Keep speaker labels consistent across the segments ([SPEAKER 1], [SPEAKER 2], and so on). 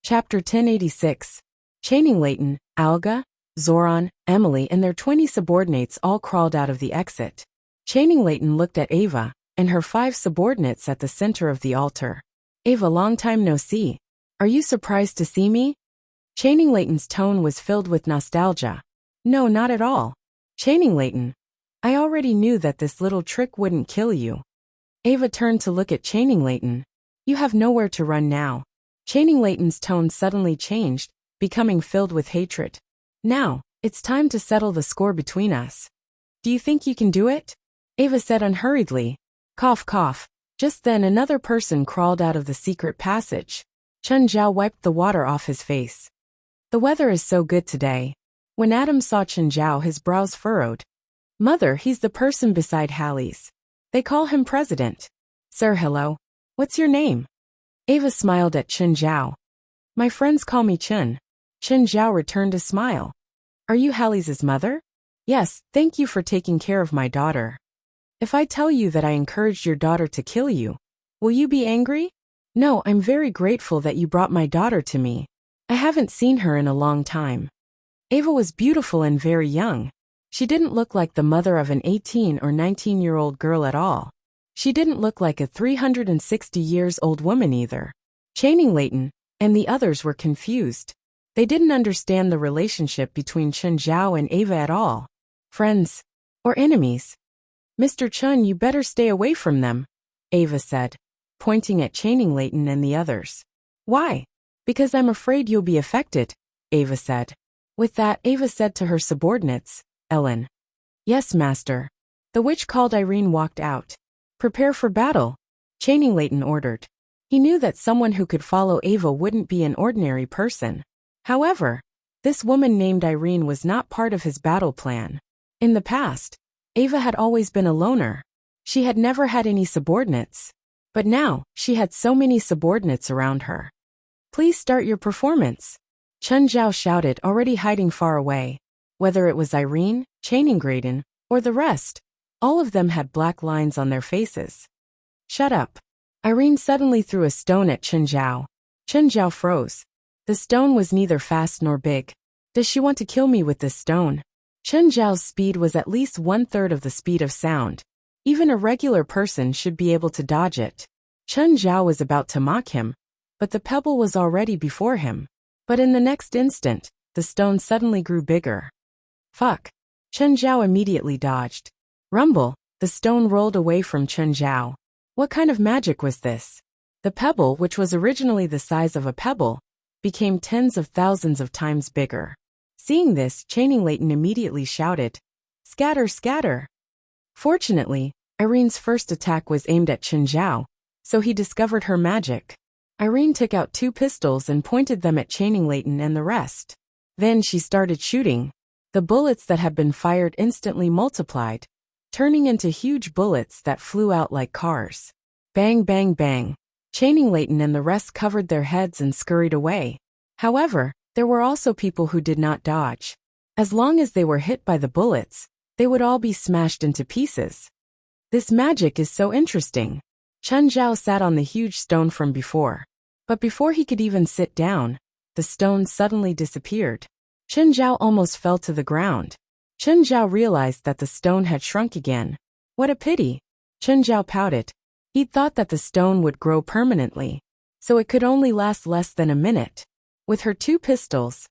[SPEAKER 1] Chapter 1086. Chaining Leighton, Alga, Zoran, Emily and their 20 subordinates all crawled out of the exit. Chaining Leighton looked at Ava and her 5 subordinates at the center of the altar. Ava, long time no see. Are you surprised to see me? Chaining Leighton's tone was filled with nostalgia. No, not at all. Chaining Leighton, I already knew that this little trick wouldn't kill you. Ava turned to look at Chaining Leighton. You have nowhere to run now. Chaining Leighton's tone suddenly changed, becoming filled with hatred. Now, it's time to settle the score between us. Do you think you can do it? Ava said unhurriedly. Cough, cough. Just then another person crawled out of the secret passage. Chen Zhao wiped the water off his face. The weather is so good today. When Adam saw Chen Zhao, his brows furrowed. Mother, he's the person beside Hallie's. They call him President. Sir, hello. What's your name? Ava smiled at Chen Zhao. My friends call me Chen. Chen Zhao returned a smile. Are you Hallie's mother? Yes, thank you for taking care of my daughter. If I tell you that I encouraged your daughter to kill you, will you be angry? No, I'm very grateful that you brought my daughter to me. I haven't seen her in a long time. Ava was beautiful and very young. She didn't look like the mother of an 18 or 19-year-old girl at all. She didn't look like a 360-years-old woman either. Chaining Leighton and the others were confused. They didn't understand the relationship between Chen Zhao and Ava at all. Friends or enemies? Mr. Chen, you better stay away from them, Ava said, pointing at Chaining Leighton and the others. Why? Because I'm afraid you'll be affected, Ava said. With that, Ava said to her subordinates, Ellen. Yes, master. The witch called Irene walked out. Prepare for battle, Chaining Leighton ordered. He knew that someone who could follow Ava wouldn't be an ordinary person. However, this woman named Irene was not part of his battle plan. In the past, Ava had always been a loner. She had never had any subordinates. But now, she had so many subordinates around her. Please start your performance, Chen Zhao shouted, already hiding far away. Whether it was Irene, Chaining Leighton, or the rest, all of them had black lines on their faces. Shut up. Irene suddenly threw a stone at Chen Zhao. Chen Zhao froze. The stone was neither fast nor big. Does she want to kill me with this stone? Chen Zhao's speed was at least 1/3 of the speed of sound. Even a regular person should be able to dodge it. Chen Zhao was about to mock him, but the pebble was already before him. But in the next instant, the stone suddenly grew bigger. Fuck. Chen Zhao immediately dodged. Rumble, the stone rolled away from Chen Zhao. What kind of magic was this? The pebble, which was originally the size of a pebble, became tens of thousands of times bigger. Seeing this, Chaining Leighton immediately shouted, Scatter, scatter! Fortunately, Irene's first attack was aimed at Chen Zhao, so he discovered her magic. Irene took out 2 pistols and pointed them at Chaining Leighton and the rest. Then she started shooting. The bullets that had been fired instantly multiplied, turning into huge bullets that flew out like cars. Bang, bang, bang. Chaining Leighton and the rest covered their heads and scurried away. However, there were also people who did not dodge. As long as they were hit by the bullets, they would all be smashed into pieces. This magic is so interesting. Chen Zhao sat on the huge stone from before. But before he could even sit down, the stone suddenly disappeared. Chen Zhao almost fell to the ground. Chen Zhao realized that the stone had shrunk again. What a pity. Chen Zhao pouted. He'd thought that the stone would grow permanently, so it could only last less than a minute. With her 2 pistols,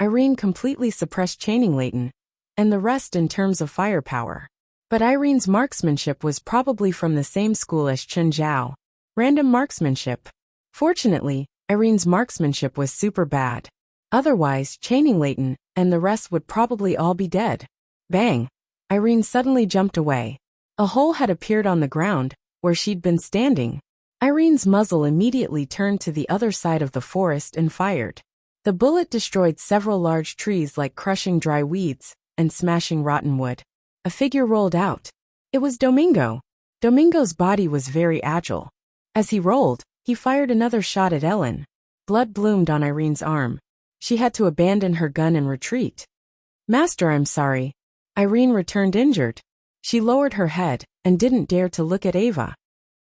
[SPEAKER 1] Irene completely suppressed Chaining Leighton, and the rest in terms of firepower. But Irene's marksmanship was probably from the same school as Chen Zhao. Random marksmanship. Fortunately, Irene's marksmanship was super bad. Otherwise, Chaining Leighton and the rest would probably all be dead. Bang! Irene suddenly jumped away. A hole had appeared on the ground, where she'd been standing. Irene's muzzle immediately turned to the other side of the forest and fired. The bullet destroyed several large trees, like crushing dry weeds and smashing rotten wood. A figure rolled out. It was Domingo. Domingo's body was very agile. As he rolled, he fired another shot at Ellen. Blood bloomed on Irene's arm. She had to abandon her gun and retreat. Master, I'm sorry. Irene returned injured. She lowered her head and didn't dare to look at Ava.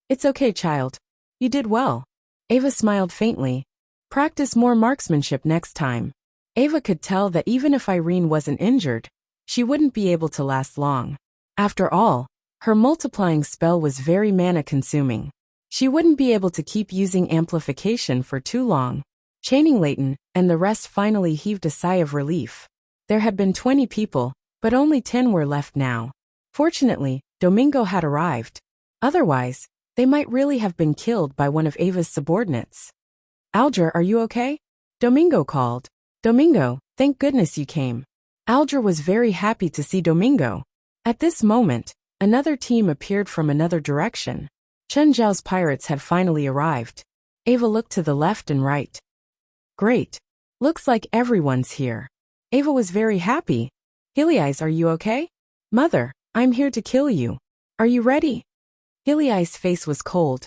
[SPEAKER 1] It's okay, child. You did well. Ava smiled faintly. Practice more marksmanship next time. Ava could tell that even if Irene wasn't injured, she wouldn't be able to last long. After all, her multiplying spell was very mana-consuming. She wouldn't be able to keep using amplification for too long. Channing Leighton and the rest finally heaved a sigh of relief. There had been 20 people, but only 10 were left now. Fortunately, Domingo had arrived. Otherwise, they might really have been killed by one of Ava's subordinates. Alger, are you okay? Domingo called. Domingo, thank goodness you came. Alger was very happy to see Domingo. At this moment, another team appeared from another direction. Chen Zhao's pirates had finally arrived. Ava looked to the left and right. Great. Looks like everyone's here. Ava was very happy. Heliais, are you okay? Mother, I'm here to kill you. Are you ready? Heliais' face was cold.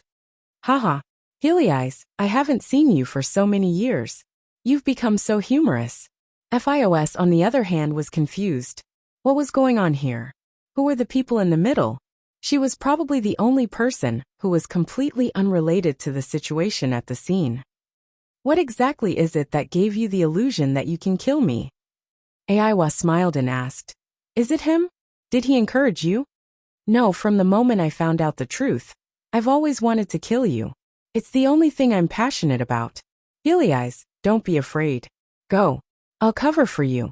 [SPEAKER 1] Haha. Heliais, I haven't seen you for so many years. You've become so humorous. Fios, on the other hand, was confused. What was going on here? Who were the people in the middle? She was probably the only person who was completely unrelated to the situation at the scene. What exactly is it that gave you the illusion that you can kill me? Aiwa smiled and asked. Is it him? Did he encourage you? No, from the moment I found out the truth. I've always wanted to kill you. It's the only thing I'm passionate about. Heliais, don't be afraid. Go. I'll cover for you.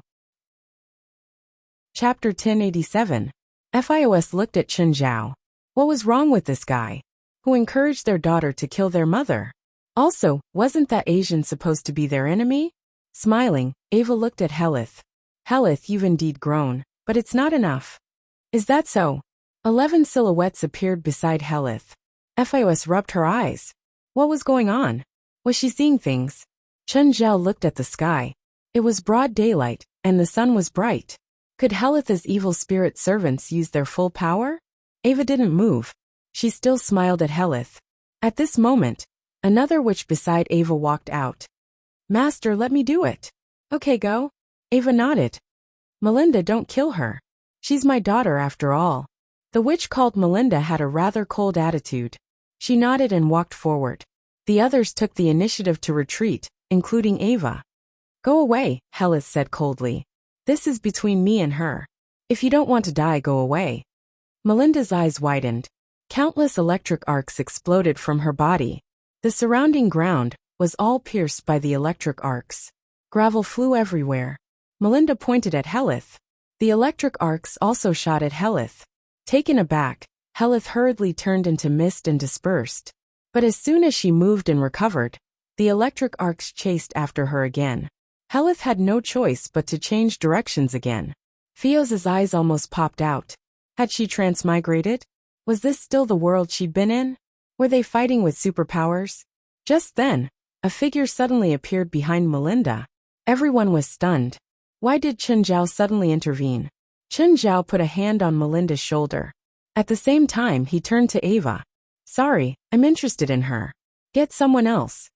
[SPEAKER 1] Chapter 1087. Fios looked at Chen Zhao. What was wrong with this guy? Who encouraged their daughter to kill their mother? Also, wasn't that Asian supposed to be their enemy? Smiling, Ava looked at Helith. Helith, you've indeed grown, but it's not enough. Is that so? 11 silhouettes appeared beside Helith. Fios rubbed her eyes. What was going on? Was she seeing things? Chen Zhao looked at the sky. It was broad daylight, and the sun was bright. Could Helith's evil spirit servants use their full power? Ava didn't move. She still smiled at Helith. At this moment, another witch beside Ava walked out. Master, let me do it. Okay, go. Ava nodded. Melinda, don't kill her. She's my daughter after all. The witch called Melinda had a rather cold attitude. She nodded and walked forward. The others took the initiative to retreat, including Ava. Go away, Helith said coldly. This is between me and her. If you don't want to die, go away. Melinda's eyes widened. Countless electric arcs exploded from her body. The surrounding ground was all pierced by the electric arcs. Gravel flew everywhere. Melinda pointed at Helith. The electric arcs also shot at Helith. Taken aback, Helith hurriedly turned into mist and dispersed. But as soon as she moved and recovered, the electric arcs chased after her again. Helith had no choice but to change directions again. Fios's eyes almost popped out. Had she transmigrated? Was this still the world she'd been in? Were they fighting with superpowers? Just then, a figure suddenly appeared behind Melinda. Everyone was stunned. Why did Chen Zhao suddenly intervene? Chen Zhao put a hand on Melinda's shoulder. At the same time, he turned to Ava. Sorry, I'm interested in her. Get someone else.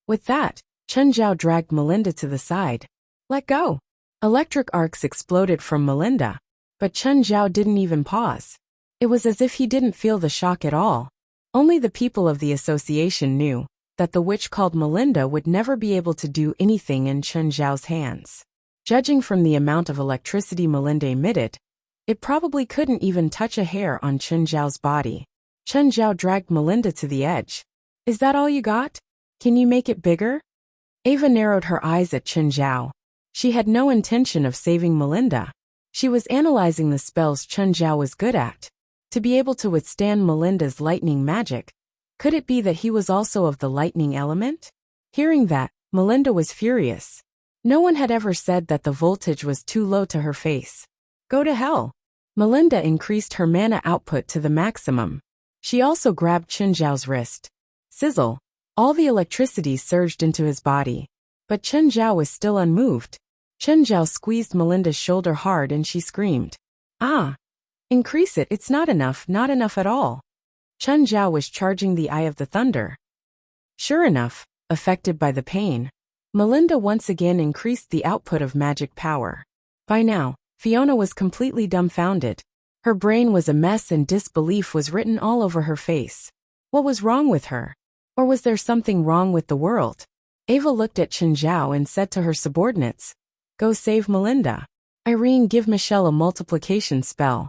[SPEAKER 1] With that, Chen Zhao dragged Melinda to the side. Let go. Electric arcs exploded from Melinda. But Chen Zhao didn't even pause. It was as if he didn't feel the shock at all. Only the people of the association knew that the witch called Melinda would never be able to do anything in Chen Zhao's hands. Judging from the amount of electricity Melinda emitted, it probably couldn't even touch a hair on Chen Zhao's body. Chen Zhao dragged Melinda to the edge. Is that all you got? Can you make it bigger? Ava narrowed her eyes at Chen Zhao. She had no intention of saving Melinda. She was analyzing the spells Chen Zhao was good at. To be able to withstand Melinda's lightning magic. Could it be that he was also of the lightning element? Hearing that, Melinda was furious. No one had ever said that the voltage was too low to her face. Go to hell. Melinda increased her mana output to the maximum. She also grabbed Chen Zhao's wrist. Sizzle. All the electricity surged into his body. But Chen Zhao was still unmoved. Chen Zhao squeezed Melinda's shoulder hard and she screamed. Ah! Increase it, it's not enough at all. Chen Zhao was charging the Eye of the Thunder. Sure enough, affected by the pain, Melinda once again increased the output of magic power. By now, Fiona was completely dumbfounded. Her brain was a mess and disbelief was written all over her face. What was wrong with her? Or was there something wrong with the world? Ava looked at Chen Zhao and said to her subordinates, "Go save Melinda. Irene, give Michelle a multiplication spell."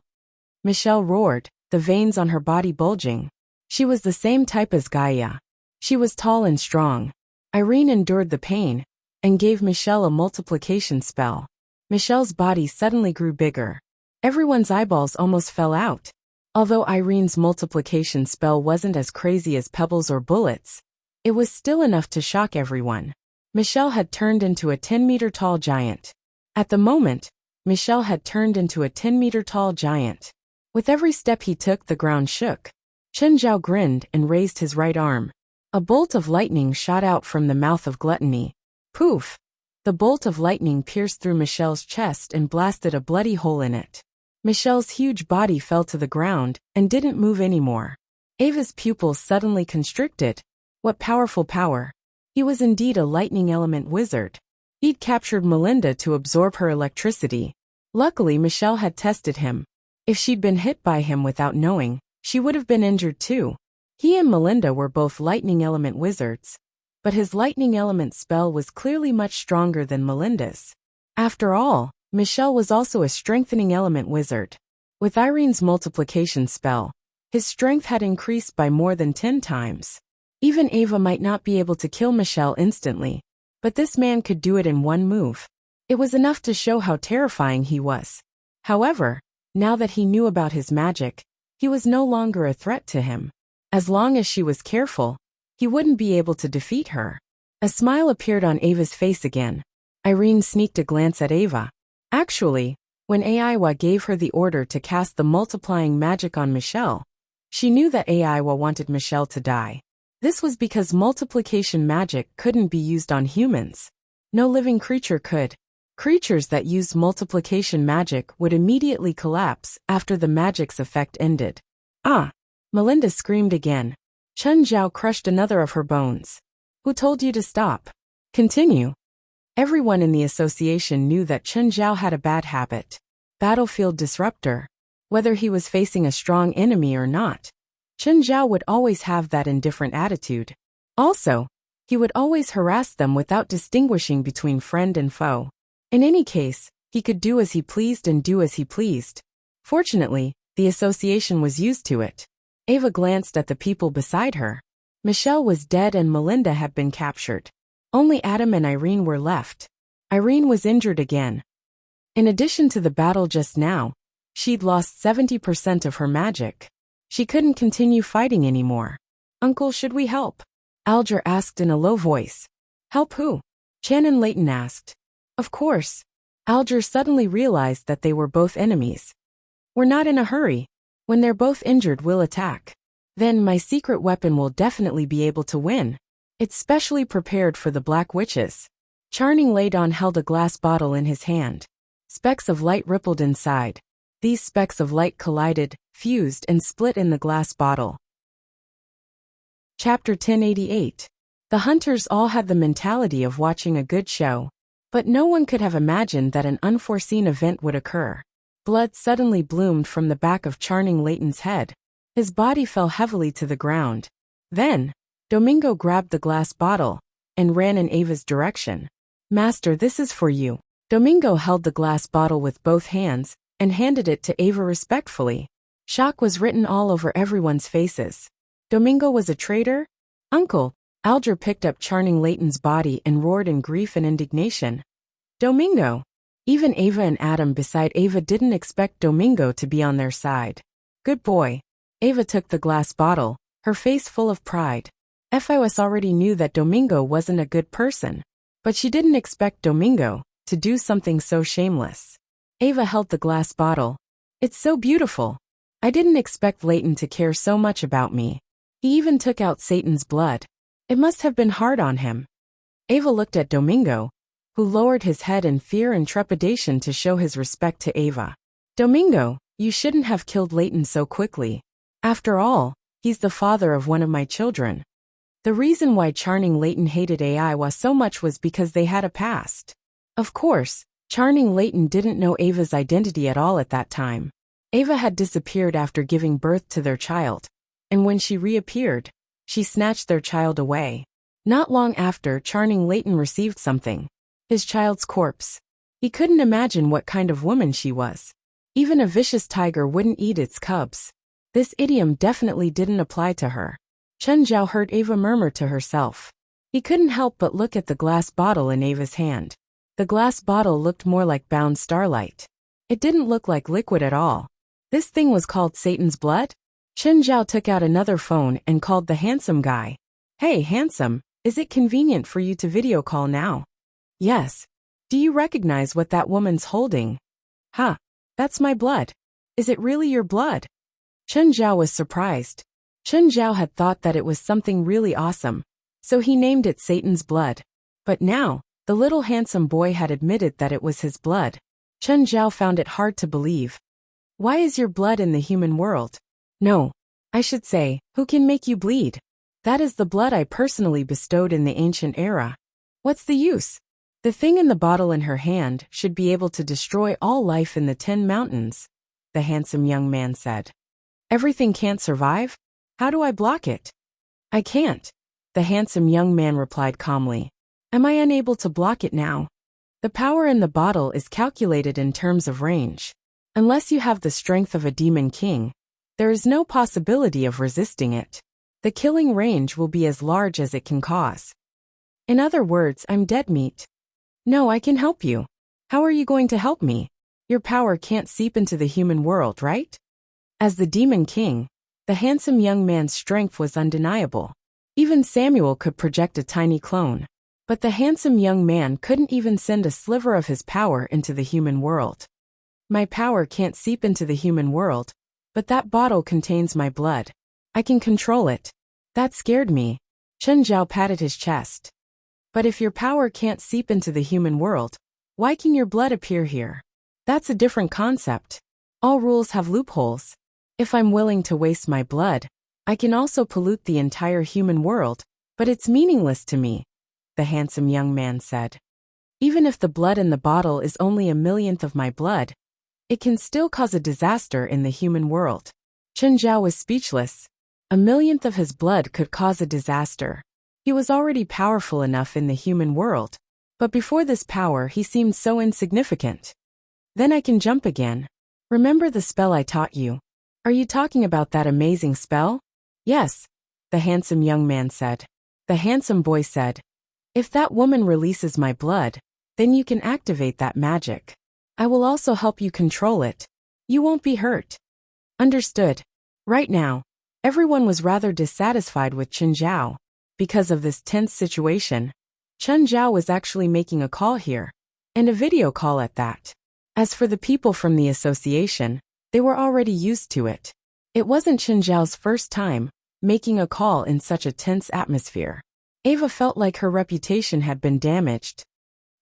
[SPEAKER 1] Michelle roared, the veins on her body bulging. She was the same type as Gaia. She was tall and strong. Irene endured the pain and gave Michelle a multiplication spell. Michelle's body suddenly grew bigger. Everyone's eyeballs almost fell out. Although Irene's multiplication spell wasn't as crazy as pebbles or bullets, it was still enough to shock everyone. Michelle had turned into a 10-meter-tall giant. At the moment, Michelle had turned into a 10-meter-tall giant. With every step he took, the ground shook. Chen Zhao grinned and raised his right arm. A bolt of lightning shot out from the mouth of Gluttony. Poof! The bolt of lightning pierced through Michelle's chest and blasted a bloody hole in it. Michelle's huge body fell to the ground and didn't move anymore. Ava's pupils suddenly constricted. What powerful power! He was indeed a lightning element wizard. He'd captured Melinda to absorb her electricity. Luckily, Michelle had tested him. If she'd been hit by him without knowing, she would have been injured too. He and Melinda were both lightning element wizards, but his lightning element spell was clearly much stronger than Melinda's. After all, Michelle was also a strengthening element wizard. With Irene's multiplication spell, his strength had increased by more than 10 times. Even Ava might not be able to kill Michelle instantly, but this man could do it in one move. It was enough to show how terrifying he was. However, now that he knew about his magic, he was no longer a threat to him. As long as she was careful, he wouldn't be able to defeat her. A smile appeared on Ava's face again. Irene sneaked a glance at Ava. Actually, when Aiwa gave her the order to cast the multiplying magic on Michelle, she knew that Aiwa wanted Michelle to die. This was because multiplication magic couldn't be used on humans. No living creature could. Creatures that used multiplication magic would immediately collapse after the magic's effect ended. Ah! Melinda screamed again. Chen Zhao crushed another of her bones. Who told you to stop? Continue. Everyone in the association knew that Chen Zhao had a bad habit. Battlefield disruptor. Whether he was facing a strong enemy or not, Chen Zhao would always have that indifferent attitude. Also, he would always harass them without distinguishing between friend and foe. In any case, he could do as he pleased and do as he pleased. Fortunately, the association was used to it. Ava glanced at the people beside her. Michelle was dead and Melinda had been captured. Only Adam and Irene were left. Irene was injured again. In addition to the battle just now, she'd lost 70% of her magic. She couldn't continue fighting anymore. Uncle, should we help? Alger asked in a low voice. Help who? Chan and Leighton asked. Of course. Alger suddenly realized that they were both enemies. We're not in a hurry. When they're both injured, we'll attack. Then my secret weapon will definitely be able to win. It's specially prepared for the Black Witches. Charning Laydon held a glass bottle in his hand. Specks of light rippled inside. These specks of light collided, fused and split in the glass bottle. Chapter 1088. The hunters all had the mentality of watching a good show. But no one could have imagined that an unforeseen event would occur. Blood suddenly bloomed from the back of Charning Leighton's head. His body fell heavily to the ground. Then, Domingo grabbed the glass bottle and ran in Ava's direction. Master, this is for you. Domingo held the glass bottle with both hands and handed it to Ava respectfully. Shock was written all over everyone's faces. Domingo was a traitor? Uncle! Alger picked up Charning Leighton's body and roared in grief and indignation. Domingo! Even Ava and Adam beside Ava didn't expect Domingo to be on their side. Good boy. Ava took the glass bottle, her face full of pride. FIS already knew that Domingo wasn't a good person, but she didn't expect Domingo to do something so shameless. Ava held the glass bottle. It's so beautiful. I didn't expect Leighton to care so much about me. He even took out Satan's blood. It must have been hard on him. Ava looked at Domingo, who lowered his head in fear and trepidation to show his respect to Ava. Domingo, you shouldn't have killed Leighton so quickly. After all, he's the father of one of my children. The reason why Charning Leighton hated Aiwa so much was because they had a past. Of course, Charning Leighton didn't know Ava's identity at all at that time. Ava had disappeared after giving birth to their child, and when she reappeared, she snatched their child away. Not long after, Channing Leighton received something. His child's corpse. He couldn't imagine what kind of woman she was. Even a vicious tiger wouldn't eat its cubs. This idiom definitely didn't apply to her. Chen Zhao heard Ava murmur to herself. He couldn't help but look at the glass bottle in Ava's hand. The glass bottle looked more like bound starlight. It didn't look like liquid at all. This thing was called Satan's blood? Chen Zhao took out another phone and called the handsome guy. Hey, handsome, is it convenient for you to video call now? Yes. Do you recognize what that woman's holding? Huh, that's my blood. Is it really your blood? Chen Zhao was surprised. Chen Zhao had thought that it was something really awesome, so he named it Satan's blood. But now, the little handsome boy had admitted that it was his blood. Chen Zhao found it hard to believe. Why is your blood in the human world? No. I should say, who can make you bleed? That is the blood I personally bestowed in the ancient era. What's the use? The thing in the bottle in her hand should be able to destroy all life in the 10 mountains, the handsome young man said. Everything can't survive? How do I block it? I can't, the handsome young man replied calmly. Am I unable to block it now? The power in the bottle is calculated in terms of range. Unless you have the strength of a demon king, there is no possibility of resisting it. The killing range will be as large as it can cause. In other words, I'm dead meat. No, I can help you. How are you going to help me? Your power can't seep into the human world, right? As the demon king, the handsome young man's strength was undeniable. Even Samuel could project a tiny clone. But the handsome young man couldn't even send a sliver of his power into the human world. My power can't seep into the human world, but that bottle contains my blood. I can control it. That scared me. Chen Zhao patted his chest. But if your power can't seep into the human world, why can your blood appear here? That's a different concept. All rules have loopholes. If I'm willing to waste my blood, I can also pollute the entire human world, but it's meaningless to me, the handsome young man said. Even if the blood in the bottle is only a millionth of my blood, it can still cause a disaster in the human world. Chen Zhao was speechless. A millionth of his blood could cause a disaster. He was already powerful enough in the human world, but before this power he seemed so insignificant. Then I can jump again. Remember the spell I taught you? Are you talking about that amazing spell? Yes, the handsome young man said. The handsome boy said, if that woman releases my blood, then you can activate that magic. I will also help you control it. You won't be hurt. Understood. Right now, everyone was rather dissatisfied with Chen Zhao. Because of this tense situation, Chen Zhao was actually making a call here, and a video call at that. As for the people from the association, they were already used to it. It wasn't Chen Zhao's first time making a call in such a tense atmosphere. Ava felt like her reputation had been damaged.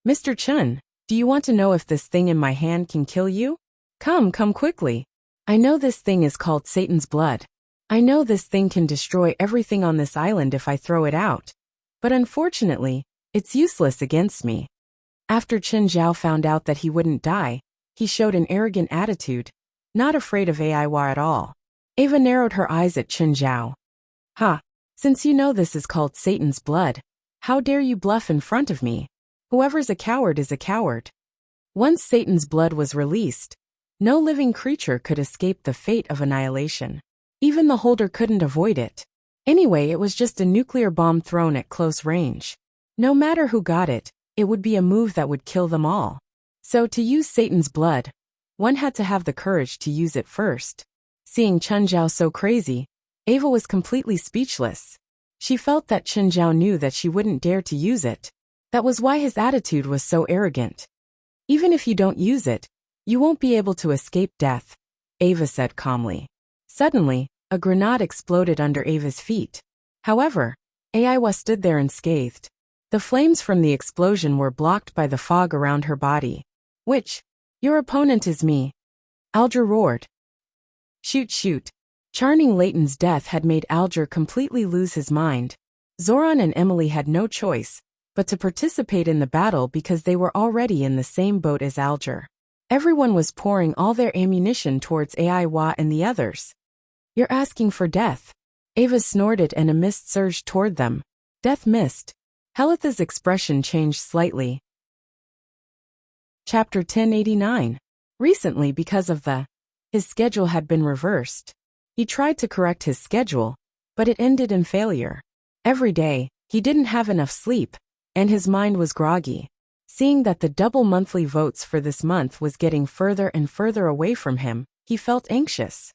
[SPEAKER 1] Mr. Chen, do you want to know if this thing in my hand can kill you? Come quickly. I know this thing is called Satan's blood. I know this thing can destroy everything on this island if I throw it out. But unfortunately, it's useless against me. After Chen Zhao found out that he wouldn't die, he showed an arrogant attitude, not afraid of Aiwa at all. Ava narrowed her eyes at Chen Zhao. Ha! Since you know this is called Satan's blood, how dare you bluff in front of me? Whoever's a coward is a coward. Once Satan's blood was released, no living creature could escape the fate of annihilation. Even the holder couldn't avoid it. Anyway, it was just a nuclear bomb thrown at close range. No matter who got it, it would be a move that would kill them all. So to use Satan's blood, one had to have the courage to use it first. Seeing Chen Zhao so crazy, Ava was completely speechless. She felt that Chen Zhao knew that she wouldn't dare to use it. That was why his attitude was so arrogant. Even if you don't use it, you won't be able to escape death, Ava said calmly. Suddenly, a grenade exploded under Ava's feet. However, Aiwa stood there unscathed. The flames from the explosion were blocked by the fog around her body. Which? Your opponent is me. Alger roared. Shoot. Channing Leighton's death had made Alger completely lose his mind. Zoran and Emily had no choice but to participate in the battle because they were already in the same boat as Alger. Everyone was pouring all their ammunition towards Aiwa and the others. You're asking for death. Ava snorted and a mist surged toward them. Death missed. Helitha's expression changed slightly. Chapter 1089. Recently, because of his schedule had been reversed. He tried to correct his schedule, but it ended in failure. Every day, he didn't have enough sleep, and his mind was groggy. Seeing that the double monthly votes for this month was getting further and further away from him, he felt anxious.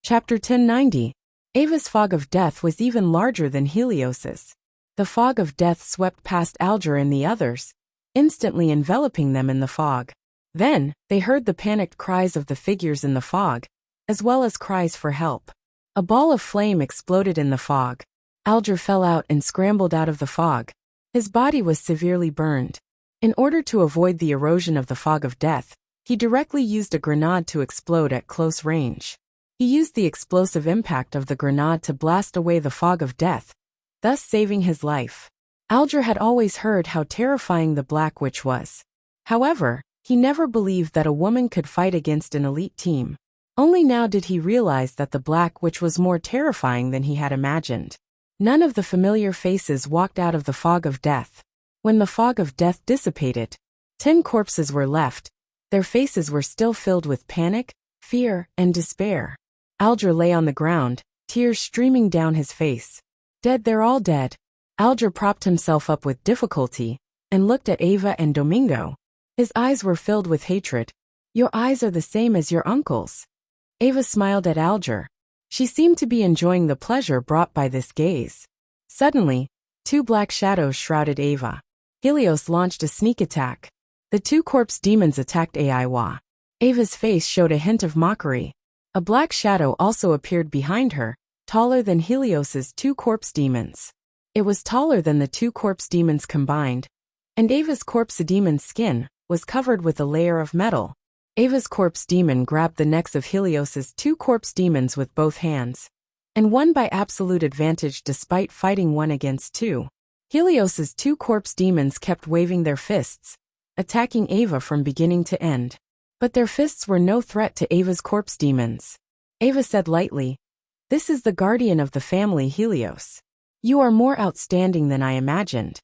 [SPEAKER 1] Chapter 1090. Ava's fog of death was even larger than Helios's. The fog of death swept past Alger and the others, instantly enveloping them in the fog. Then, they heard the panicked cries of the figures in the fog, as well as cries for help. A ball of flame exploded in the fog. Alger fell out and scrambled out of the fog. His body was severely burned. In order to avoid the erosion of the fog of death, he directly used a grenade to explode at close range. He used the explosive impact of the grenade to blast away the fog of death, thus saving his life. Alger had always heard how terrifying the Black Witch was. However, he never believed that a woman could fight against an elite team. Only now did he realize that the Black Witch was more terrifying than he had imagined. None of the familiar faces walked out of the fog of death. When the fog of death dissipated, 10 corpses were left. Their faces were still filled with panic, fear, and despair. Alger lay on the ground, tears streaming down his face. Dead, they're all dead. Alger propped himself up with difficulty and looked at Ava and Domingo. His eyes were filled with hatred. Your eyes are the same as your uncle's. Ava smiled at Alger. She seemed to be enjoying the pleasure brought by this gaze. Suddenly, 2 black shadows shrouded Ava. Helios launched a sneak attack. The 2 corpse demons attacked Aiwa. Ava's face showed a hint of mockery. A black shadow also appeared behind her, taller than Helios's 2 corpse demons. It was taller than the 2 corpse demons combined, and Ava's corpse demon's skin was covered with a layer of metal. Ava's corpse demon grabbed the necks of Helios's 2 corpse demons with both hands, and won by absolute advantage despite fighting 1 against 2. Helios's 2 corpse demons kept waving their fists, attacking Ava from beginning to end. But their fists were no threat to Ava's corpse demons. Ava said lightly, "This is the guardian of the family, Helios. You are more outstanding than I imagined."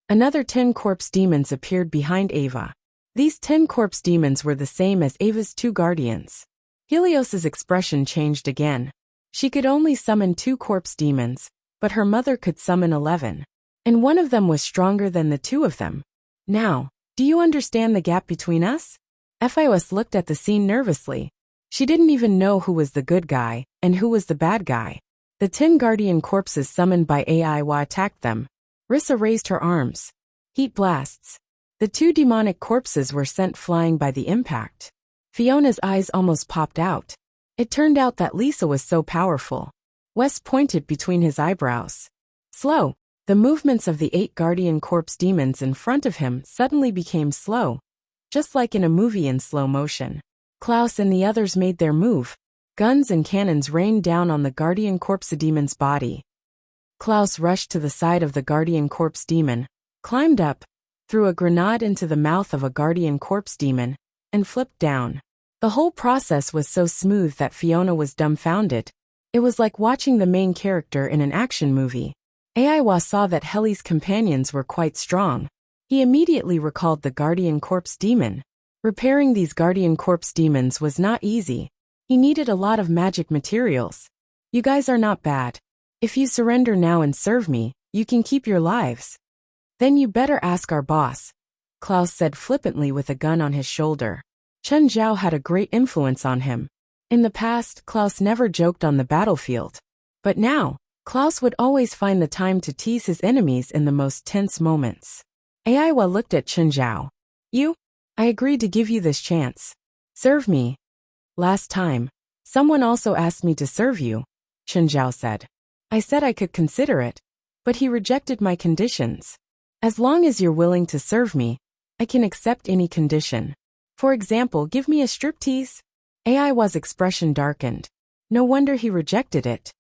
[SPEAKER 1] Another 10 corpse demons appeared behind Ava. These 10 corpse demons were the same as Ava's 2 guardians. Helios's expression changed again. She could only summon 2 corpse demons, but her mother could summon 11. And one of them was stronger than the 2 of them. Now, do you understand the gap between us? Fios looked at the scene nervously. She didn't even know who was the good guy and who was the bad guy. The 10 guardian corpses summoned by Aiwa attacked them. Rissa raised her arms. Heat blasts. The 2 demonic corpses were sent flying by the impact. Fiona's eyes almost popped out. It turned out that Lisa was so powerful. Wes pointed between his eyebrows. Slow. The movements of the 8 guardian corpse demons in front of him suddenly became slow, just like in a movie in slow motion. Klaus and the others made their move. Guns and cannons rained down on the guardian corpse demon's body. Klaus rushed to the side of the guardian corpse demon, climbed up, threw a grenade into the mouth of a guardian corpse demon, and flipped down. The whole process was so smooth that Fiona was dumbfounded. It was like watching the main character in an action movie. Aiwa saw that Heli's companions were quite strong. He immediately recalled the guardian corpse demon. Repairing these guardian corpse demons was not easy. He needed a lot of magic materials. You guys are not bad. If you surrender now and serve me, you can keep your lives. Then you better ask our boss, Klaus said flippantly with a gun on his shoulder. Chen Zhao had a great influence on him. In the past, Klaus never joked on the battlefield. But now, Klaus would always find the time to tease his enemies in the most tense moments. Aiwa looked at Chen Zhao. I agreed to give you this chance. Serve me. Last time, someone also asked me to serve you, Chen Zhao said. I said I could consider it, but he rejected my conditions. As long as you're willing to serve me, I can accept any condition. For example, give me a striptease. Aiwa's expression darkened. No wonder he rejected it.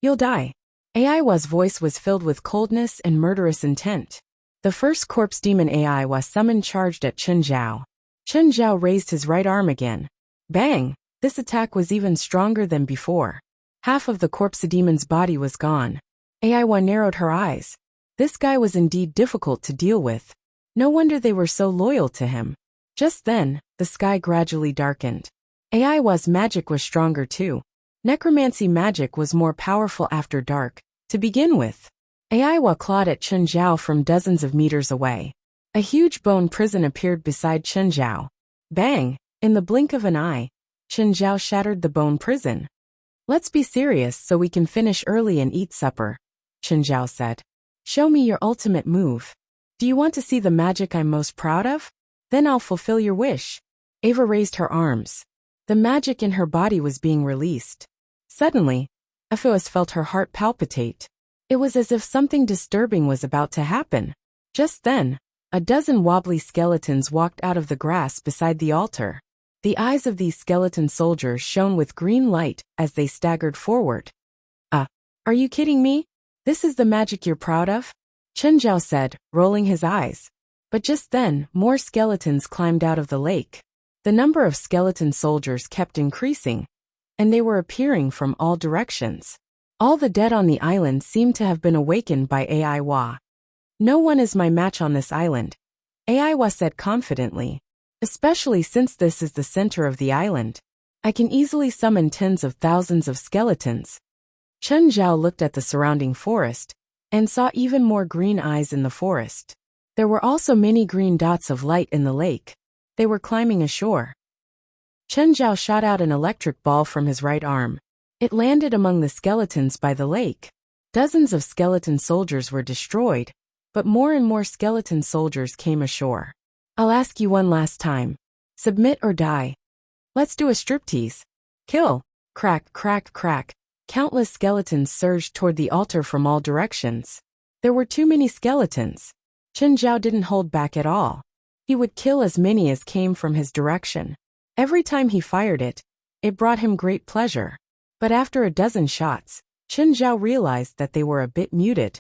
[SPEAKER 1] You'll die. Aiwa's voice was filled with coldness and murderous intent. The first corpse demon Aiwa summoned charged at Chen Zhao. Chen Zhao raised his right arm again. Bang! This attack was even stronger than before. Half of the corpse demon's body was gone. Aiwa narrowed her eyes. This guy was indeed difficult to deal with. No wonder they were so loyal to him. Just then, the sky gradually darkened. Aiwa's magic was stronger too. Necromancy magic was more powerful after dark. To begin with, Aiwa clawed at Chen Zhao from dozens of meters away. A huge bone prison appeared beside Chen Zhao. Bang! In the blink of an eye, Chen Zhao shattered the bone prison. Let's be serious so we can finish early and eat supper, Chen Zhao said. Show me your ultimate move. Do you want to see the magic I'm most proud of? Then I'll fulfill your wish. Ava raised her arms. The magic in her body was being released. Suddenly, Epheus felt her heart palpitate. It was as if something disturbing was about to happen. Just then, a dozen wobbly skeletons walked out of the grass beside the altar. The eyes of these skeleton soldiers shone with green light as they staggered forward. Are you kidding me? This is the magic you're proud of? Chen Zhao said, rolling his eyes. But just then, more skeletons climbed out of the lake. The number of skeleton soldiers kept increasing, and they were appearing from all directions. All the dead on the island seemed to have been awakened by Aiwa. No one is my match on this island, Aiwa said confidently. Especially since this is the center of the island. I can easily summon tens of thousands of skeletons. Chen Zhao looked at the surrounding forest, and saw even more green eyes in the forest. There were also many green dots of light in the lake. They were climbing ashore. Chen Zhao shot out an electric ball from his right arm. It landed among the skeletons by the lake. Dozens of skeleton soldiers were destroyed, but more and more skeleton soldiers came ashore. I'll ask you one last time. Submit or die. Let's do a striptease. Kill. Crack, crack, crack. Countless skeletons surged toward the altar from all directions. There were too many skeletons. Chen Zhao didn't hold back at all. He would kill as many as came from his direction. Every time he fired it, it brought him great pleasure. But after a dozen shots, Chen Zhao realized that they were a bit muted.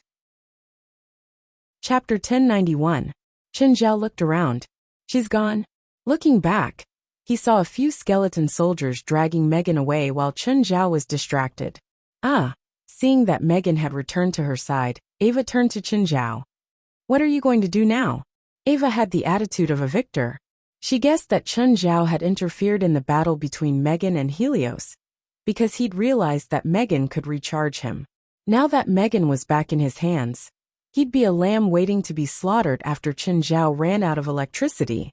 [SPEAKER 1] Chapter 1091. Chen Zhao looked around. She's gone. Looking back, he saw a few skeleton soldiers dragging Megan away while Chen Zhao was distracted. Seeing that Megan had returned to her side, Ava turned to Chen Zhao. What are you going to do now? Ava had the attitude of a victor. She guessed that Chen Zhao had interfered in the battle between Megan and Helios, because he'd realized that Megan could recharge him. Now that Megan was back in his hands, he'd be a lamb waiting to be slaughtered after Chen Zhao ran out of electricity.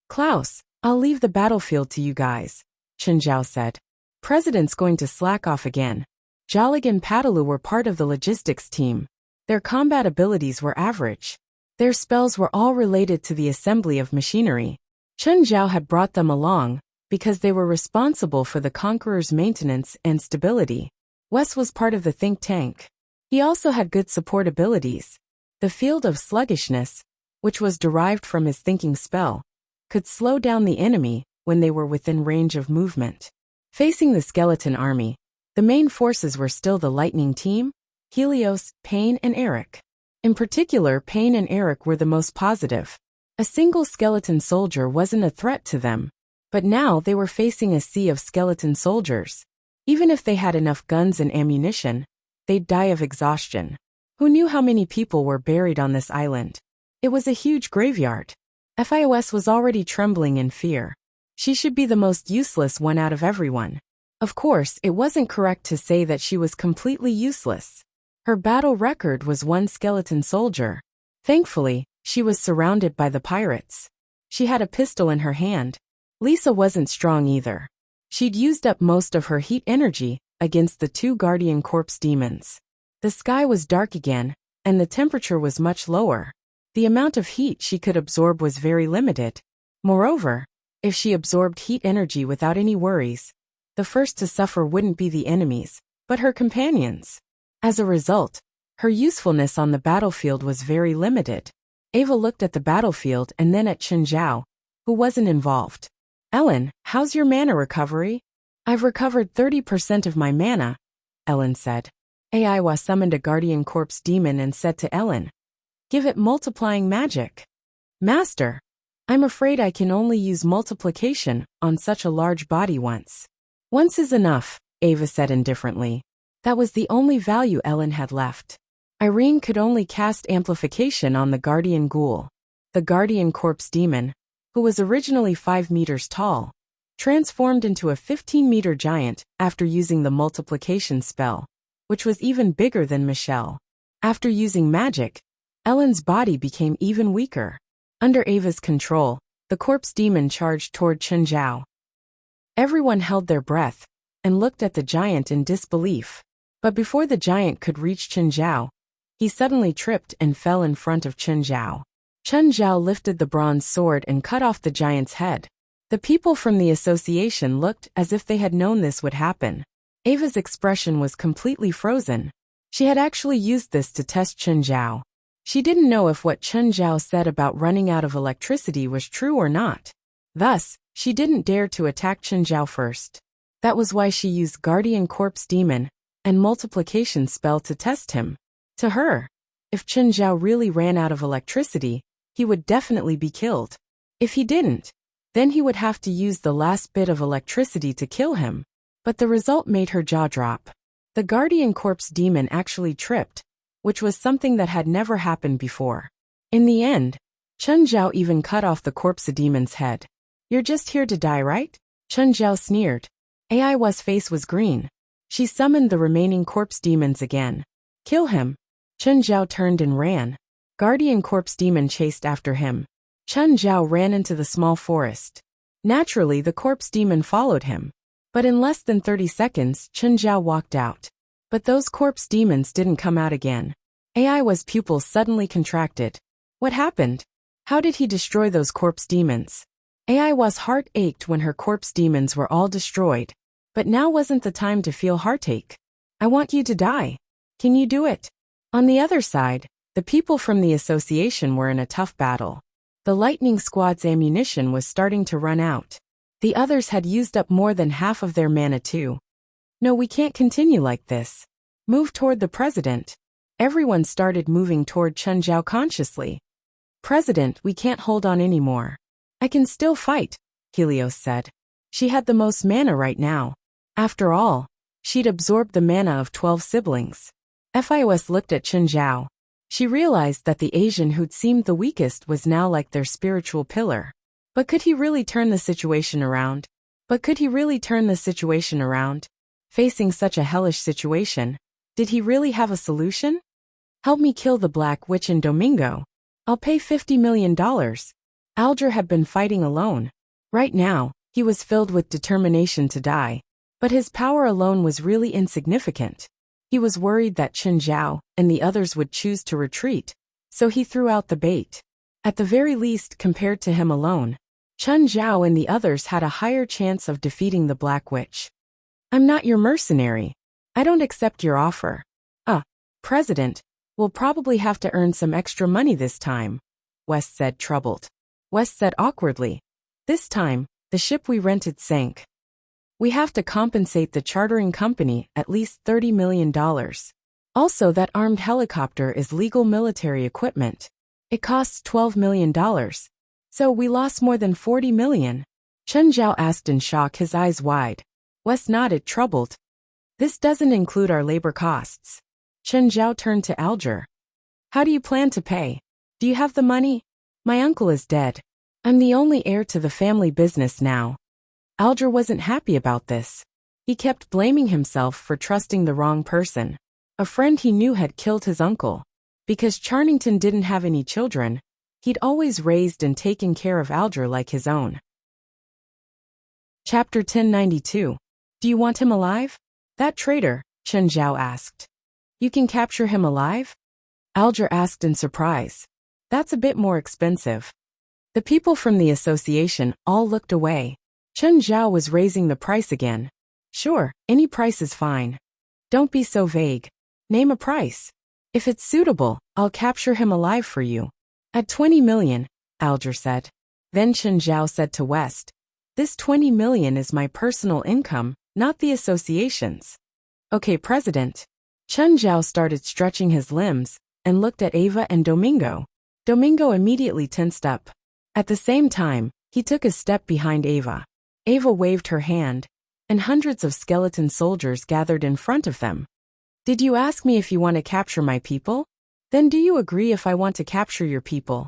[SPEAKER 1] Klaus, I'll leave the battlefield to you guys, Chen Zhao said. President's going to slack off again. Jalig and Padalu were part of the logistics team. Their combat abilities were average. Their spells were all related to the assembly of machinery. Chen Zhao had brought them along because they were responsible for the Conqueror's maintenance and stability. Wes was part of the think tank. He also had good support abilities. The field of sluggishness, which was derived from his thinking spell, could slow down the enemy when they were within range of movement. Facing the skeleton army, the main forces were still the Lightning Team, Helios, Pain and Eric. In particular, Pain and Eric were the most positive. A single skeleton soldier wasn't a threat to them, but now they were facing a sea of skeleton soldiers. Even if they had enough guns and ammunition, they'd die of exhaustion. Who knew how many people were buried on this island? It was a huge graveyard. FIOS was already trembling in fear. She should be the most useless one out of everyone. Of course, it wasn't correct to say that she was completely useless. Her battle record was one skeleton soldier. Thankfully, she was surrounded by the pirates. She had a pistol in her hand. Lisa wasn't strong either. She'd used up most of her heat energy against the two Guardian Corpse demons. The sky was dark again, and the temperature was much lower. The amount of heat she could absorb was very limited. Moreover, if she absorbed heat energy without any worries, the first to suffer wouldn't be the enemies, but her companions. As a result, her usefulness on the battlefield was very limited. Ava looked at the battlefield and then at Chen Zhao, who wasn't involved. Ellen, how's your mana recovery? I've recovered 30% of my mana, Ellen said. Aiwa summoned a Guardian Corpse demon and said to Ellen, give it multiplying magic. Master, I'm afraid I can only use multiplication on such a large body once. Once is enough, Ava said indifferently. That was the only value Ellen had left. Irene could only cast amplification on the guardian ghoul. The guardian corpse demon, who was originally 5 meters tall, transformed into a 15-meter giant after using the multiplication spell, which was even bigger than Michelle. After using magic, Ellen's body became even weaker. Under Ava's control, the corpse demon charged toward Chen Zhao. Everyone held their breath and looked at the giant in disbelief. But before the giant could reach Chen Zhao, he suddenly tripped and fell in front of Chen Zhao. Chen Zhao lifted the bronze sword and cut off the giant's head. The people from the association looked as if they had known this would happen. Ava's expression was completely frozen. She had actually used this to test Chen Zhao. She didn't know if what Chen Zhao said about running out of electricity was true or not. Thus, she didn't dare to attack Chen Zhao first. That was why she used Guardian Corpse Demon and Multiplication spell to test him. To her, if Chen Zhao really ran out of electricity, he would definitely be killed. If he didn't, then he would have to use the last bit of electricity to kill him. But the result made her jaw drop. The Guardian Corpse Demon actually tripped, which was something that had never happened before. In the end, Chen Zhao even cut off the corpse demon's head. "You're just here to die, right?" Chen Zhao sneered. Aiwa's face was green. She summoned the remaining corpse demons again. "Kill him." Chen Zhao turned and ran. Guardian Corpse Demon chased after him. Chen Zhao ran into the small forest. Naturally, the corpse demon followed him. But in less than 30 seconds, Chen Zhao walked out. But those corpse demons didn't come out again. Aiwa's pupils suddenly contracted. What happened? How did he destroy those corpse demons? Aiwa's heart ached when her corpse demons were all destroyed. But now wasn't the time to feel heartache. "I want you to die. Can you do it?" On the other side, the people from the association were in a tough battle. The lightning squad's ammunition was starting to run out. The others had used up more than half of their mana too. "No, we can't continue like this. Move toward the president." Everyone started moving toward Chen Zhao consciously. "President, we can't hold on anymore." "I can still fight," Helios said. She had the most mana right now. After all, she'd absorbed the mana of 12 siblings. FIOS looked at Chen Zhao. She realized that the Asian who'd seemed the weakest was now like their spiritual pillar. But could he really turn the situation around? Facing such a hellish situation, did he really have a solution? "Help me kill the Black Witch and Domingo. I'll pay $50 million. Alger had been fighting alone. Right now, he was filled with determination to die. But his power alone was really insignificant. He was worried that Chen Zhao and the others would choose to retreat, so he threw out the bait. At the very least, compared to him alone, Chen Zhao and the others had a higher chance of defeating the Black Witch. "I'm not your mercenary. I don't accept your offer." President, we'll probably have to earn some extra money this time," West said, troubled. West said awkwardly, "This time, the ship we rented sank. We have to compensate the chartering company at least $30 million. Also, that armed helicopter is legal military equipment. It costs $12 million. So we lost more than $40 million. Chen Zhao asked in shock, his eyes wide. West nodded, troubled. "This doesn't include our labor costs." Chen Zhao turned to Alger. "How do you plan to pay? Do you have the money? My uncle is dead. I'm the only heir to the family business now." Alger wasn't happy about this. He kept blaming himself for trusting the wrong person. A friend he knew had killed his uncle. Because Charnington didn't have any children, he'd always raised and taken care of Alger like his own. Chapter 1092. "Do you want him alive?" "That traitor," Chen Zhao asked. "You can capture him alive?" Alger asked in surprise. "That's a bit more expensive." The people from the association all looked away. Chen Zhao was raising the price again. "Sure, any price is fine. Don't be so vague. Name a price. If it's suitable, I'll capture him alive for you." "At 20 million, Alger said. Then Chen Zhao said to West, "This 20 million is my personal income, not the association's." "Okay, President." Chen Zhao started stretching his limbs and looked at Ava and Domingo. Domingo immediately tensed up. At the same time, he took a step behind Ava. Ava waved her hand, and hundreds of skeleton soldiers gathered in front of them. "Did you ask me if you want to capture my people?" Then do you agree if I want to capture your people?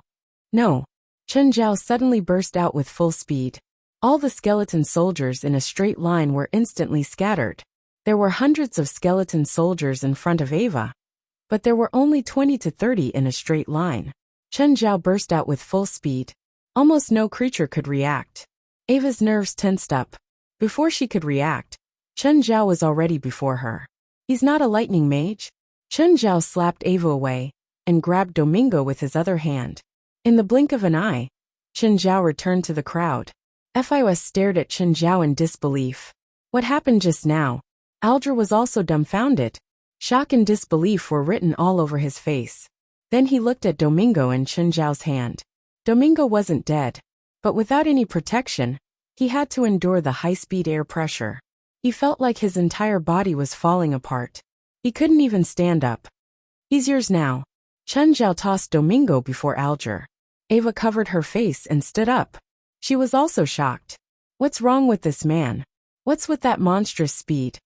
[SPEAKER 1] No. Chen Zhao suddenly burst out with full speed. All the skeleton soldiers in a straight line were instantly scattered. There were hundreds of skeleton soldiers in front of Ava, but there were only 20 to 30 in a straight line. Chen Zhao burst out with full speed. Almost no creature could react. Ava's nerves tensed up. Before she could react, Chen Zhao was already before her. He's not a lightning mage? Chen Zhao slapped Ava away and grabbed Domingo with his other hand. In the blink of an eye, Chen Zhao returned to the crowd. FIOS stared at Chen Zhao in disbelief. What happened just now? Alger was also dumbfounded. Shock and disbelief were written all over his face. Then he looked at Domingo and Chen Zhao's hand. Domingo wasn't dead, but without any protection, he had to endure the high-speed air pressure. He felt like his entire body was falling apart. He couldn't even stand up. He's yours now. Chen Zhao tossed Domingo before Alger. Ava covered her face and stood up. She was also shocked. What's wrong with this man? What's with that monstrous speed?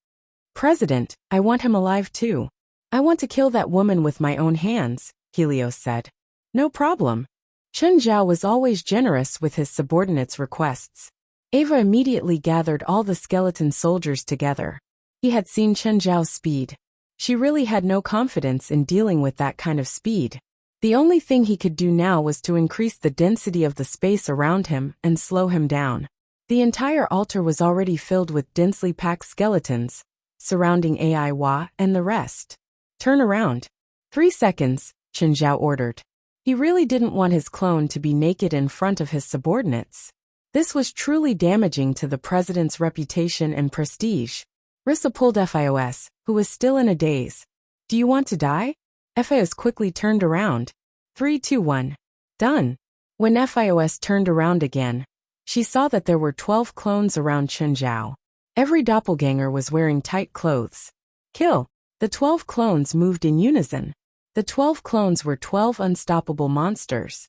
[SPEAKER 1] President, I want him alive too. I want to kill that woman with my own hands, Helios said. No problem. Chen Zhao was always generous with his subordinates' requests. Ava immediately gathered all the skeleton soldiers together. He had seen Chen Zhao's speed. She really had no confidence in dealing with that kind of speed. The only thing he could do now was to increase the density of the space around him and slow him down. The entire altar was already filled with densely packed skeletons, surrounding Aiwa and the rest. Turn around. 3 seconds, Chen Zhao ordered. He really didn't want his clone to be naked in front of his subordinates. This was truly damaging to the president's reputation and prestige. Rissa pulled FIOS, who was still in a daze. Do you want to die? FIOS quickly turned around. 3, 2, 1. Done. When FIOS turned around again, she saw that there were 12 clones around Chen Zhao. Every doppelganger was wearing tight clothes. Kill. The 12 clones moved in unison. The 12 clones were 12 unstoppable monsters.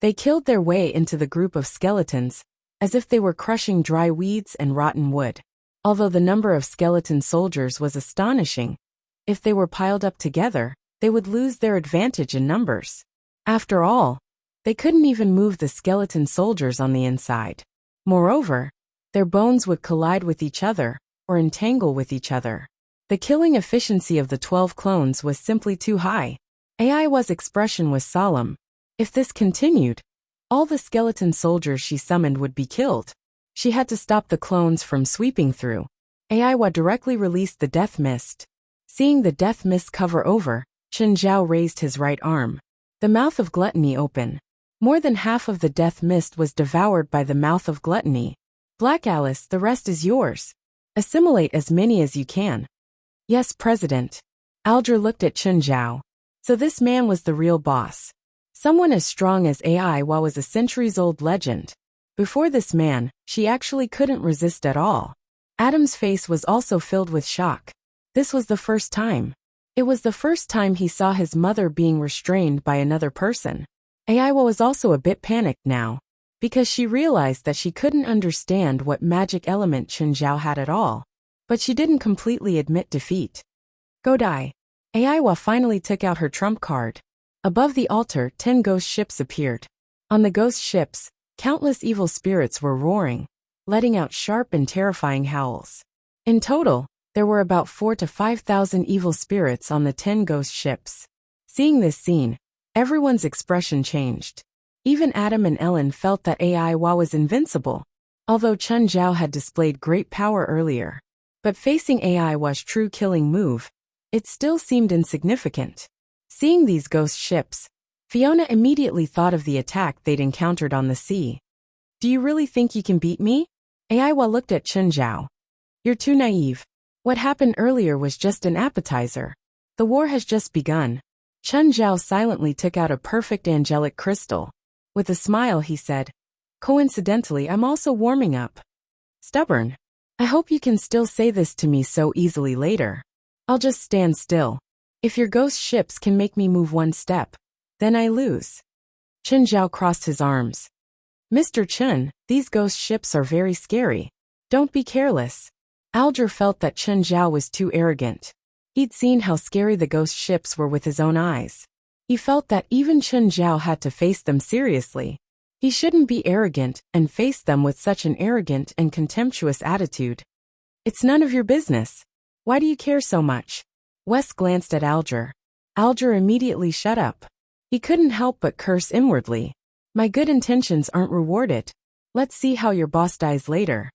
[SPEAKER 1] They killed their way into the group of skeletons, as if they were crushing dry weeds and rotten wood. Although the number of skeleton soldiers was astonishing, if they were piled up together, they would lose their advantage in numbers. After all, they couldn't even move the skeleton soldiers on the inside. Moreover, their bones would collide with each other, or entangle with each other. The killing efficiency of the 12 clones was simply too high. Aiwa's expression was solemn. If this continued, all the skeleton soldiers she summoned would be killed. She had to stop the clones from sweeping through. Aiwa directly released the death mist. Seeing the death mist cover over, Chen Zhao raised his right arm. The mouth of gluttony open. More than half of the death mist was devoured by the mouth of gluttony. Black Alice, the rest is yours. Assimilate as many as you can. Yes, President. Alger looked at Chen Zhao. So this man was the real boss. Someone as strong as Aiwa was a centuries-old legend. Before this man, she actually couldn't resist at all. Adam's face was also filled with shock. This was the first time. It was the first time he saw his mother being restrained by another person. Aiwa was also a bit panicked now, because she realized that she couldn't understand what magic element Chen Zhao had at all. But she didn't completely admit defeat. Go die. Aiwa finally took out her trump card. Above the altar, 10 ghost ships appeared. On the ghost ships, countless evil spirits were roaring, letting out sharp and terrifying howls. In total, there were about 4,000 to 5,000 evil spirits on the 10 ghost ships. Seeing this scene, everyone's expression changed. Even Adam and Ellen felt that Aiwa was invincible, although Chen Zhao had displayed great power earlier. But facing Aiwa's true killing move, it still seemed insignificant. Seeing these ghost ships, Fiona immediately thought of the attack they'd encountered on the sea. Do you really think you can beat me? Aiwa looked at Chen Zhao. You're too naive. What happened earlier was just an appetizer. The war has just begun. Chen Zhao silently took out a perfect angelic crystal. With a smile he said, coincidentally I'm also warming up. Stubborn. I hope you can still say this to me so easily later. I'll just stand still. If your ghost ships can make me move one step, then I lose. Chen Zhao crossed his arms. Mr. Chen, these ghost ships are very scary. Don't be careless. Alger felt that Chen Zhao was too arrogant. He'd seen how scary the ghost ships were with his own eyes. He felt that even Chen Zhao had to face them seriously. He shouldn't be arrogant and face them with such an arrogant and contemptuous attitude. It's none of your business. Why do you care so much? Wes glanced at Alger. Alger immediately shut up. He couldn't help but curse inwardly. My good intentions aren't rewarded. Let's see how your boss dies later.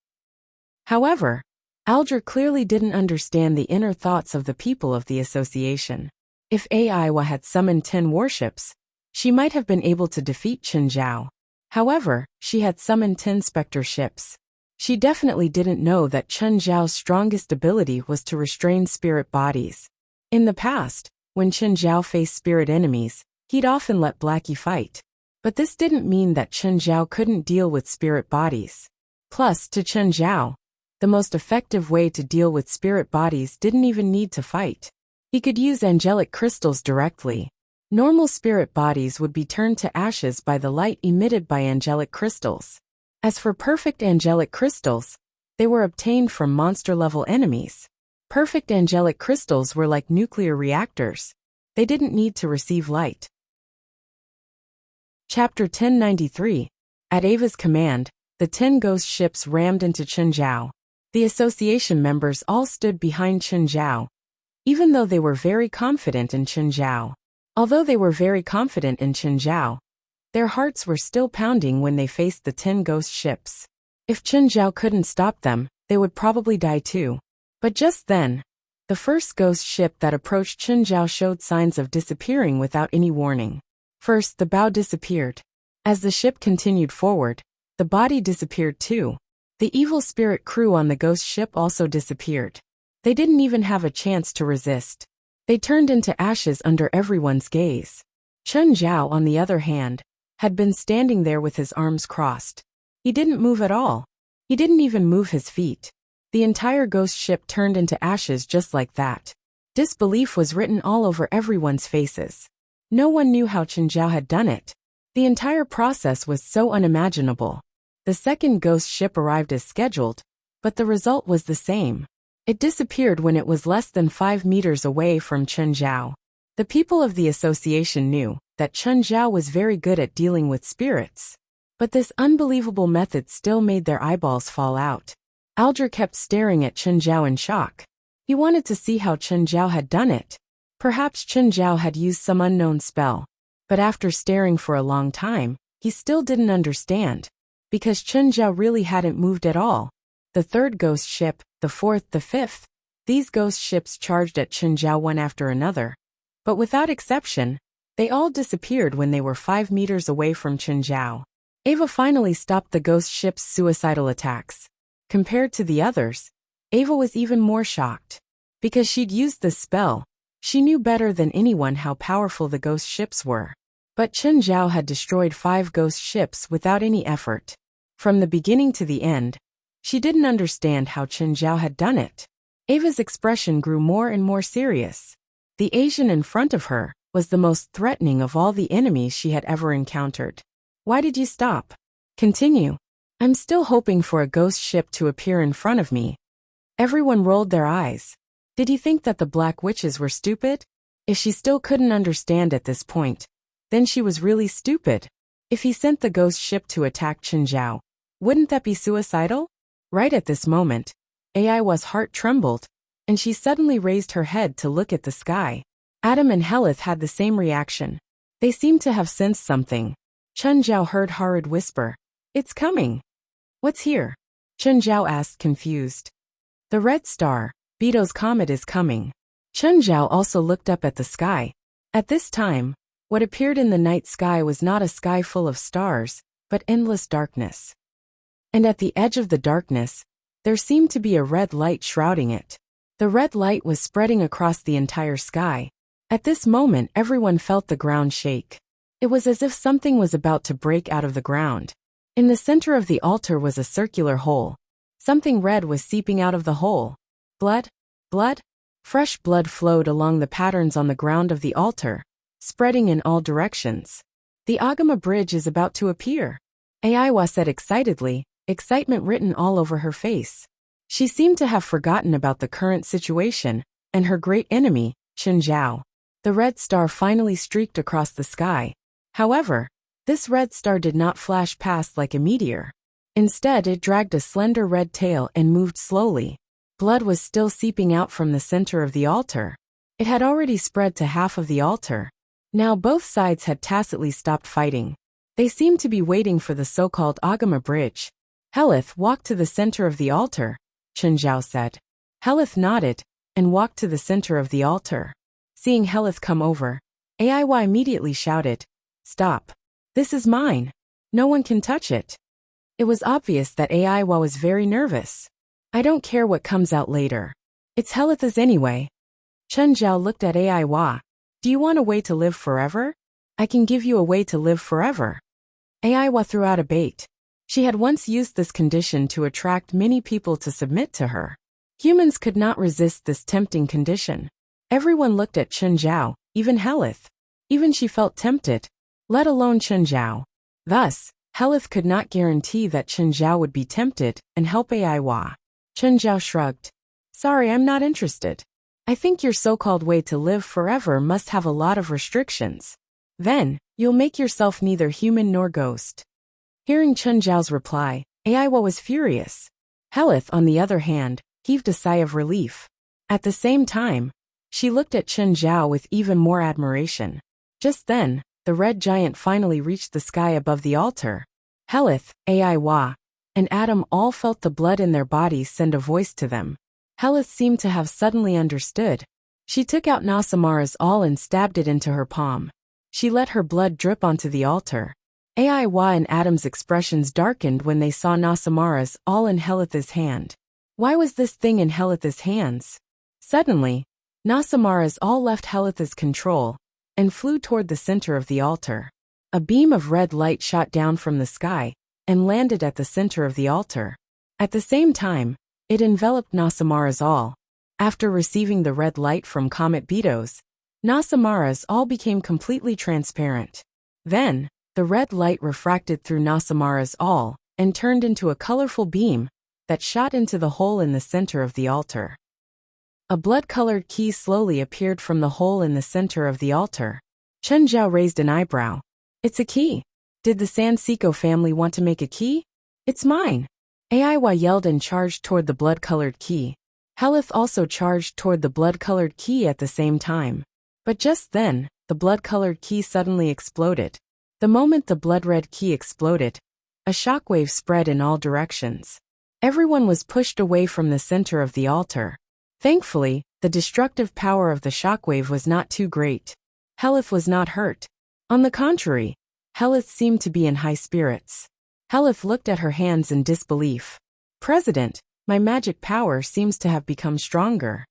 [SPEAKER 1] However, Alger clearly didn't understand the inner thoughts of the people of the association. If Aiwa had summoned 10 warships, she might have been able to defeat Chen Zhao. However, she had summoned 10 specter ships. She definitely didn't know that Chen Zhao's strongest ability was to restrain spirit bodies. In the past, when Chen Zhao faced spirit enemies, he'd often let Blackie fight. But this didn't mean that Chen Zhao couldn't deal with spirit bodies. Plus, to Chen Zhao, the most effective way to deal with spirit bodies didn't even need to fight. He could use angelic crystals directly. Normal spirit bodies would be turned to ashes by the light emitted by angelic crystals. As for perfect angelic crystals, they were obtained from monster-level enemies. Perfect angelic crystals were like nuclear reactors. They didn't need to receive light. Chapter 1093. At Ava's command, the 10 ghost ships rammed into Chen Zhao. The association members all stood behind Chen Zhao, even though they were very confident in Chen Zhao. Although they were very confident in Chen Zhao, their hearts were still pounding when they faced the 10 ghost ships. If Chen Zhao couldn't stop them, they would probably die too. But just then, the first ghost ship that approached Chen Zhao showed signs of disappearing without any warning. First, the bow disappeared. As the ship continued forward, the body disappeared too. The evil spirit crew on the ghost ship also disappeared. They didn't even have a chance to resist. They turned into ashes under everyone's gaze. Chen Zhao, on the other hand, had been standing there with his arms crossed. He didn't move at all. He didn't even move his feet. The entire ghost ship turned into ashes just like that. Disbelief was written all over everyone's faces. No one knew how Chen Zhao had done it. The entire process was so unimaginable. The second ghost ship arrived as scheduled, but the result was the same. It disappeared when it was less than 5 meters away from Chen Zhao. The people of the association knew that Chen Zhao was very good at dealing with spirits. But this unbelievable method still made their eyeballs fall out. Alger kept staring at Chen Zhao in shock. He wanted to see how Chen Zhao had done it. Perhaps Chen Zhao had used some unknown spell. But after staring for a long time, he still didn't understand. Because Chen Zhao really hadn't moved at all. The third ghost ship, the fourth, the fifth. These ghost ships charged at Chen Zhao one after another. But without exception, they all disappeared when they were 5 meters away from Chen Zhao. Ava finally stopped the ghost ship's suicidal attacks. Compared to the others, Ava was even more shocked. Because she'd used the spell, she knew better than anyone how powerful the ghost ships were. But Chen Zhao had destroyed 5 ghost ships without any effort. From the beginning to the end, she didn't understand how Chen Zhao had done it. Ava's expression grew more and more serious. The Asian in front of her was the most threatening of all the enemies she had ever encountered. Why did you stop? Continue. I'm still hoping for a ghost ship to appear in front of me. Everyone rolled their eyes. Did he think that the black witches were stupid? If she still couldn't understand at this point, then she was really stupid. If he sent the ghost ship to attack Chen Zhao, wouldn't that be suicidal? Right at this moment, Aiwa's heart trembled, and she suddenly raised her head to look at the sky. Adam and Helith had the same reaction. They seemed to have sensed something. Chen Zhao heard Harid whisper, "It's coming." "What's here?" Chen Zhao asked, confused. "The red star, Beto's comet, is coming." Chen Zhao also looked up at the sky. At this time, what appeared in the night sky was not a sky full of stars, but endless darkness. And at the edge of the darkness, there seemed to be a red light shrouding it. The red light was spreading across the entire sky. At this moment, everyone felt the ground shake. It was as if something was about to break out of the ground. In the center of the altar was a circular hole. Something red was seeping out of the hole. Blood? Blood? Fresh blood flowed along the patterns on the ground of the altar, spreading in all directions. "The Agama bridge is about to appear," Aiwa said excitedly, excitement written all over her face. She seemed to have forgotten about the current situation and her great enemy, Chen Zhao. The red star finally streaked across the sky. However, this red star did not flash past like a meteor. Instead, it dragged a slender red tail and moved slowly. Blood was still seeping out from the center of the altar. It had already spread to half of the altar. Now both sides had tacitly stopped fighting. They seemed to be waiting for the so-called Agama bridge. Helith walked to the center of the altar, Chen Zhao said. Helith nodded and walked to the center of the altar. Seeing Helith come over, Aiwa immediately shouted, "Stop. This is mine. No one can touch it." It was obvious that Aiwa was very nervous. "I don't care what comes out later. It's Helith's anyway." Chen Zhao looked at Aiwa. "Do you want a way to live forever? I can give you a way to live forever." Aiwa threw out a bait. She had once used this condition to attract many people to submit to her. Humans could not resist this tempting condition. Everyone looked at Chen Zhao, even Helith. Even she felt tempted, let alone Chen Zhao. Thus, Helith could not guarantee that Chen Zhao would be tempted and help Aiwa. Chen Zhao shrugged. "Sorry, I'm not interested. I think your so-called way to live forever must have a lot of restrictions. Then, you'll make yourself neither human nor ghost." Hearing Chen Zhao's reply, Aiwa was furious. Helith, on the other hand, heaved a sigh of relief. At the same time, she looked at Chen Zhao with even more admiration. Just then, the red giant finally reached the sky above the altar. Helith, Aiwa, and Adam all felt the blood in their bodies send a voice to them. Helith seemed to have suddenly understood. She took out Nasamara's awl and stabbed it into her palm. She let her blood drip onto the altar. Aiwa and Adam's expressions darkened when they saw Nasamara's awl in Helith's hand. Why was this thing in Helith's hands? Suddenly, Nasamara's awl left Helith's control and flew toward the center of the altar. A beam of red light shot down from the sky and landed at the center of the altar. At the same time, it enveloped Nasamara's awl. After receiving the red light from Comet Betos, Nasamara's awl became completely transparent. Then, the red light refracted through Nasamara's awl and turned into a colorful beam that shot into the hole in the center of the altar. A blood-colored key slowly appeared from the hole in the center of the altar. Chen Zhao raised an eyebrow. "It's a key. Did the Sansiko family want to make a key? It's mine." Aiwa yelled and charged toward the blood-colored key. Helith also charged toward the blood-colored key at the same time. But just then, the blood-colored key suddenly exploded. The moment the blood-red key exploded, a shockwave spread in all directions. Everyone was pushed away from the center of the altar. Thankfully, the destructive power of the shockwave was not too great. Helith was not hurt. On the contrary, Helith seemed to be in high spirits. Helith looked at her hands in disbelief. "President, my magic power seems to have become stronger."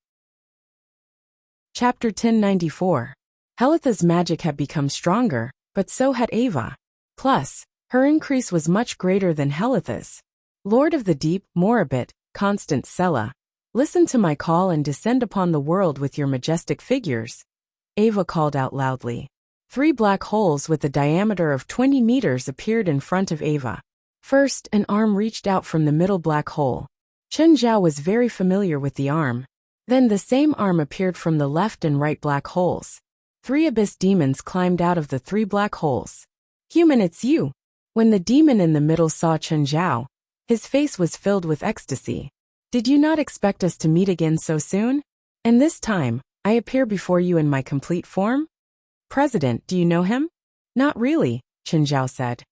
[SPEAKER 1] Chapter 1094. Helith's magic had become stronger, but so had Ava. Plus, her increase was much greater than Helith's. "Lord of the Deep, Morabit, Constant Sela, listen to my call and descend upon the world with your majestic figures," Ava called out loudly. 3 black holes with a diameter of 20 meters appeared in front of Ava. First, an arm reached out from the middle black hole. Chen Zhao was very familiar with the arm. Then the same arm appeared from the left and right black holes. 3 abyss demons climbed out of the 3 black holes. "Human, it's you." When the demon in the middle saw Chen Zhao, his face was filled with ecstasy. "Did you not expect us to meet again so soon? And this time, I appear before you in my complete form?" "President, do you know him?" "Not really," Chen Zhao said.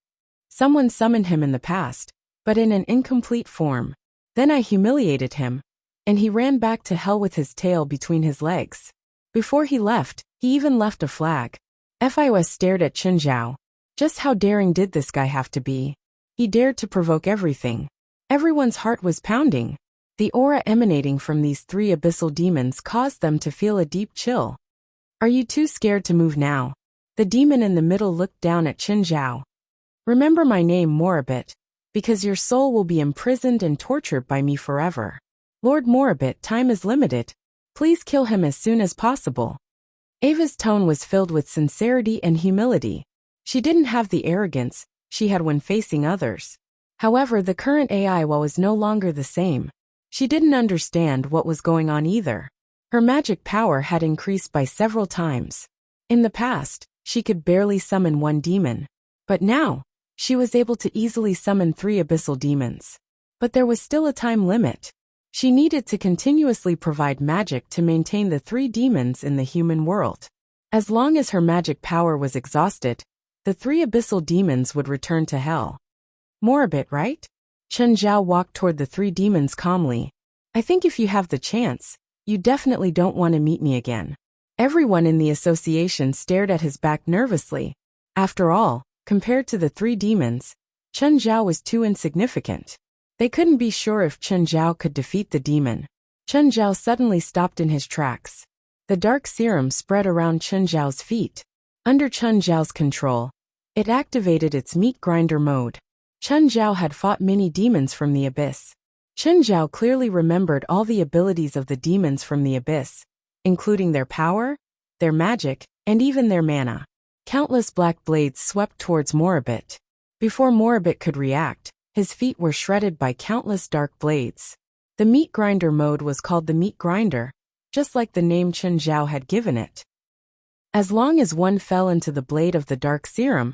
[SPEAKER 1] "Someone summoned him in the past, but in an incomplete form. Then I humiliated him, and he ran back to hell with his tail between his legs. Before he left, he even left a flag." FIOS stared at Chen Zhao. Just how daring did this guy have to be? He dared to provoke everything. Everyone's heart was pounding. The aura emanating from these 3 abyssal demons caused them to feel a deep chill. "Are you too scared to move now?" The demon in the middle looked down at Chen Zhao. "Remember my name, Morabit, because your soul will be imprisoned and tortured by me forever. Lord Morabit, time is limited. Please kill him as soon as possible." Ava's tone was filled with sincerity and humility. She didn't have the arrogance she had when facing others. However, the current Aiwa was no longer the same. She didn't understand what was going on either. Her magic power had increased by several times. In the past, she could barely summon one demon. But now, she was able to easily summon 3 abyssal demons. But there was still a time limit. She needed to continuously provide magic to maintain the 3 demons in the human world. As long as her magic power was exhausted, the 3 abyssal demons would return to hell. More a bit, right? Chen Zhao walked toward the 3 demons calmly. I think if you have the chance, you definitely don't want to meet me again. Everyone in the association stared at his back nervously. After all, compared to the 3 demons, Chen Zhao was too insignificant. They couldn't be sure if Chen Zhao could defeat the demon. Chen Zhao suddenly stopped in his tracks. The dark serum spread around Chen Zhao's feet. Under Chen Zhao's control, it activated its meat grinder mode. Chen Zhao had fought many demons from the abyss. Chen Zhao clearly remembered all the abilities of the demons from the abyss, including their power, their magic, and even their mana. Countless black blades swept towards Morabit. Before Morabit could react, his feet were shredded by countless dark blades. The meat grinder mode was called the meat grinder, just like the name Chen Zhao had given it. As long as one fell into the blade of the dark serum,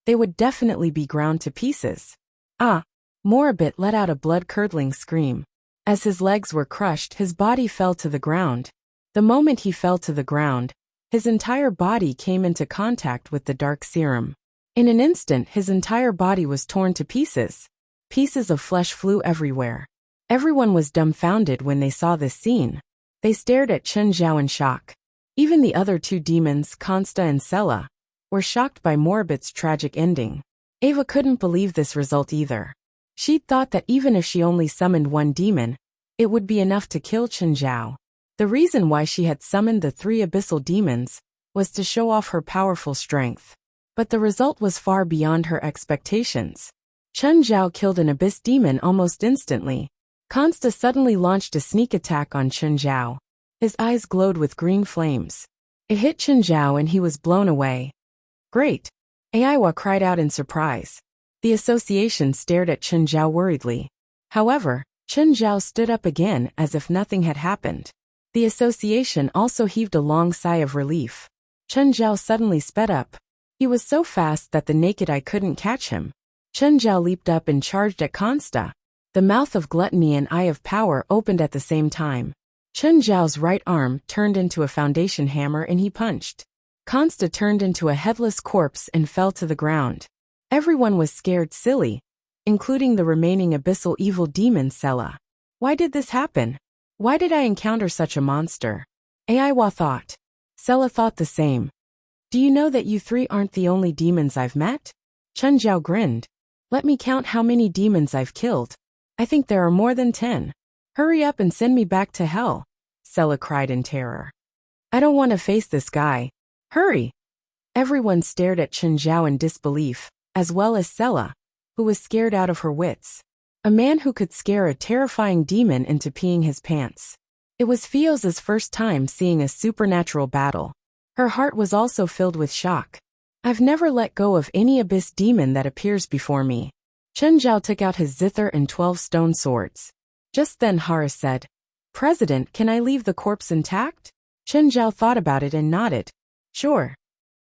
[SPEAKER 1] they would definitely be ground to pieces. Ah! Morabit let out a blood-curdling scream. As his legs were crushed, his body fell to the ground. The moment he fell to the ground, his entire body came into contact with the dark serum. In an instant, his entire body was torn to pieces. Pieces of flesh flew everywhere. Everyone was dumbfounded when they saw this scene. They stared at Chen Zhao in shock. Even the other 2 demons, Consta and Sela, were shocked by Morabit's tragic ending. Ava couldn't believe this result either. She'd thought that even if she only summoned 1 demon, it would be enough to kill Chen Zhao. The reason why she had summoned the 3 abyssal demons was to show off her powerful strength. But the result was far beyond her expectations. Chen Zhao killed an abyss demon almost instantly. Consta suddenly launched a sneak attack on Chen Zhao. His eyes glowed with green flames. It hit Chen Zhao and he was blown away. Great! Aiwa cried out in surprise. The association stared at Chen Zhao worriedly. However, Chen Zhao stood up again as if nothing had happened. The association also heaved a long sigh of relief. Chen Zhao suddenly sped up. He was so fast that the naked eye couldn't catch him. Chen Zhao leaped up and charged at Consta. The mouth of gluttony and eye of power opened at the same time. Chen Zhao's right arm turned into a foundation hammer and he punched. Consta turned into a headless corpse and fell to the ground. Everyone was scared silly, including the remaining abyssal evil demon Sela. Why did this happen? Why did I encounter such a monster? Aiwa thought. Sela thought the same. Do you know that you 3 aren't the only demons I've met? Chen Zhao grinned. Let me count how many demons I've killed. I think there are more than 10. Hurry up and send me back to hell, Sela cried in terror. I don't want to face this guy. Hurry! Everyone stared at Chen Zhao in disbelief, as well as Sela, who was scared out of her wits. A man who could scare a terrifying demon into peeing his pants. It was Fioza's first time seeing a supernatural battle. Her heart was also filled with shock. I've never let go of any abyss demon that appears before me. Chen Zhao took out his zither and 12 stone swords. Just then Horace said, President, can I leave the corpse intact? Chen Zhao thought about it and nodded. Sure.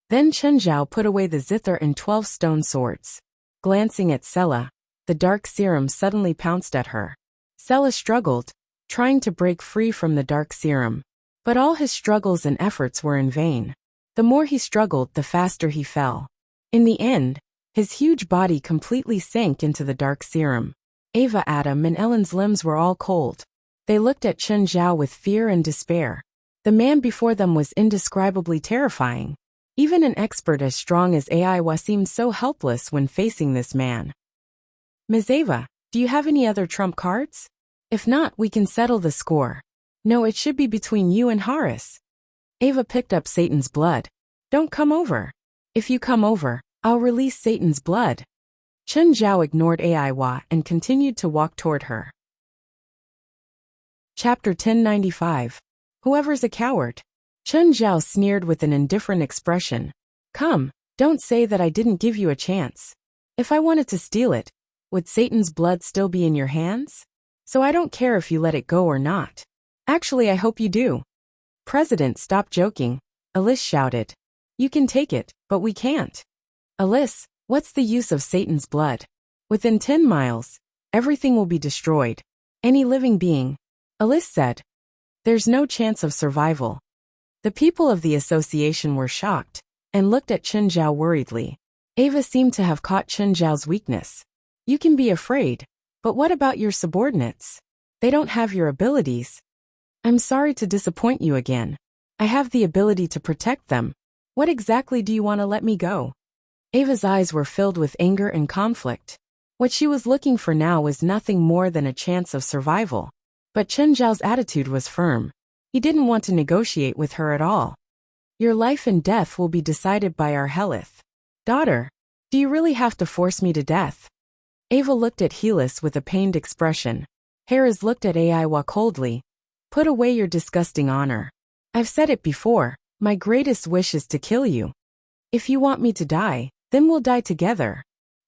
[SPEAKER 1] Then Chen Zhao put away the zither and 12 stone swords. Glancing at Sela, the dark serum suddenly pounced at her. Sela struggled, trying to break free from the dark serum. But all his struggles and efforts were in vain. The more he struggled, the faster he fell. In the end, his huge body completely sank into the dark serum. Ava, Adam, and Ellen's limbs were all cold. They looked at Chen Zhao with fear and despair. The man before them was indescribably terrifying. Even an expert as strong as Aiwa seemed so helpless when facing this man. Ms. Ava, do you have any other trump cards? If not, we can settle the score. No, it should be between you and Horace. Ava picked up Satan's blood. Don't come over. If you come over, I'll release Satan's blood. Chen Zhao ignored Aiwa and continued to walk toward her. Chapter 1095. Whoever's a coward. Chen Zhao sneered with an indifferent expression. Come, don't say that I didn't give you a chance. If I wanted to steal it, would Satan's blood still be in your hands? So I don't care if you let it go or not. Actually, I hope you do. President, stop joking, Alice shouted. You can take it, but we can't. Alice, what's the use of Satan's blood? Within 10 miles, everything will be destroyed. Any living being. Alice said. There's no chance of survival. The people of the association were shocked and looked at Chen Zhao worriedly. Ava seemed to have caught Chen Zhao's weakness. You can be afraid, but what about your subordinates? They don't have your abilities. I'm sorry to disappoint you again. I have the ability to protect them. What exactly do you want to let me go? Ava's eyes were filled with anger and conflict. What she was looking for now was nothing more than a chance of survival. But Chen Zhao's attitude was firm. He didn't want to negotiate with her at all. Your life and death will be decided by our Helith. Daughter, do you really have to force me to death? Ava looked at Helis with a pained expression. Harris looked at Aiwa coldly. Put away your disgusting honor. I've said it before, my greatest wish is to kill you. If you want me to die, then we'll die together.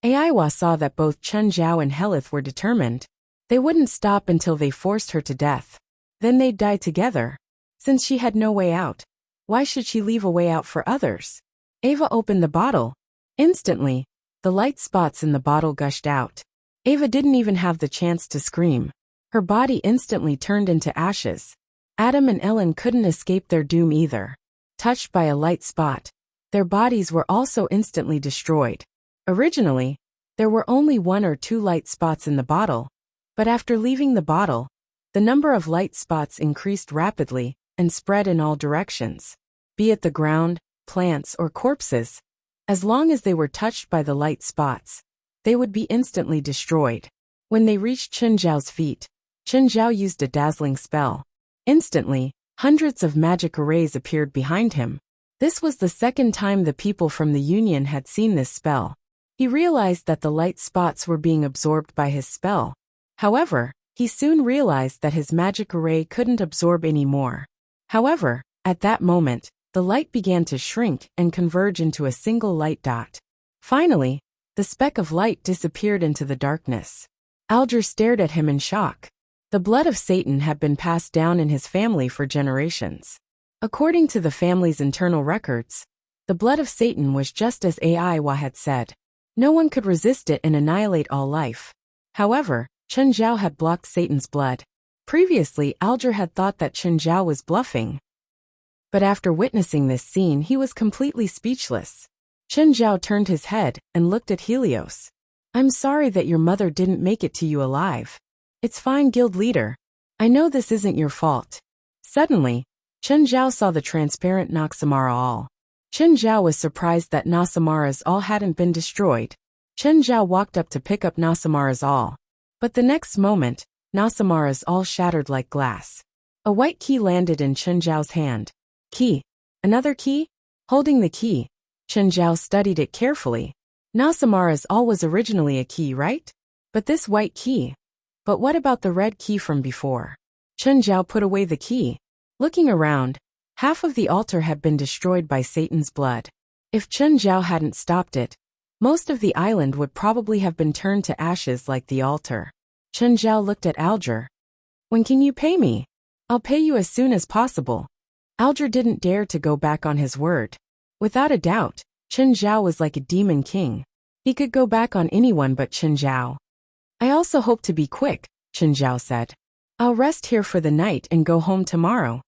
[SPEAKER 1] Aiwa saw that both Chen Zhao and Helith were determined. They wouldn't stop until they forced her to death. Then they'd die together. Since she had no way out, why should she leave a way out for others? Ava opened the bottle. Instantly, the light spots in the bottle gushed out. Ava didn't even have the chance to scream. Her body instantly turned into ashes. Adam and Ellen couldn't escape their doom either. Touched by a light spot, their bodies were also instantly destroyed. Originally, there were only 1 or 2 light spots in the bottle, but after leaving the bottle, the number of light spots increased rapidly and spread in all directions. Be it the ground, plants, or corpses, as long as they were touched by the light spots, they would be instantly destroyed. When they reached Chen Zhao's feet, Chen Zhao used a dazzling spell. Instantly, hundreds of magic arrays appeared behind him. This was the second time the people from the Union had seen this spell. He realized that the light spots were being absorbed by his spell. However, he soon realized that his magic array couldn't absorb any more. However, at that moment, the light began to shrink and converge into a single light dot. Finally, the speck of light disappeared into the darkness. Alger stared at him in shock. The blood of Satan had been passed down in his family for generations. According to the family's internal records, the blood of Satan was just as Aiwa had said. No one could resist it and annihilate all life. However, Chen Zhao had blocked Satan's blood. Previously, Alger had thought that Chen Zhao was bluffing. But after witnessing this scene, he was completely speechless. Chen Zhao turned his head and looked at Helios. I'm sorry that your mother didn't make it to you alive. It's fine, guild leader. I know this isn't your fault. Suddenly, Chen Zhao saw the transparent Naxamara all. Chen Zhao was surprised that Nasamara's all hadn't been destroyed. Chen Zhao walked up to pick up Nasamara's all. But the next moment, Nasamara's all shattered like glass. A white key landed in Chen Zhao's hand. Key. Another key? Holding the key, Chen Zhao studied it carefully. Nasamara's all was originally a key, right? But this white key. But what about the red key from before? Chen Zhao put away the key. Looking around, half of the altar had been destroyed by Satan's blood. If Chen Zhao hadn't stopped it, most of the island would probably have been turned to ashes like the altar. Chen Zhao looked at Alger. When can you pay me? I'll pay you as soon as possible. Alger didn't dare to go back on his word. Without a doubt, Chen Zhao was like a demon king. He could go back on anyone but Chen Zhao. I also hope to be quick, Chen Zhao said. I'll rest here for the night and go home tomorrow.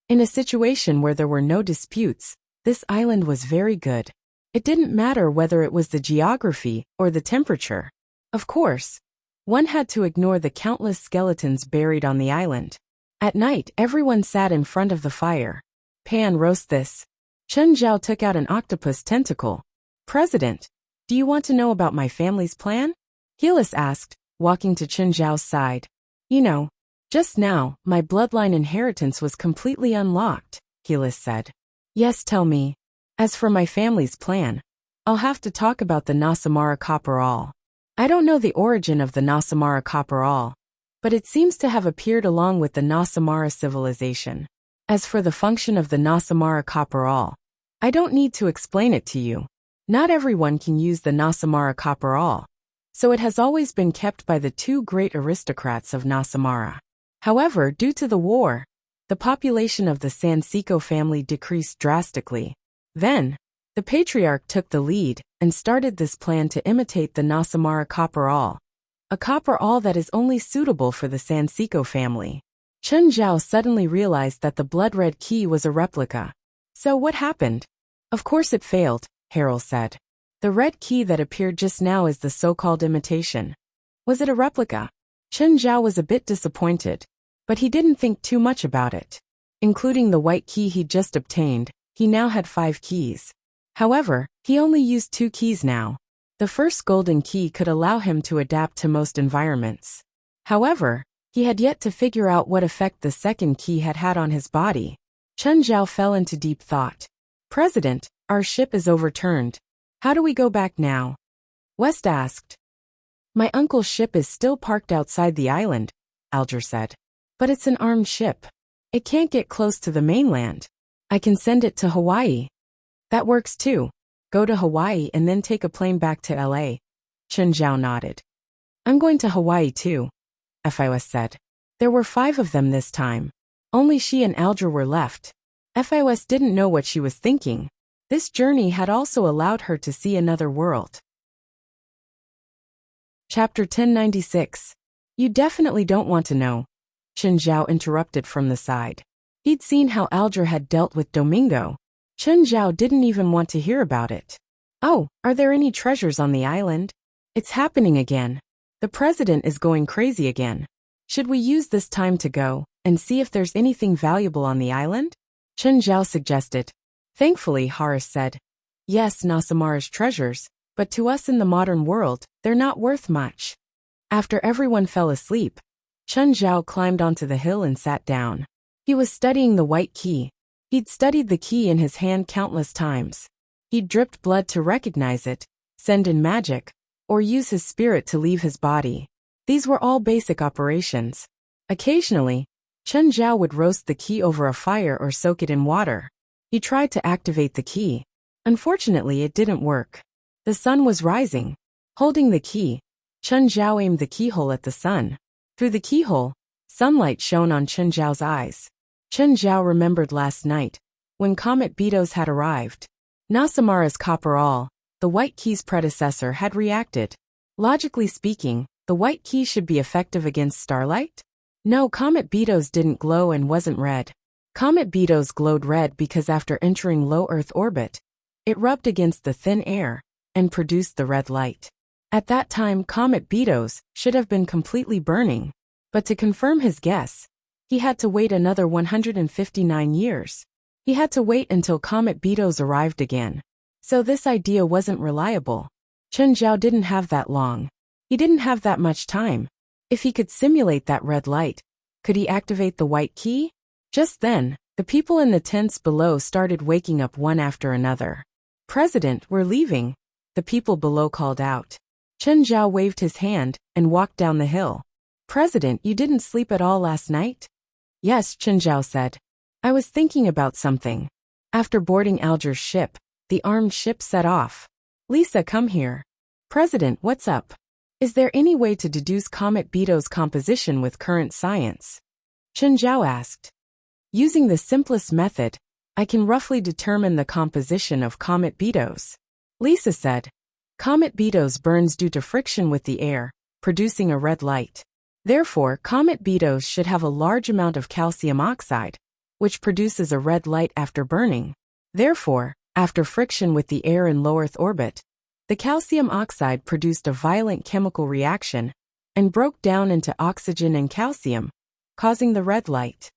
[SPEAKER 1] In a situation where there were no disputes, this island was very good. It didn't matter whether it was the geography or the temperature. Of course, one had to ignore the countless skeletons buried on the island. At night, everyone sat in front of the fire. Pan, roast this. Chen Zhao took out an octopus tentacle. President, do you want to know about my family's plan? Helis asked, walking to Chen Zhao's side. You know, just now, my bloodline inheritance was completely unlocked, Helis said. Yes, tell me. As for my family's plan, I'll have to talk about the Nasamara copper all. I don't know the origin of the Nasamara copper all, but it seems to have appeared along with the Nasamara civilization. As for the function of the Nasamara copper all, I don't need to explain it to you. Not everyone can use the Nasamara copper all, so it has always been kept by the 2 great aristocrats of Nasamara. However, due to the war, the population of the Sansiko family decreased drastically. Then, The patriarch took the lead and started this plan to imitate the Nasamara copper awl, a copper awl that is only suitable for the Sansiko family. Chen Zhao suddenly realized that the blood-red key was a replica. So what happened? Of course it failed, Harold said. The red key that appeared just now is the so-called imitation. Was it a replica? Chen Zhao was a bit disappointed, but he didn't think too much about it. Including the white key he'd just obtained, he now had 5 keys. However, he only used 2 keys now. The first golden key could allow him to adapt to most environments. However, he had yet to figure out what effect the second key had had on his body. Chen Zhao fell into deep thought. President, our ship is overturned. How do we go back now? West asked. My uncle's ship is still parked outside the island, Alger said. But it's an armed ship. It can't get close to the mainland. I can send it to Hawaii. That works too. Go to Hawaii and then take a plane back to LA. Chen Zhao nodded. I'm going to Hawaii too, FIS said. There were 5 of them this time. Only she and Alger were left. FIS didn't know what she was thinking. This journey had also allowed her to see another world. Chapter 1096. You definitely don't want to know. Chen Zhao interrupted from the side. He'd seen how Alger had dealt with Domingo. Chen Zhao didn't even want to hear about it. Oh, are there any treasures on the island? It's happening again. The president is going crazy again. Should we use this time to go and see if there's anything valuable on the island? Chen Zhao suggested. Thankfully, Horace said. Yes, Nasamara's treasures, but to us in the modern world, they're not worth much. After everyone fell asleep, Chen Zhao climbed onto the hill and sat down. He was studying the white key. He'd studied the key in his hand countless times. He'd dripped blood to recognize it, send in magic, or use his spirit to leave his body. These were all basic operations. Occasionally, Chen Zhao would roast the key over a fire or soak it in water. He tried to activate the key. Unfortunately, it didn't work. The sun was rising. Holding the key, Chen Zhao aimed the keyhole at the sun. Through the keyhole, sunlight shone on Chen Zhao's eyes. Chen Zhao remembered last night, when Comet Betos had arrived. Nasamara's copper awl, the white key's predecessor, had reacted. Logically speaking, the white key should be effective against starlight? No, Comet Betos didn't glow and wasn't red. Comet Betos glowed red because after entering low Earth orbit, it rubbed against the thin air and produced the red light. At that time, Comet Betos should have been completely burning. But to confirm his guess, he had to wait another 159 years. He had to wait until Comet Betos arrived again. So this idea wasn't reliable. Chen Zhao didn't have that long. He didn't have that much time. If he could simulate that red light, could he activate the white key? Just then, the people in the tents below started waking up one after another. President, we're leaving, the people below called out. Chen Zhao waved his hand and walked down the hill. President, you didn't sleep at all last night? Yes, Chen Zhao said. I was thinking about something. After boarding Alger's ship, the armed ship set off. Lisa, come here. President, what's up? Is there any way to deduce Comet Betos' composition with current science? Chen Zhao asked. Using the simplest method, I can roughly determine the composition of Comet Betos. Lisa said. Comet Betos burns due to friction with the air, producing a red light. Therefore, Comet Betos should have a large amount of calcium oxide, which produces a red light after burning. Therefore, after friction with the air in low Earth orbit, the calcium oxide produced a violent chemical reaction and broke down into oxygen and calcium, causing the red light.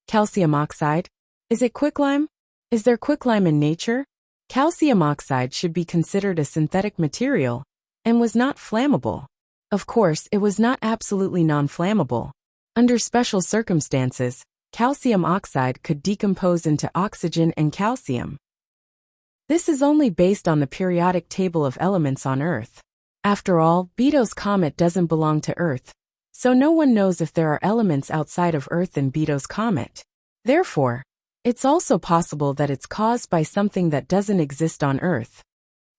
[SPEAKER 1] Calcium oxide? Is it quicklime? Is there quicklime in nature? Calcium oxide should be considered a synthetic material and was not flammable. Of course, it was not absolutely non-flammable. Under special circumstances, calcium oxide could decompose into oxygen and calcium. This is only based on the periodic table of elements on Earth. After all, Betos' comet doesn't belong to Earth, so no one knows if there are elements outside of Earth in Betos' comet. Therefore, it's also possible that it's caused by something that doesn't exist on Earth.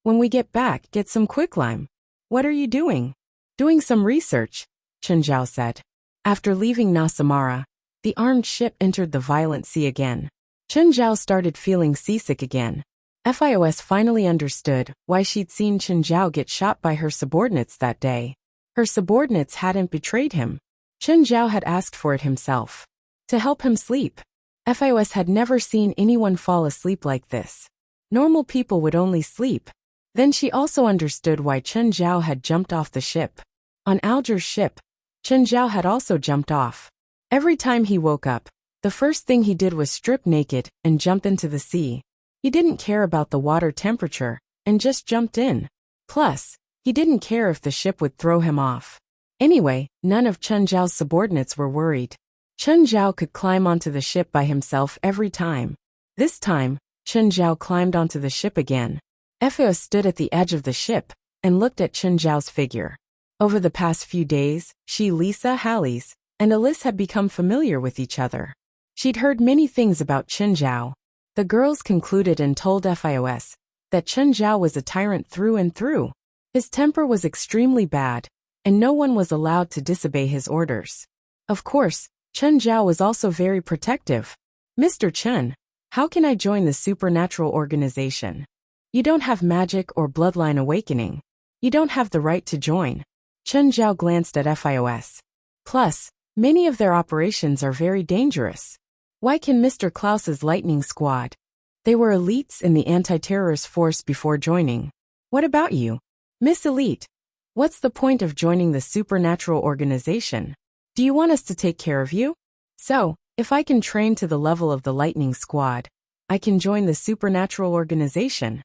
[SPEAKER 1] When we get back, get some quicklime. What are you doing? Doing some research, Chen Zhao said. After leaving Nasamara, the armed ship entered the violent sea again. Chen Zhao started feeling seasick again. FIOS finally understood why she'd seen Chen Zhao get shot by her subordinates that day. Her subordinates hadn't betrayed him. Chen Zhao had asked for it himself. To help him sleep. FIOS had never seen anyone fall asleep like this. Normal people would only sleep. Then she also understood why Chen Zhao had jumped off the ship. On Alger's ship, Chen Zhao had also jumped off. Every time he woke up, the first thing he did was strip naked and jump into the sea. He didn't care about the water temperature and just jumped in. Plus, he didn't care if the ship would throw him off. Anyway, none of Chen Zhao's subordinates were worried. Chen Zhao could climb onto the ship by himself every time. This time, Chen Zhao climbed onto the ship again. FIOS stood at the edge of the ship and looked at Chen Zhao's figure. Over the past few days, she, Lisa, Hallease, and Alice had become familiar with each other. She'd heard many things about Chen Zhao. The girls concluded and told FIOS that Chen Zhao was a tyrant through and through. His temper was extremely bad, and no one was allowed to disobey his orders. Of course, Chen Zhao was also very protective. Mr. Chen, how can I join the supernatural organization? You don't have magic or bloodline awakening. You don't have the right to join. Chen Zhao glanced at FIOS. Plus, many of their operations are very dangerous. Why can Mr. Klaus's lightning squad? They were elites in the anti-terrorist force before joining. What about you? Miss Elite, what's the point of joining the supernatural organization? Do you want us to take care of you? So, if I can train to the level of the lightning squad, I can join the supernatural organization?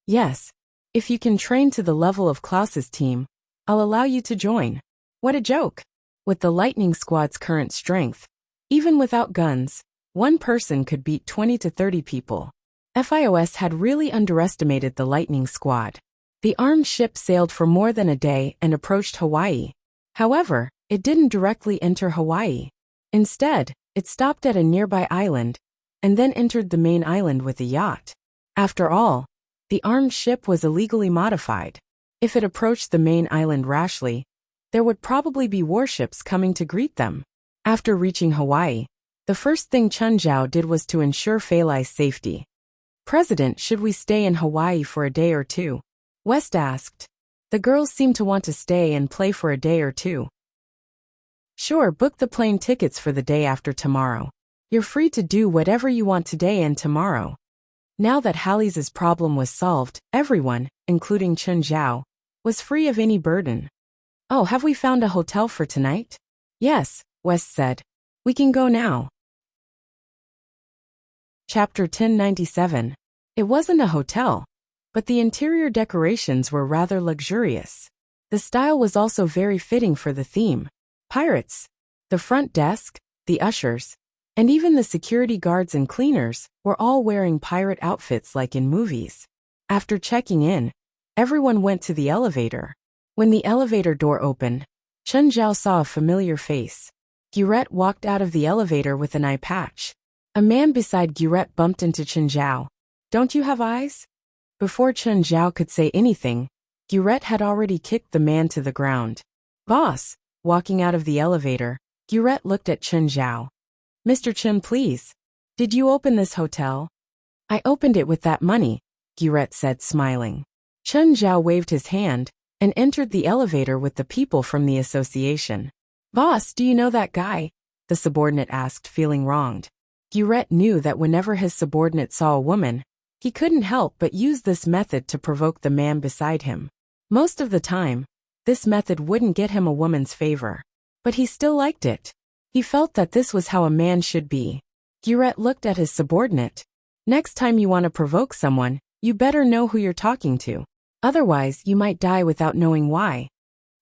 [SPEAKER 1] Yes. If you can train to the level of Klaus's team, I'll allow you to join. What a joke. With the lightning squad's current strength, even without guns, one person could beat 20 to 30 people. FIOS had really underestimated the lightning squad. The armed ship sailed for more than a day and approached Hawaii. However, it didn't directly enter Hawaii. Instead, it stopped at a nearby island, and then entered the main island with a yacht. After all, the armed ship was illegally modified. If it approached the main island rashly, there would probably be warships coming to greet them. After reaching Hawaii, the first thing Chen Zhao did was to ensure Feilai's safety. President, should we stay in Hawaii for a day or two? West asked. The girls seemed to want to stay and play for a day or two. Sure, book the plane tickets for the day after tomorrow. You're free to do whatever you want today and tomorrow. Now that Hallease's problem was solved, everyone, including Chen Zhao, was free of any burden. Oh, have we found a hotel for tonight? Yes, West said. We can go now. Chapter 1097. It wasn't a hotel, but the interior decorations were rather luxurious. The style was also very fitting for the theme. Pirates. The front desk, the ushers, and even the security guards and cleaners were all wearing pirate outfits like in movies. After checking in, everyone went to the elevator. When the elevator door opened, Chen Zhao saw a familiar face. Gurette walked out of the elevator with an eye patch. A man beside Gurette bumped into Chen Zhao. Don't you have eyes? Before Chen Zhao could say anything, Gurette had already kicked the man to the ground. Boss! Walking out of the elevator, Gurette looked at Chen Zhao. Mr. Chen, please. Did you open this hotel? I opened it with that money, Gurette said, smiling. Chen Zhao waved his hand and entered the elevator with the people from the association. Boss, do you know that guy? The subordinate asked, feeling wronged. Gurette knew that whenever his subordinate saw a woman, he couldn't help but use this method to provoke the man beside him. Most of the time, this method wouldn't get him a woman's favor. But he still liked it. He felt that this was how a man should be. Gurette looked at his subordinate. Next time you want to provoke someone, you better know who you're talking to. Otherwise, you might die without knowing why.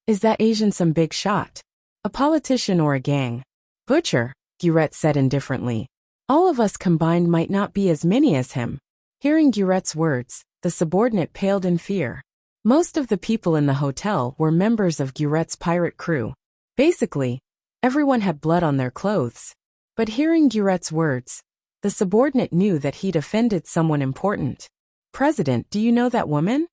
[SPEAKER 1] Is that Asian some big shot? A politician or a gang? Butcher, Gurette said indifferently. All of us combined might not be as many as him. Hearing Gurette's words, the subordinate paled in fear. Most of the people in the hotel were members of Gurette's pirate crew. Basically, everyone had blood on their clothes. But hearing Gurette's words, the subordinate knew that he'd offended someone important. President, do you know that woman?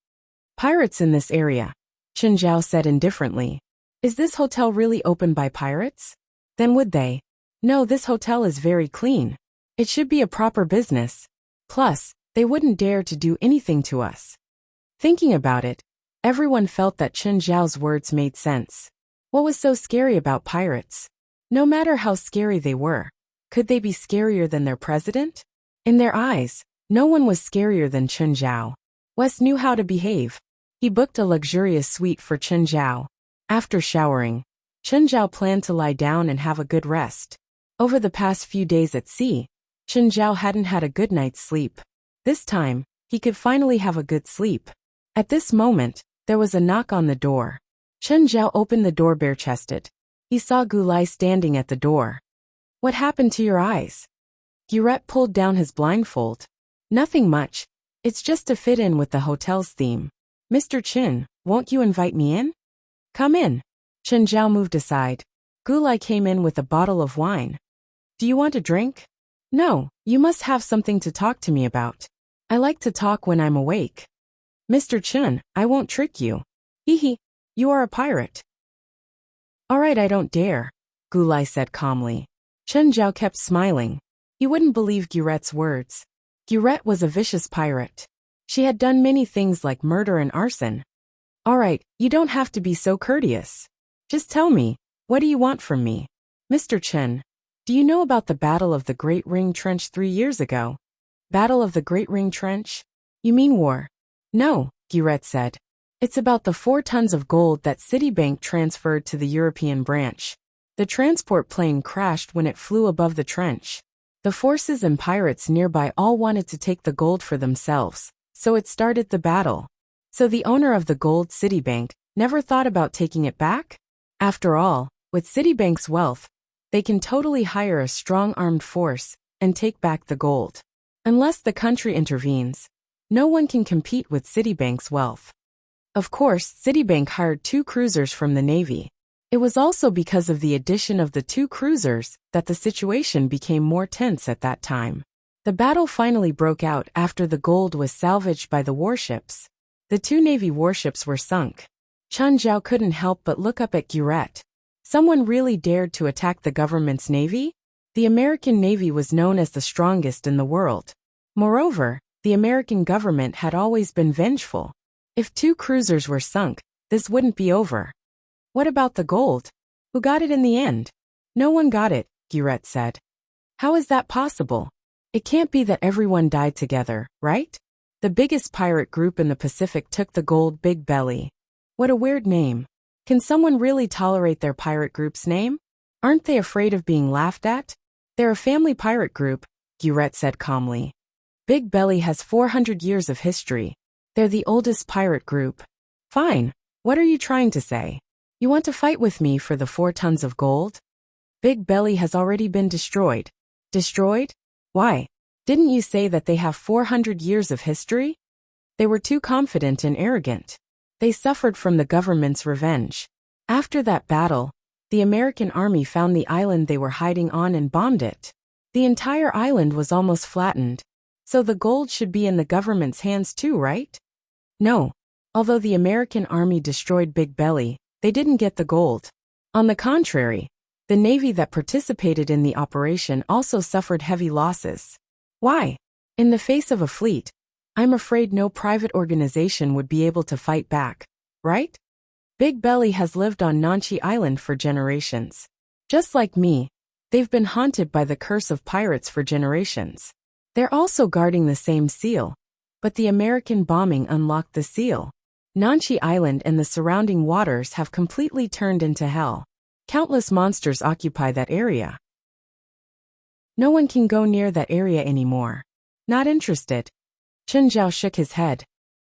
[SPEAKER 1] Pirates in this area, Chen Zhao said indifferently. Is this hotel really opened by pirates? Then would they? No, this hotel is very clean. It should be a proper business. Plus, They wouldn't dare to do anything to us. Thinking about it, everyone felt that Chen Zhao's words made sense. What was so scary about pirates? No matter how scary they were, could they be scarier than their president? In their eyes, no one was scarier than Chen Zhao. Wes knew how to behave. He booked a luxurious suite for Chen Zhao. After showering, Chen Zhao planned to lie down and have a good rest. Over the past few days at sea, Chen Zhao hadn't had a good night's sleep. This time, he could finally have a good sleep. At this moment, there was a knock on the door. Chen Zhao opened the door bare-chested. He saw Gulai standing at the door. What happened to your eyes? Guret pulled down his blindfold. Nothing much. It's just to fit in with the hotel's theme. Mr. Chen, won't you invite me in? Come in. Chen Zhao moved aside. Gulai came in with a bottle of wine. Do you want a drink? No, you must have something to talk to me about. I like to talk when I'm awake. Mr. Chen, I won't trick you. Hee, you are a pirate. All right, I don't dare, Gulai said calmly. Chen Zhao kept smiling. He wouldn't believe Guret's words. Guret was a vicious pirate. She had done many things like murder and arson. All right, you don't have to be so courteous. Just tell me, what do you want from me? Mr. Chen, do you know about the Battle of the Great Ring Trench 3 years ago? Battle of the Great Ring Trench? You mean war? No, Guret said. It's about the 4 tons of gold that Citibank transferred to the European branch. The transport plane crashed when it flew above the trench. The forces and pirates nearby all wanted to take the gold for themselves, so it started the battle. So the owner of the gold, Citibank, never thought about taking it back? After all, with Citibank's wealth, they can totally hire a strong armed force and take back the gold. Unless the country intervenes, no one can compete with Citibank's wealth. Of course, Citibank hired 2 cruisers from the Navy. It was also because of the addition of the 2 cruisers that the situation became more tense at that time. The battle finally broke out after the gold was salvaged by the warships. The 2 Navy warships were sunk. Chen Zhao couldn't help but look up at Guret. Someone really dared to attack the government's navy? The American Navy was known as the strongest in the world. Moreover, the American government had always been vengeful. If 2 cruisers were sunk, this wouldn't be over. What about the gold? Who got it in the end? No one got it, Guret said. How is that possible? It can't be that everyone died together, right? The biggest pirate group in the Pacific took the gold. Big Belly. What a weird name. Can someone really tolerate their pirate group's name? Aren't they afraid of being laughed at? They're a family pirate group, Guret said calmly. Big Belly has 400 years of history. They're the oldest pirate group. Fine. What are you trying to say? You want to fight with me for the 4 tons of gold? Big Belly has already been destroyed. Destroyed? Why? Didn't you say that they have 400 years of history? They were too confident and arrogant. They suffered from the government's revenge. After that battle, the American army found the island they were hiding on and bombed it. The entire island was almost flattened. So the gold should be in the government's hands too, right? No. Although the American army destroyed Big Belly, they didn't get the gold. On the contrary, the navy that participated in the operation also suffered heavy losses. Why? In the face of a fleet, I'm afraid no private organization would be able to fight back, right? Big Belly has lived on Nanchi Island for generations. Just like me, they've been haunted by the curse of pirates for generations. They're also guarding the same seal, but the American bombing unlocked the seal. Nanchi Island and the surrounding waters have completely turned into hell. Countless monsters occupy that area. No one can go near that area anymore. Not interested. Chen Zhao shook his head.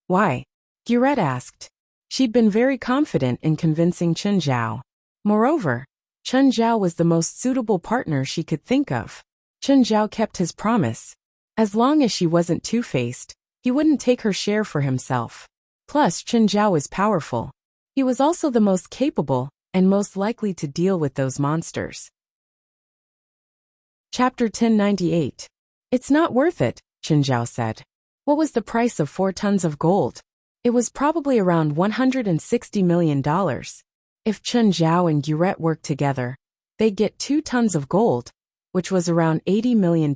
[SPEAKER 1] Why? Guret asked. She'd been very confident in convincing Chen Zhao. Moreover, Chen Zhao was the most suitable partner she could think of. Chen Zhao kept his promise. As long as she wasn't two-faced, he wouldn't take her share for himself. Plus, Chen Zhao was powerful. He was also the most capable and most likely to deal with those monsters. Chapter 1098. It's not worth it, Chen Zhao said. What was the price of 4 tons of gold? It was probably around $160 million. If Chen Zhao and Guret worked together, they'd get 2 tons of gold, which was around $80 million.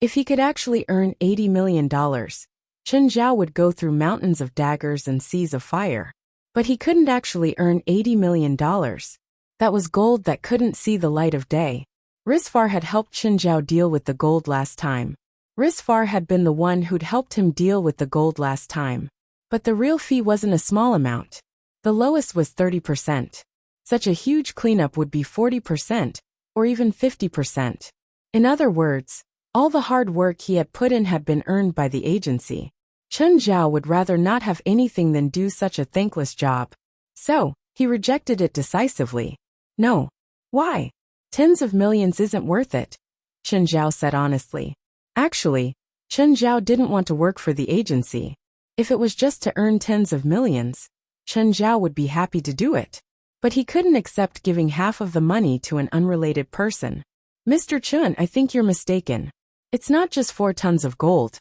[SPEAKER 1] If he could actually earn $80 million, Chen Zhao would go through mountains of daggers and seas of fire. But he couldn't actually earn $80 million. That was gold that couldn't see the light of day. Risfar had helped Chen Zhao deal with the gold last time. Risfar had been the one who'd helped him deal with the gold last time. But the real fee wasn't a small amount. The lowest was 30%. Such a huge cleanup would be 40%, or even 50%. In other words, all the hard work he had put in had been earned by the agency. Chen Zhao would rather not have anything than do such a thankless job. So, he rejected it decisively. No. Why? Tens of millions isn't worth it, Chen Zhao said honestly. Actually, Chen Zhao didn't want to work for the agency. If it was just to earn tens of millions, Chen Zhao would be happy to do it. But he couldn't accept giving half of the money to an unrelated person. Mr. Chen, I think you're mistaken. It's not just 4 tons of gold.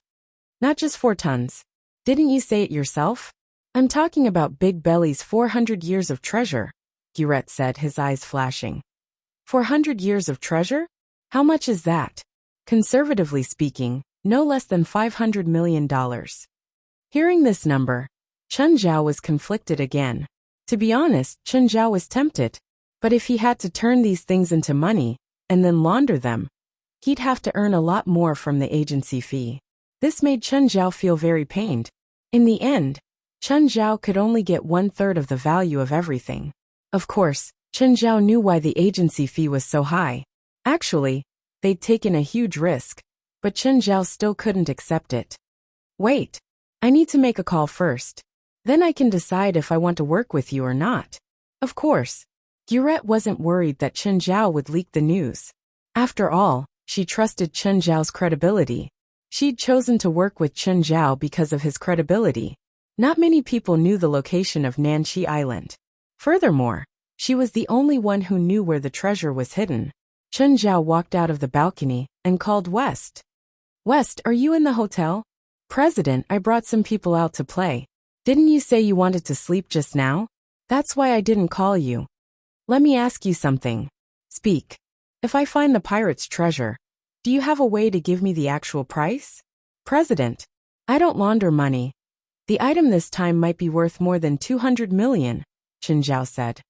[SPEAKER 1] Not just 4 tons. Didn't you say it yourself? I'm talking about Big Belly's 400 years of treasure, Guret said, his eyes flashing. 400 years of treasure? How much is that? Conservatively speaking, no less than $500 million. Hearing this number, Chen Zhao was conflicted again. To be honest, Chen Zhao was tempted. But if he had to turn these things into money, and then launder them, he'd have to earn a lot more from the agency fee. This made Chen Zhao feel very pained. In the end, Chen Zhao could only get 1/3 of the value of everything. Of course, Chen Zhao knew why the agency fee was so high. Actually, they'd taken a huge risk, but Chen Zhao still couldn't accept it. Wait, I need to make a call first. Then I can decide if I want to work with you or not. Of course, Guret wasn't worried that Chen Zhao would leak the news. After all, she trusted Chen Zhao's credibility. She'd chosen to work with Chen Zhao because of his credibility. Not many people knew the location of Nanxi Island. Furthermore, she was the only one who knew where the treasure was hidden. Chen Zhao walked out of the balcony and called West. West, are you in the hotel? President, I brought some people out to play. Didn't you say you wanted to sleep just now? That's why I didn't call you. Let me ask you something. Speak. If I find the pirate's treasure, do you have a way to give me the actual price? President, I don't launder money. The item this time might be worth more than 200 million, Chen Zhao said.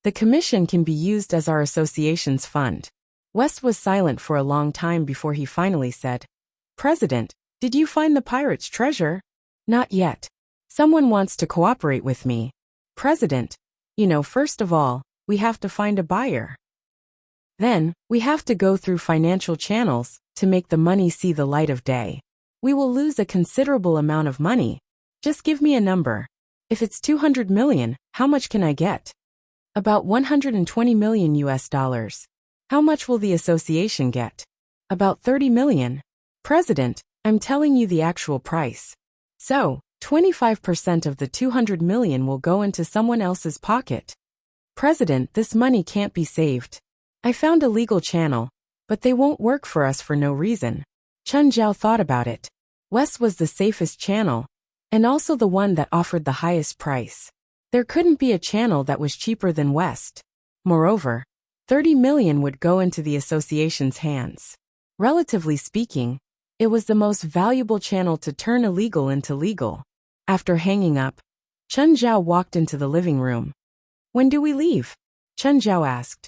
[SPEAKER 1] The commission can be used as our association's fund. West was silent for a long time before he finally said, President, did you find the pirate's treasure? Not yet. Someone wants to cooperate with me. President, first of all, we have to find a buyer. Then, we have to go through financial channels to make the money see the light of day. We will lose a considerable amount of money. Just give me a number. If it's 200 million, how much can I get? About 120 million US dollars. How much will the association get? About 30 million. President, I'm telling you the actual price. So, 25% of the 200 million will go into someone else's pocket. President, this money can't be saved. I found a legal channel, but they won't work for us for no reason. Chen Zhao thought about it. West was the safest channel, and also the one that offered the highest price. There couldn't be a channel that was cheaper than West. Moreover, 30 million would go into the association's hands. Relatively speaking, it was the most valuable channel to turn illegal into legal. After hanging up, Chen Zhao walked into the living room. When do we leave? Chen Zhao asked.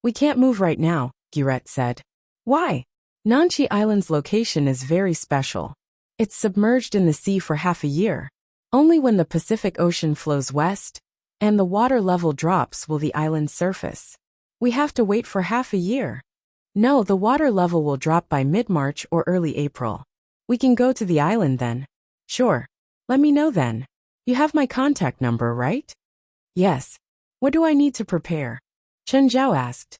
[SPEAKER 1] We can't move right now, Guret said. Why? Nanxi Island's location is very special. It's submerged in the sea for half a year. Only when the Pacific Ocean flows west and the water level drops will the island surface. We have to wait for half a year. No, the water level will drop by mid-March or early April. We can go to the island then. Sure. Let me know then. You have my contact number, right? Yes. What do I need to prepare? Chen Zhao asked.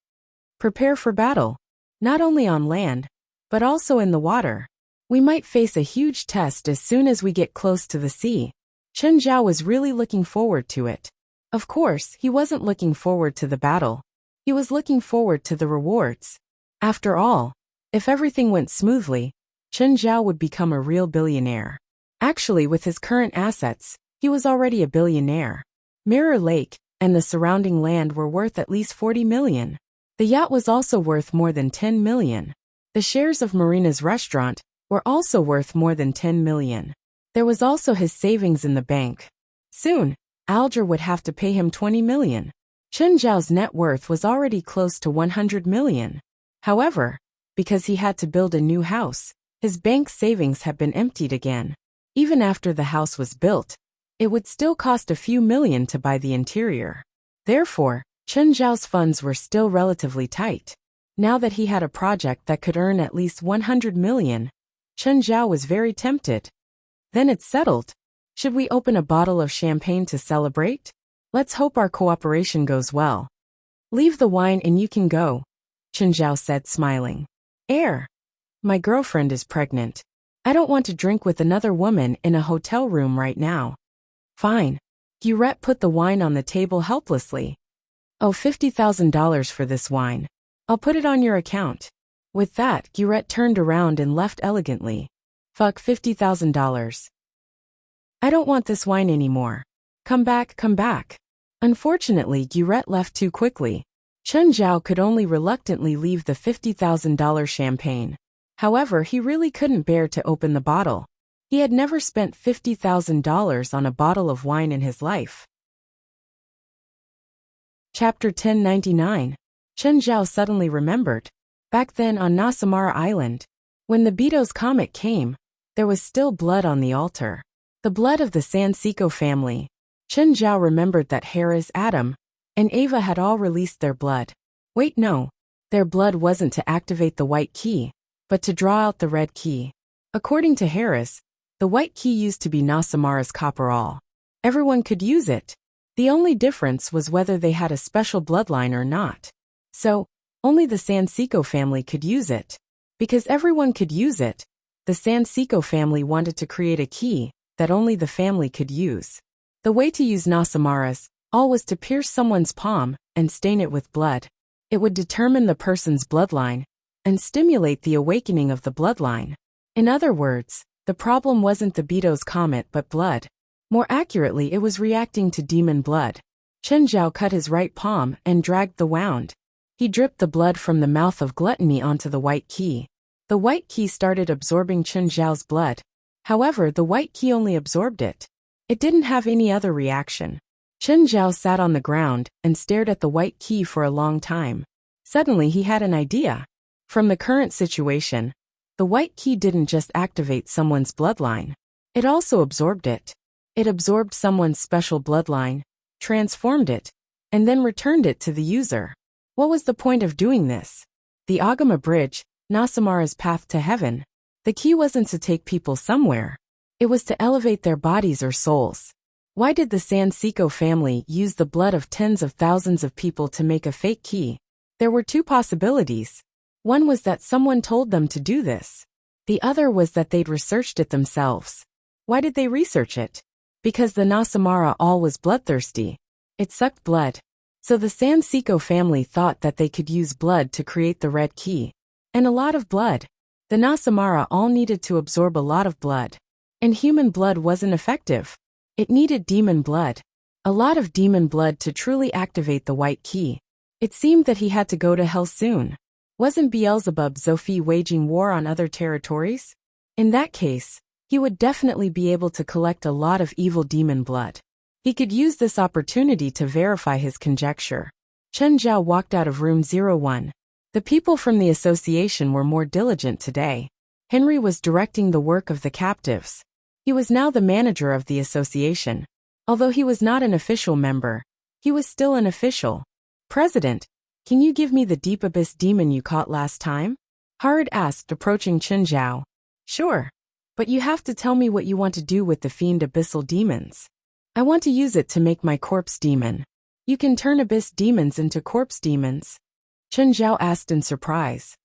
[SPEAKER 1] Prepare for battle. Not only on land, but also in the water. We might face a huge test as soon as we get close to the sea. Chen Zhao was really looking forward to it. Of course, he wasn't looking forward to the battle. He was looking forward to the rewards. After all, if everything went smoothly, Chen Zhao would become a real billionaire. Actually, with his current assets, he was already a billionaire. Mirror Lake and the surrounding land were worth at least 40 million. The yacht was also worth more than 10 million. The shares of Marina's restaurant were also worth more than 10 million. There was also his savings in the bank. Soon, Alger would have to pay him 20 million. Chen Zhao's net worth was already close to 100 million. However, because he had to build a new house, his bank savings had been emptied again. Even after the house was built, it would still cost a few million to buy the interior. Therefore, Chen Zhao's funds were still relatively tight. Now that he had a project that could earn at least 100 million, Chen Zhao was very tempted. Then it's settled. Should we open a bottle of champagne to celebrate? Let's hope our cooperation goes well. Leave the wine and you can go, Chen Zhao said, smiling. My girlfriend is pregnant. I don't want to drink with another woman in a hotel room right now. Fine. Gurette put the wine on the table helplessly. Oh, $50,000 for this wine. I'll put it on your account. With that, Gurette turned around and left elegantly. Fuck $50,000. I don't want this wine anymore. Come back, come back. Unfortunately, Gurette left too quickly. Chen Zhao could only reluctantly leave the $50,000 champagne. However, he really couldn't bear to open the bottle. He had never spent $50,000 on a bottle of wine in his life. Chapter 1099. Chen Zhao suddenly remembered. Back then on Nasamara Island, when the Beidou's comet came, there was still blood on the altar. The blood of the Sansiko family. Chen Zhao remembered that Harris, Adam, and Ava had all released their blood. Wait, no. Their blood wasn't to activate the white key, but to draw out the red key. According to Harris, the white key used to be Nasamara's copperall. Everyone could use it. The only difference was whether they had a special bloodline or not. So, only the Sansiko family could use it. Because everyone could use it, the Sansiko family wanted to create a key that only the family could use. The way to use Nasamara's all was to pierce someone's palm and stain it with blood. It would determine the person's bloodline and stimulate the awakening of the bloodline. In other words, the problem wasn't the Beidou's comet but blood. More accurately, it was reacting to demon blood. Chen Zhao cut his right palm and dragged the wound. He dripped the blood from the mouth of gluttony onto the white key. The white key started absorbing Chen Zhao's blood. However, the white key only absorbed it. It didn't have any other reaction. Chen Zhao sat on the ground and stared at the white key for a long time. Suddenly he had an idea. From the current situation, the white key didn't just activate someone's bloodline. It also absorbed it. It absorbed someone's special bloodline, transformed it, and then returned it to the user. What was the point of doing this? The Agama Bridge, Nasamara's path to heaven. The key wasn't to take people somewhere. It was to elevate their bodies or souls. Why did the Sansiko family use the blood of tens of thousands of people to make a fake key? There were two possibilities. One was that someone told them to do this. The other was that they'd researched it themselves. Why did they research it? Because the Nasamara all was bloodthirsty. It sucked blood. So the Sansiko family thought that they could use blood to create the red key. And a lot of blood. The Nasamara all needed to absorb a lot of blood. And human blood wasn't effective. It needed demon blood. A lot of demon blood to truly activate the white key. It seemed that he had to go to hell soon. Wasn't Beelzebub Zophi waging war on other territories? In that case, he would definitely be able to collect a lot of evil demon blood. He could use this opportunity to verify his conjecture. Chen Zhao walked out of room 01. The people from the association were more diligent today. Henry was directing the work of the captives. He was now the manager of the association. Although he was not an official member, he was still an official. President, can you give me the deep abyss demon you caught last time? Harid asked, approaching Chen Zhao. Sure. But you have to tell me what you want to do with the fiend abyssal demons. I want to use it to make my corpse demon. You can turn abyss demons into corpse demons? Chen Zhao asked in surprise.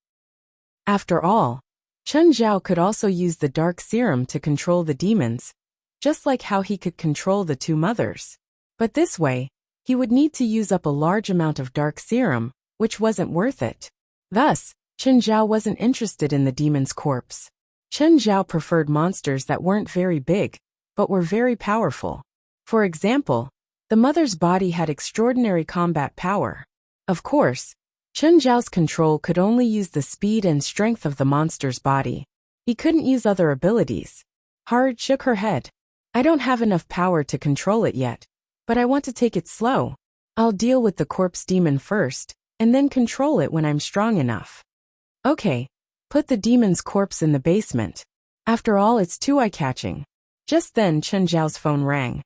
[SPEAKER 1] After all, Chen Zhao could also use the dark serum to control the demons, just like how he could control the two mothers. But this way, he would need to use up a large amount of dark serum, which wasn't worth it. Thus, Chen Zhao wasn't interested in the demon's corpse. Chen Zhao preferred monsters that weren't very big, but were very powerful. For example, the mother's body had extraordinary combat power. Of course, Chen Zhao's control could only use the speed and strength of the monster's body. He couldn't use other abilities. Hard shook her head. I don't have enough power to control it yet, but I want to take it slow. I'll deal with the corpse demon first, and then control it when I'm strong enough. Okay. Put the demon's corpse in the basement. After all, it's too eye-catching. Just then Chen Zhao's phone rang.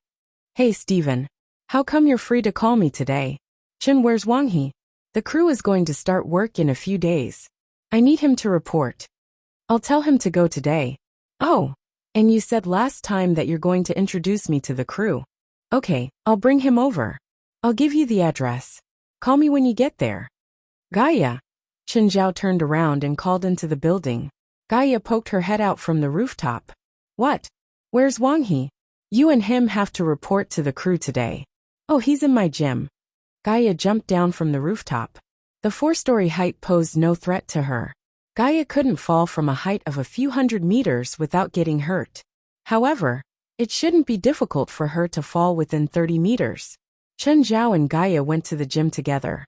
[SPEAKER 1] Hey Steven. How come you're free to call me today? Chen, where's Wang He? The crew is going to start work in a few days. I need him to report. I'll tell him to go today. Oh. And you said last time that you're going to introduce me to the crew. Okay, I'll bring him over. I'll give you the address. Call me when you get there. Gaia. Chen Zhao turned around and called into the building. Gaia poked her head out from the rooftop. What? Where's Wang He? You and him have to report to the crew today. Oh, he's in my gym. Gaia jumped down from the rooftop. The 4-story height posed no threat to her. Gaia couldn't fall from a height of a few hundred meters without getting hurt. However, it shouldn't be difficult for her to fall within 30 meters. Chen Zhao and Gaia went to the gym together.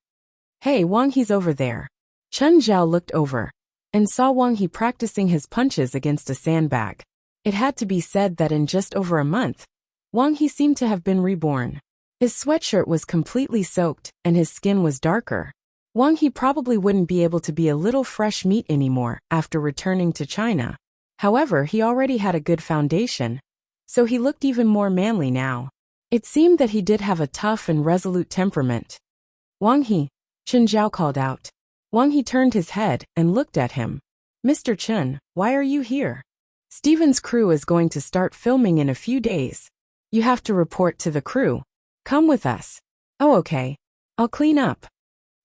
[SPEAKER 1] Hey, Wang He's over there. Chen Zhao looked over and saw Wang He practicing his punches against a sandbag. It had to be said that in just over a month, Wang He seemed to have been reborn. His sweatshirt was completely soaked and his skin was darker. Wang He probably wouldn't be able to be a little fresh meat anymore after returning to China. However, he already had a good foundation, so he looked even more manly now. It seemed that he did have a tough and resolute temperament. Wang He, Chen Zhao called out. Wang He turned his head and looked at him. Mr. Chen, why are you here? Steven's crew is going to start filming in a few days. You have to report to the crew. Come with us. Oh, okay. I'll clean up.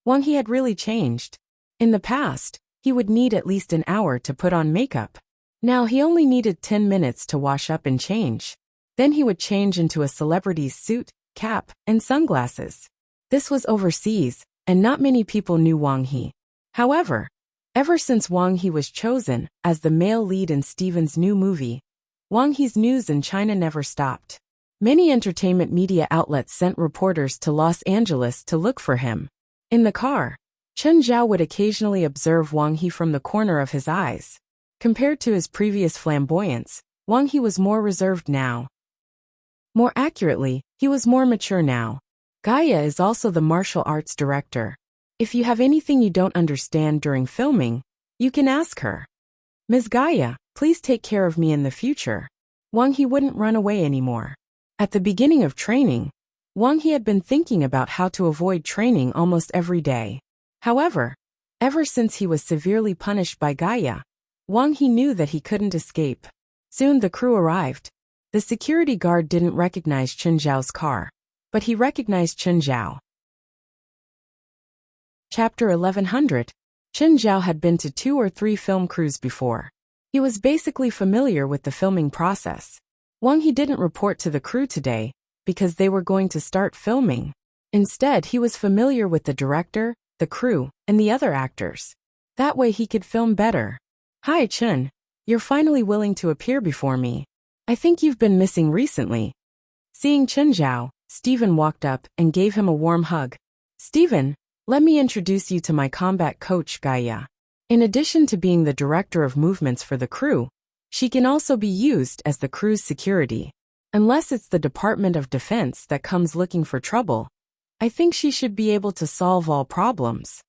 [SPEAKER 1] Wang He had really changed. In the past, he would need at least an hour to put on makeup. Now he only needed 10 minutes to wash up and change. Then he would change into a celebrity's suit, cap, and sunglasses. This was overseas, and not many people knew Wang He. However, ever since Wang He was chosen as the male lead in Steven's new movie, Wang He's news in China never stopped. Many entertainment media outlets sent reporters to Los Angeles to look for him. In the car, Chen Zhao would occasionally observe Wang He from the corner of his eyes. Compared to his previous flamboyance, Wang He was more reserved now. More accurately, he was more mature now. Gaia is also the martial arts director. If you have anything you don't understand during filming, you can ask her. Ms. Gaia, please take care of me in the future. Wang He wouldn't run away anymore. At the beginning of training, Wang He had been thinking about how to avoid training almost every day. However, ever since he was severely punished by Gaia, Wang He knew that he couldn't escape. Soon the crew arrived. The security guard didn't recognize Chen Zhao's car, but he recognized Chen Zhao. Chapter 1100. Chen Zhao had been to 2 or 3 film crews before. He was basically familiar with the filming process. Wang He didn't report to the crew today because they were going to start filming. Instead, he was familiar with the director, the crew, and the other actors. That way he could film better. Hi Chen, you're finally willing to appear before me. I think you've been missing recently. Seeing Chen Zhao, Steven walked up and gave him a warm hug. Steven, let me introduce you to my combat coach Gaia. In addition to being the director of movements for the crew, she can also be used as the crew's security. Unless it's the Department of Defense that comes looking for trouble, I think she should be able to solve all problems.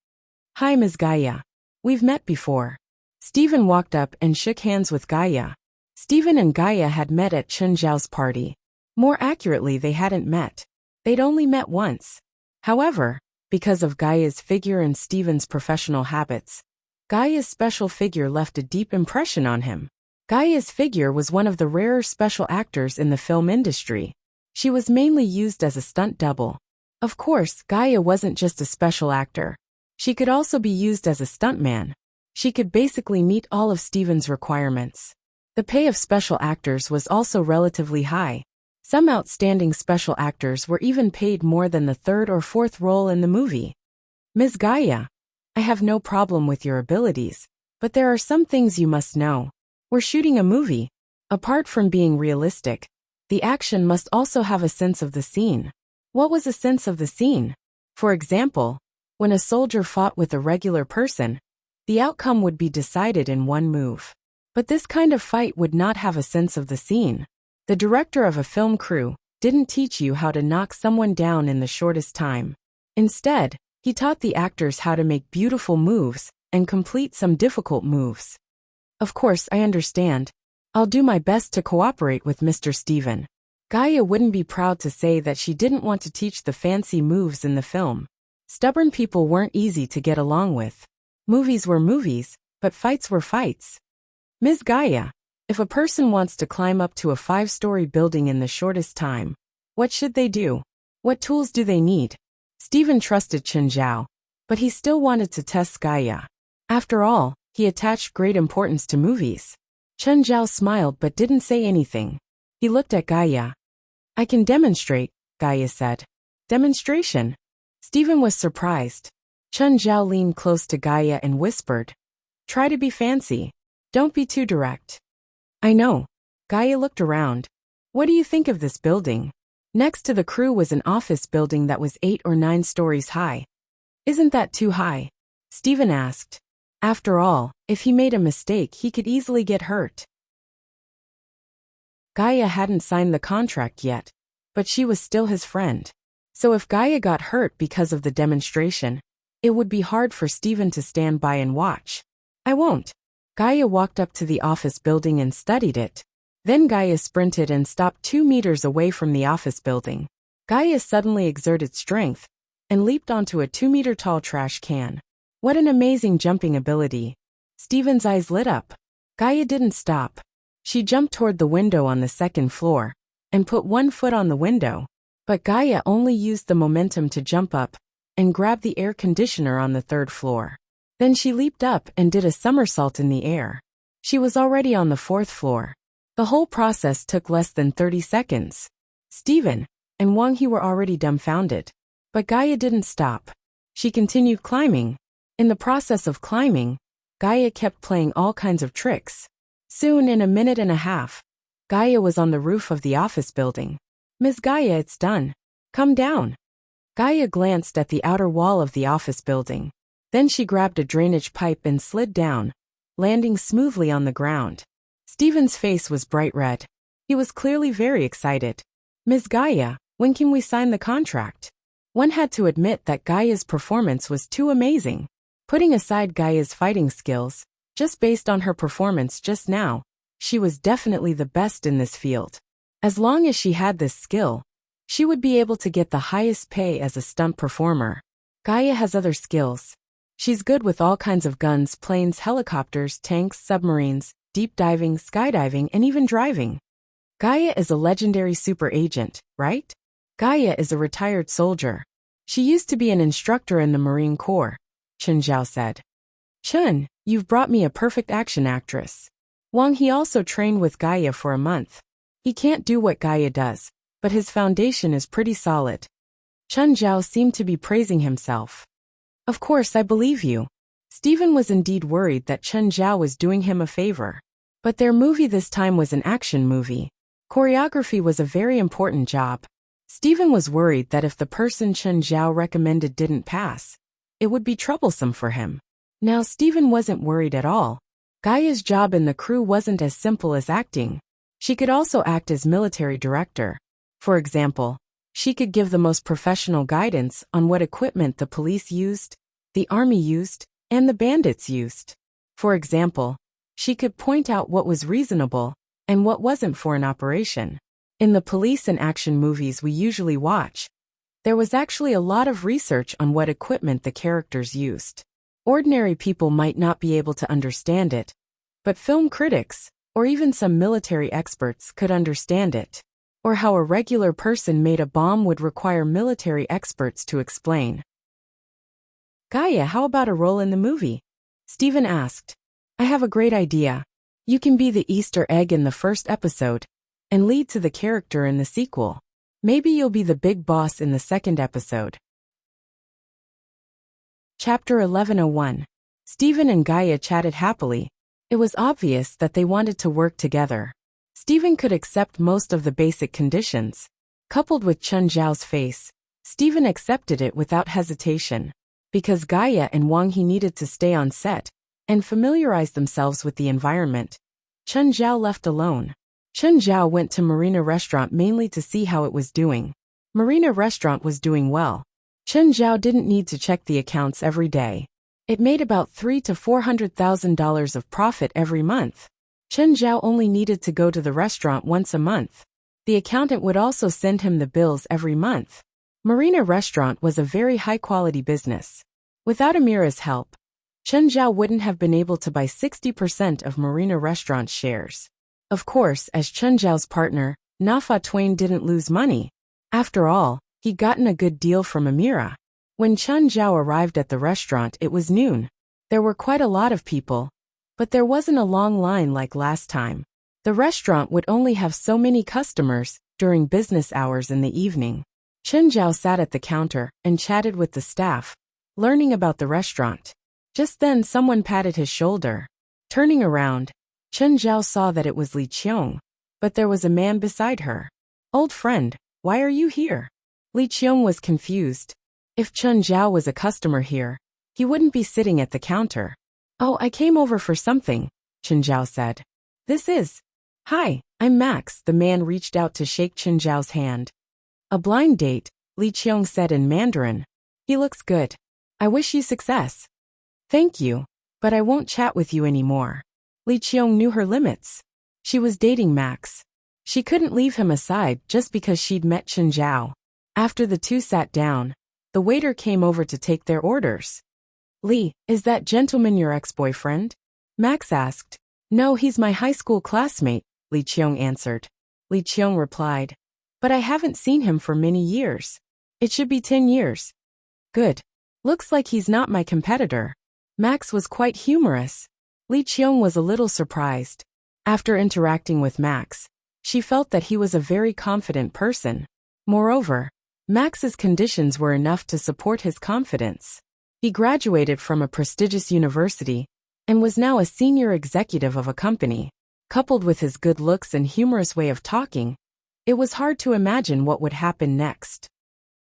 [SPEAKER 1] Hi Ms. Gaia. We've met before. Steven walked up and shook hands with Gaia. Steven and Gaia had met at Chen Zhao's party. More accurately, they hadn't met. They'd only met once. However, because of Gaia's figure and Steven's professional habits, Gaia's special figure left a deep impression on him. Gaia's figure was one of the rarer special actors in the film industry. She was mainly used as a stunt double. Of course, Gaia wasn't just a special actor. She could also be used as a stuntman. She could basically meet all of Steven's requirements. The pay of special actors was also relatively high. Some outstanding special actors were even paid more than the 3rd or 4th role in the movie. Ms. Gaia, I have no problem with your abilities, but there are some things you must know. We're shooting a movie. Apart from being realistic, the action must also have a sense of the scene. What was a sense of the scene? For example, When a soldier fought with a regular person, the outcome would be decided in one move. But this kind of fight would not have a sense of the scene. The director of a film crew didn't teach you how to knock someone down in the shortest time. Instead, he taught the actors how to make beautiful moves and complete some difficult moves. Of course, I understand. I'll do my best to cooperate with Mr. Steven. Gaia wouldn't be proud to say that she didn't want to teach the fancy moves in the film. Stubborn people weren't easy to get along with. Movies were movies, but fights were fights. Ms. Gaia, if a person wants to climb up to a 5-story building in the shortest time, what should they do? What tools do they need? Steven trusted Chen Zhao, but he still wanted to test Gaia. After all, he attached great importance to movies. Chen Zhao smiled but didn't say anything. He looked at Gaia. I can demonstrate, Gaia said. Demonstration? Steven was surprised. Chen Zhao leaned close to Gaia and whispered, try to be fancy. Don't be too direct. I know. Gaia looked around. What do you think of this building? Next to the crew was an office building that was 8 or 9 stories high. Isn't that too high? Steven asked. After all, if he made a mistake, he could easily get hurt. Gaia hadn't signed the contract yet, but she was still his friend. So if Gaia got hurt because of the demonstration, it would be hard for Steven to stand by and watch. I won't. Gaia walked up to the office building and studied it. Then Gaia sprinted and stopped 2 meters away from the office building. Gaia suddenly exerted strength and leaped onto a 2-meter-tall trash can. What an amazing jumping ability. Steven's eyes lit up. Gaia didn't stop. She jumped toward the window on the 2nd floor and put 1 foot on the window. But Gaia only used the momentum to jump up and grab the air conditioner on the 3rd floor. Then she leaped up and did a somersault in the air. She was already on the 4th floor. The whole process took less than 30 seconds. Steven and Wang He were already dumbfounded. But Gaia didn't stop. She continued climbing. In the process of climbing, Gaia kept playing all kinds of tricks. Soon, in a minute and a half, Gaia was on the roof of the office building. Ms. Gaia, it's done. Come down. Gaia glanced at the outer wall of the office building. Then she grabbed a drainage pipe and slid down, landing smoothly on the ground. Steven's face was bright red. He was clearly very excited. Ms. Gaia, when can we sign the contract? One had to admit that Gaia's performance was too amazing. Putting aside Gaia's fighting skills, just based on her performance just now, she was definitely the best in this field. As long as she had this skill, she would be able to get the highest pay as a stunt performer. Gaia has other skills. She's good with all kinds of guns, planes, helicopters, tanks, submarines, deep diving, skydiving, and even driving. Gaia is a legendary super agent, right? Gaia is a retired soldier. She used to be an instructor in the Marine Corps, Chen Zhao said. Chen, you've brought me a perfect action actress. Wang He also trained with Gaia for a month. He can't do what Gaia does, but his foundation is pretty solid. Chen Zhao seemed to be praising himself. Of course, I believe you. Steven was indeed worried that Chen Zhao was doing him a favor. But their movie this time was an action movie. Choreography was a very important job. Steven was worried that if the person Chen Zhao recommended didn't pass, it would be troublesome for him. Now Steven wasn't worried at all. Gaia's job in the crew wasn't as simple as acting. She could also act as military director. For example, she could give the most professional guidance on what equipment the police used, the army used, and the bandits used. For example, she could point out what was reasonable and what wasn't for an operation. In the police and action movies we usually watch, there was actually a lot of research on what equipment the characters used. Ordinary people might not be able to understand it, but film critics, or even some military experts, could understand it. Or how a regular person made a bomb would require military experts to explain. Gaia, how about a role in the movie? Steven asked. I have a great idea. You can be the Easter egg in the first episode, and lead to the character in the sequel. Maybe you'll be the big boss in the second episode. Chapter 11:01. Steven and Gaia chatted happily. It was obvious that they wanted to work together. Steven could accept most of the basic conditions. Coupled with Chen Zhao's face, Steven accepted it without hesitation. because Gaia and Wang He needed to stay on set and familiarize themselves with the environment. Chen Zhao left alone. Chen Zhao went to Marina Restaurant mainly to see how it was doing. Marina Restaurant was doing well. Chen Zhao didn't need to check the accounts every day. It made about $300,000 to $400,000 of profit every month. Chen Zhao only needed to go to the restaurant once a month. The accountant would also send him the bills every month. Marina Restaurant was a very high-quality business. Without Amira's help, Chen Zhao wouldn't have been able to buy 60% of Marina Restaurant's shares. Of course, as Chen Zhao's partner, Nafa Twain didn't lose money. After all, he'd gotten a good deal from Amira. When Chen Zhao arrived at the restaurant, it was noon. There were quite a lot of people, but there wasn't a long line like last time. The restaurant would only have so many customers during business hours in the evening. Chen Zhao sat at the counter and chatted with the staff, learning about the restaurant. Just then someone patted his shoulder. Turning around, Chen Zhao saw that it was Li Qiong, but there was a man beside her. "Old friend, why are you here?" Li Qiong was confused. If Chen Zhao was a customer here, he wouldn't be sitting at the counter. "Oh, I came over for something," Chen Zhao said. "This is..." "Hi, I'm Max." The man reached out to shake Chen Zhao's hand. "A blind date," Li Qiong said in Mandarin. "He looks good. I wish you success." "Thank you, but I won't chat with you anymore." Li Qiong knew her limits. She was dating Max. She couldn't leave him aside just because she'd met Chen Zhao. After the two sat down, the waiter came over to take their orders. "Li, is that gentleman your ex-boyfriend?" Max asked. "No, he's my high school classmate," Li Qiong answered. Li Qiong replied, "But I haven't seen him for many years. It should be 10 years. "Good. Looks like he's not my competitor." Max was quite humorous. Li Qiong was a little surprised. After interacting with Max, she felt that he was a very confident person. Moreover, Max's conditions were enough to support his confidence. He graduated from a prestigious university and was now a senior executive of a company. Coupled with his good looks and humorous way of talking, it was hard to imagine what would happen next.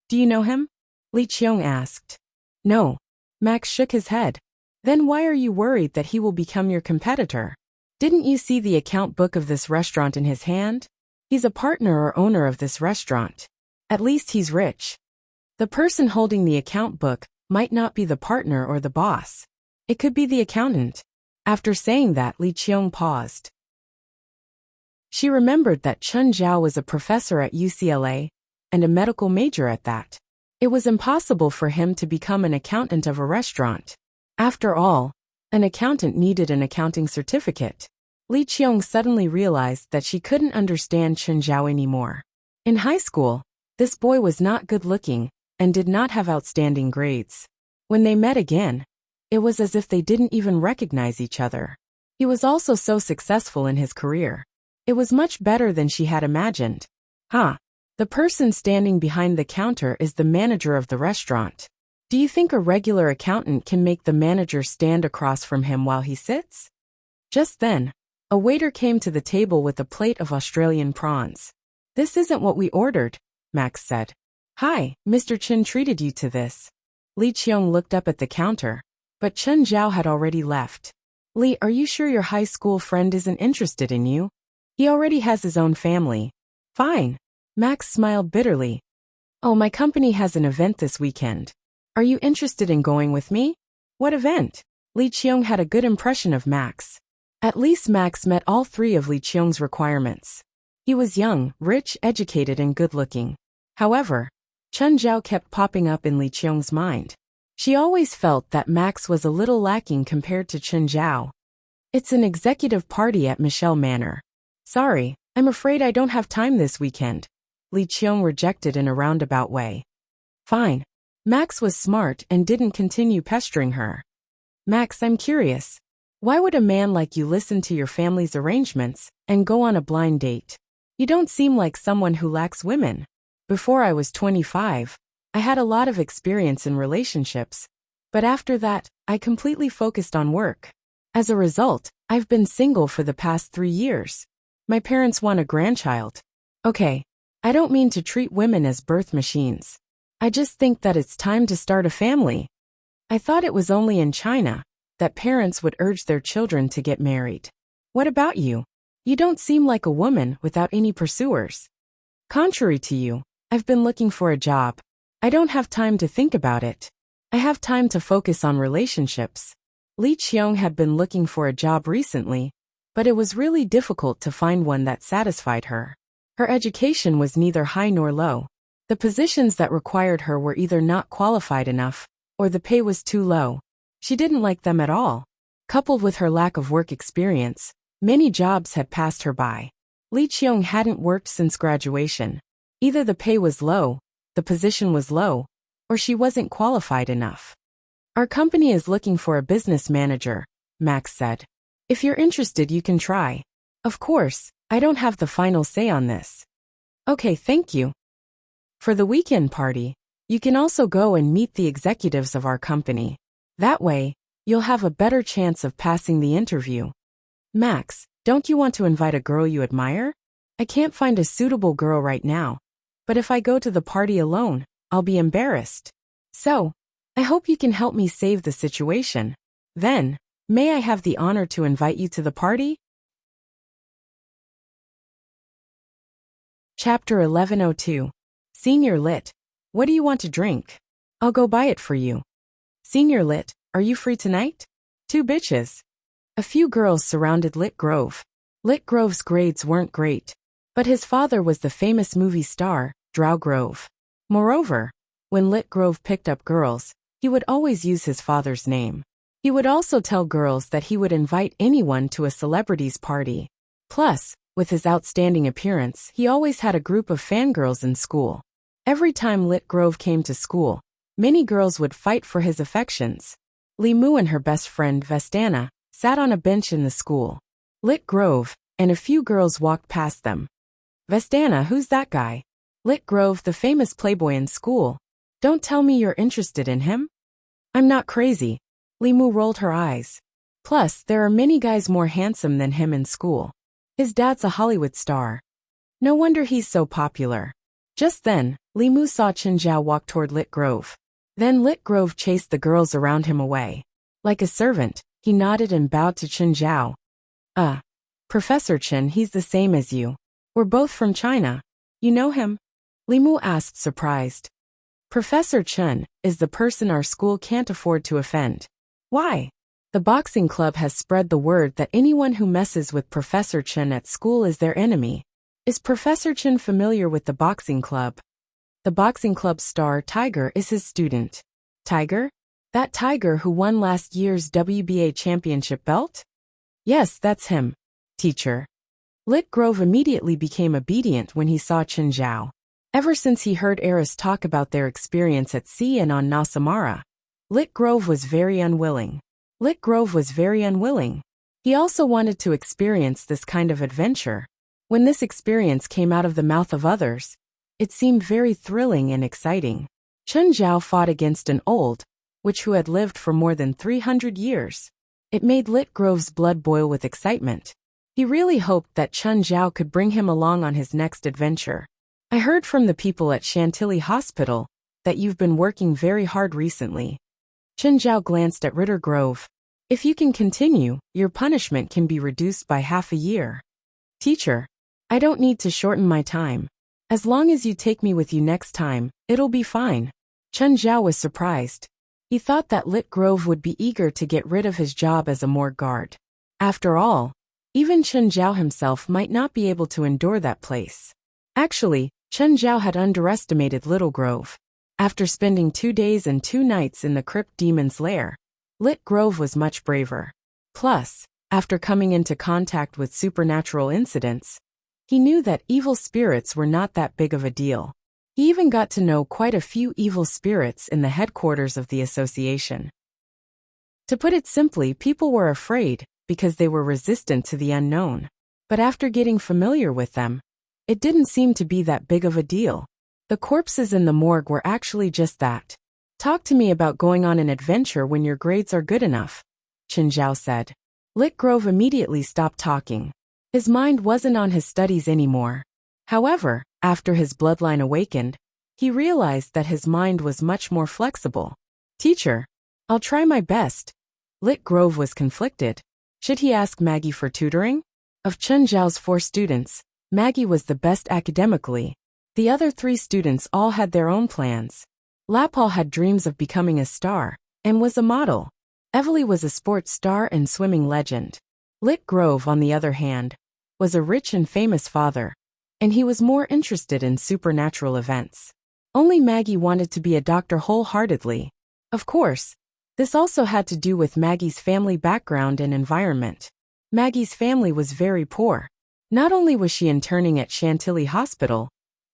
[SPEAKER 1] "Do you know him?" Li Qiong asked. "No." Max shook his head. "Then why are you worried that he will become your competitor? Didn't you see the account book of this restaurant in his hand? He's a partner or owner of this restaurant. At least he's rich. The person holding the account book might not be the partner or the boss. It could be the accountant." After saying that, Li Qiong paused. She remembered that Chen Zhao was a professor at UCLA and a medical major at that. It was impossible for him to become an accountant of a restaurant. After all, an accountant needed an accounting certificate. Li Qiong suddenly realized that she couldn't understand Chen Zhao anymore. In high school, this boy was not good-looking and did not have outstanding grades. When they met again, it was as if they didn't even recognize each other. He was also so successful in his career. It was much better than she had imagined. The person standing behind the counter is the manager of the restaurant. Do you think a regular accountant can make the manager stand across from him while he sits? Just then, a waiter came to the table with a plate of Australian prawns. "This isn't what we ordered," Max said. "Hi, Mr. Chen treated you to this." Li Qiong looked up at the counter, but Chen Zhao had already left. "Li, are you sure your high school friend isn't interested in you? He already has his own family." "Fine." Max smiled bitterly. "Oh, my company has an event this weekend. Are you interested in going with me?" "What event?" Li Qiong had a good impression of Max. At least Max met all three of Li Qiong's requirements. He was young, rich, educated, and good-looking. However, Chen Zhao kept popping up in Li Qiong's mind. She always felt that Max was a little lacking compared to Chen Zhao. "It's an executive party at Michelle Manor. Sorry, I'm afraid I don't have time this weekend." Li Qiong rejected in a roundabout way. "Fine." Max was smart and didn't continue pestering her. "Max, I'm curious. Why would a man like you listen to your family's arrangements and go on a blind date? You don't seem like someone who lacks women. Before I was 25, I had a lot of experience in relationships, but after that, I completely focused on work. As a result, I've been single for the past 3 years. My parents want a grandchild. Okay, I don't mean to treat women as birth machines. I just think that it's time to start a family." I thought it was only in China that parents would urge their children to get married. What about you? You don't seem like a woman without any pursuers. Contrary to you, I've been looking for a job. I don't have time to think about it. I have time to focus on relationships. Li Qiong had been looking for a job recently, but it was really difficult to find one that satisfied her. Her education was neither high nor low. The positions that required her were either not qualified enough, or the pay was too low. She didn't like them at all. Coupled with her lack of work experience, many jobs had passed her by. Li Qiong hadn't worked since graduation. Either the pay was low, the position was low, or she wasn't qualified enough. Our company is looking for a business manager, Max said. If you're interested, you can try. Of course, I don't have the final say on this. Okay, thank you. For the weekend party, you can also go and meet the executives of our company. That way, you'll have a better chance of passing the interview. Max, don't you want to invite a girl you admire? I can't find a suitable girl right now, but if I go to the party alone, I'll be embarrassed. So, I hope you can help me save the situation. Then, may I have the honor to invite you to the party? Chapter 1102. Senior Lit. What do you want to drink? I'll go buy it for you. Senior Lit, are you free tonight? 2 bitches. A few girls surrounded Lit Grove. Lit Grove's grades weren't great, but his father was the famous movie star, Drow Grove. Moreover, when Lit Grove picked up girls, he would always use his father's name. He would also tell girls that he would invite anyone to a celebrity's party. Plus, with his outstanding appearance, he always had a group of fangirls in school. Every time Lit Grove came to school, many girls would fight for his affections. Li Mu and her best friend Vestana sat on a bench in the school. Lit Grove and a few girls walked past them. Vestana, who's that guy? Lit Grove, the famous playboy in school. Don't tell me you're interested in him? I'm not crazy. Li Mu rolled her eyes. Plus, there are many guys more handsome than him in school. His dad's a Hollywood star. No wonder he's so popular. Just then, Li Mu saw Chen Zhao walk toward Lit Grove. Then Lit Grove chased the girls around him away. Like a servant, he nodded and bowed to Chen Zhao. Professor Chen, he's the same as you. We're both from China. You know him? Li Mu asked, surprised. Professor Chen is the person our school can't afford to offend. Why? The boxing club has spread the word that anyone who messes with Professor Chen at school is their enemy. Is Professor Chen familiar with the boxing club? The boxing club's star, Tiger, is his student. Tiger? That Tiger who won last year's WBA championship belt? Yes, that's him. Teacher. Lit Grove immediately became obedient when he saw Chen Zhao. Ever since he heard Eris talk about their experience at sea and on Nasamara, Lit Grove was very unwilling. Lit Grove was very unwilling. He also wanted to experience this kind of adventure. When this experience came out of the mouth of others, it seemed very thrilling and exciting. Chen Zhao fought against an old witch who had lived for more than 300 years. It made Lit Grove's blood boil with excitement. He really hoped that Chen Zhao could bring him along on his next adventure. I heard from the people at Chantilly Hospital that you've been working very hard recently. Chen Zhao glanced at Ritter Grove. If you can continue, your punishment can be reduced by half a year. Teacher, I don't need to shorten my time. As long as you take me with you next time, it'll be fine. Chen Zhao was surprised. He thought that Lit Grove would be eager to get rid of his job as a morgue guard. After all, even Chen Zhao himself might not be able to endure that place. Actually, Chen Zhao had underestimated Little Grove. After spending 2 days and 2 nights in the Crypt Demon's lair, Lit Grove was much braver. Plus, after coming into contact with supernatural incidents, he knew that evil spirits were not that big of a deal. He even got to know quite a few evil spirits in the headquarters of the association. To put it simply, people were afraid because they were resistant to the unknown. But after getting familiar with them, it didn't seem to be that big of a deal. The corpses in the morgue were actually just that. Talk to me about going on an adventure when your grades are good enough, Chen Zhao said. Lit Grove immediately stopped talking. His mind wasn't on his studies anymore. However, after his bloodline awakened, he realized that his mind was much more flexible. Teacher, I'll try my best. Lit Grove was conflicted. Should he ask Maggie for tutoring? Of Chen Zhao's 4 students, Maggie was the best academically. The other 3 students all had their own plans. Lapal had dreams of becoming a star, and was a model. Evely was a sports star and swimming legend. Lit Grove, on the other hand, was a rich and famous father, and he was more interested in supernatural events. Only Maggie wanted to be a doctor wholeheartedly. Of course, this also had to do with Maggie's family background and environment. Maggie's family was very poor. Not only was she interning at Chantilly Hospital,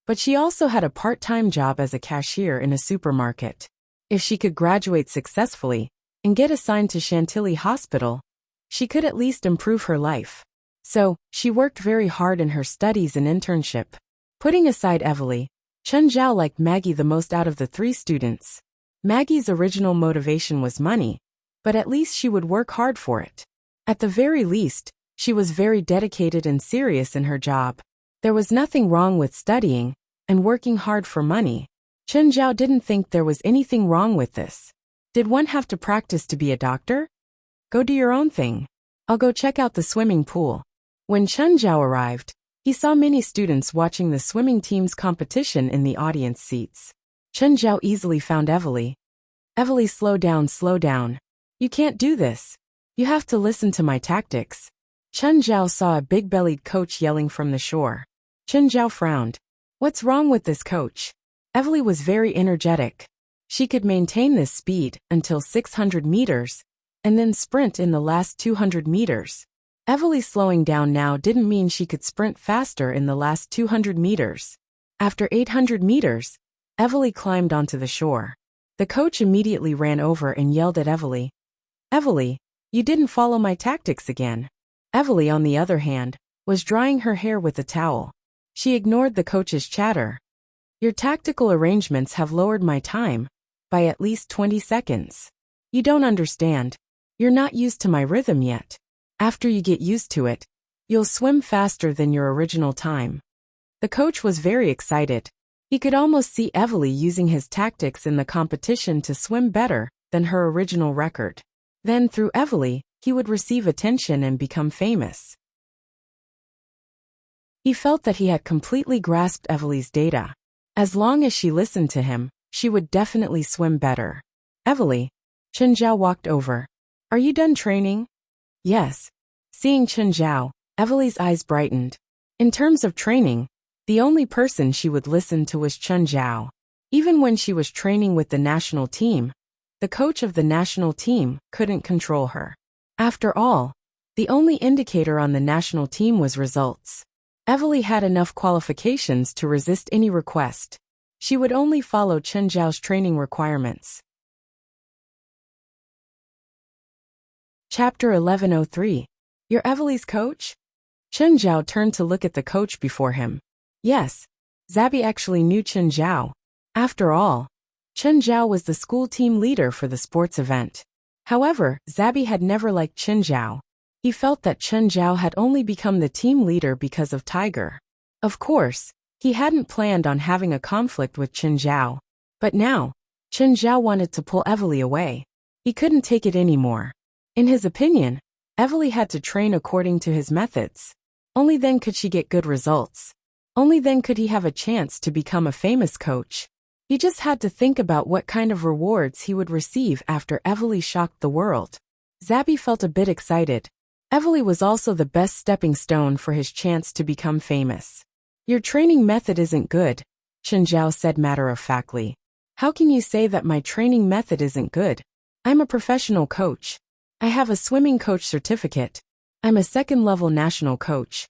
[SPEAKER 1] but she also had a part-time job as a cashier in a supermarket. If she could graduate successfully and get assigned to Chantilly Hospital, she could at least improve her life. So, she worked very hard in her studies and internship. Putting aside Evely, Chen Zhao liked Maggie the most out of the 3 students. Maggie's original motivation was money, but at least she would work hard for it. At the very least, she was very dedicated and serious in her job. There was nothing wrong with studying and working hard for money. Chen Zhao didn't think there was anything wrong with this. Did one have to practice to be a doctor? Go do your own thing. I'll go check out the swimming pool. When Chen Zhao arrived, he saw many students watching the swimming team's competition in the audience seats. Chen Zhao easily found Evely. Evely, slow down. You can't do this. You have to listen to my tactics. Chen Zhao saw a big-bellied coach yelling from the shore. Chen Zhao frowned. What's wrong with this coach? Evely was very energetic. She could maintain this speed until 600 meters, and then sprint in the last 200 meters. Evely slowing down now didn't mean she could sprint faster in the last 200 meters. After 800 meters, Evely climbed onto the shore. The coach immediately ran over and yelled at Evely. Evely, you didn't follow my tactics again. Evely, on the other hand, was drying her hair with a towel. She ignored the coach's chatter. Your tactical arrangements have lowered my time by at least 20 seconds. You don't understand. You're not used to my rhythm yet. After you get used to it, you'll swim faster than your original time. The coach was very excited. He could almost see Evely using his tactics in the competition to swim better than her original record. Then through Evely, he would receive attention and become famous. He felt that he had completely grasped Evely's data. As long as she listened to him, she would definitely swim better. Evely. Chen Zhao walked over. Are you done training? Yes. Seeing Chen Zhao, Evely's eyes brightened. In terms of training, the only person she would listen to was Chen Zhao. Even when she was training with the national team, the coach of the national team couldn't control her. After all, the only indicator on the national team was results. Evely had enough qualifications to resist any request. She would only follow Chen Zhao's training requirements. Chapter 1103. You're Evely's coach? Chen Zhao turned to look at the coach before him. Yes, Zabi actually knew Chen Zhao. After all, Chen Zhao was the school team leader for the sports event. However, Zabi had never liked Chen Zhao. He felt that Chen Zhao had only become the team leader because of Tiger. Of course, he hadn't planned on having a conflict with Chen Zhao. But now, Chen Zhao wanted to pull Evely away. He couldn't take it anymore. In his opinion, Evely had to train according to his methods. Only then could she get good results. Only then could he have a chance to become a famous coach. He just had to think about what kind of rewards he would receive after Evely shocked the world. Zabi felt a bit excited. Evely was also the best stepping stone for his chance to become famous. Your training method isn't good, Chen Zhao said matter-of-factly. How can you say that my training method isn't good? I'm a professional coach. I have a swimming coach certificate. I'm a second-level national coach.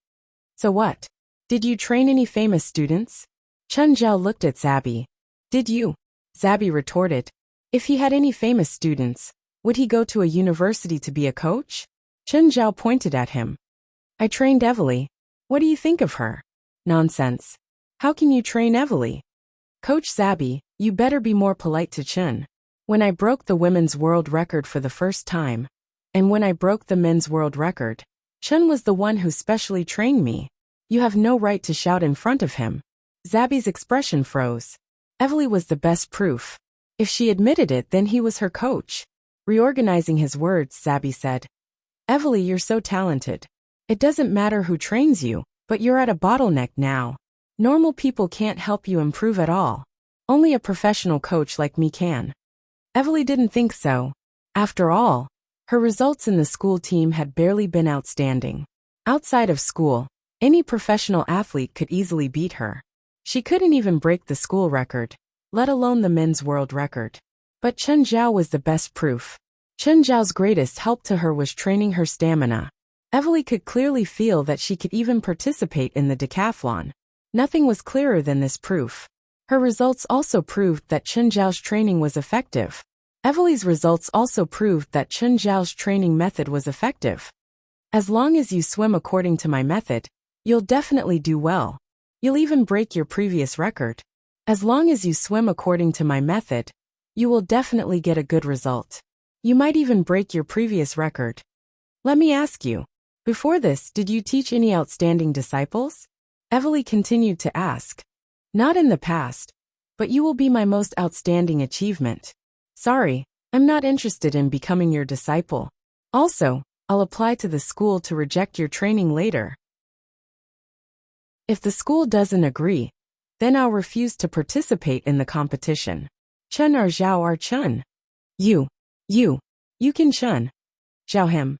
[SPEAKER 1] So what? Did you train any famous students? Chen Zhao looked at Zabi. Did you? Zabi retorted. If he had any famous students, would he go to a university to be a coach? Chen Zhao pointed at him. I trained Evely. What do you think of her? Nonsense. How can you train Evely? Coach Zabi, you better be more polite to Chen. When I broke the women's world record for the first time, and when I broke the men's world record, Chen was the one who specially trained me. You have no right to shout in front of him. Zabi's expression froze. Evely was the best proof. If she admitted it, then he was her coach. Reorganizing his words, Zabi said, Evely, you're so talented. It doesn't matter who trains you, but you're at a bottleneck now. Normal people can't help you improve at all. Only a professional coach like me can. Evely didn't think so. After all, her results in the school team had barely been outstanding. Outside of school, any professional athlete could easily beat her. She couldn't even break the school record, let alone the men's world record. But Chen Zhao was the best proof. Chen Zhao's greatest help to her was training her stamina. Evely could clearly feel that she could even participate in the decathlon. Nothing was clearer than this proof. Her results also proved that Chen Zhao's training was effective. Evely's results also proved that Chen Zhao's training method was effective. As long as you swim according to my method, you'll definitely do well. You'll even break your previous record. As long as you swim according to my method, you will definitely get a good result. You might even break your previous record. Let me ask you, before this, did you teach any outstanding disciples? Evely continued to ask. Not in the past, but you will be my most outstanding achievement. Sorry, I'm not interested in becoming your disciple. Also, I'll apply to the school to reject your training later. If the school doesn't agree, then I'll refuse to participate in the competition. Chen or Zhao or Chen? You can Chen. Zhao him.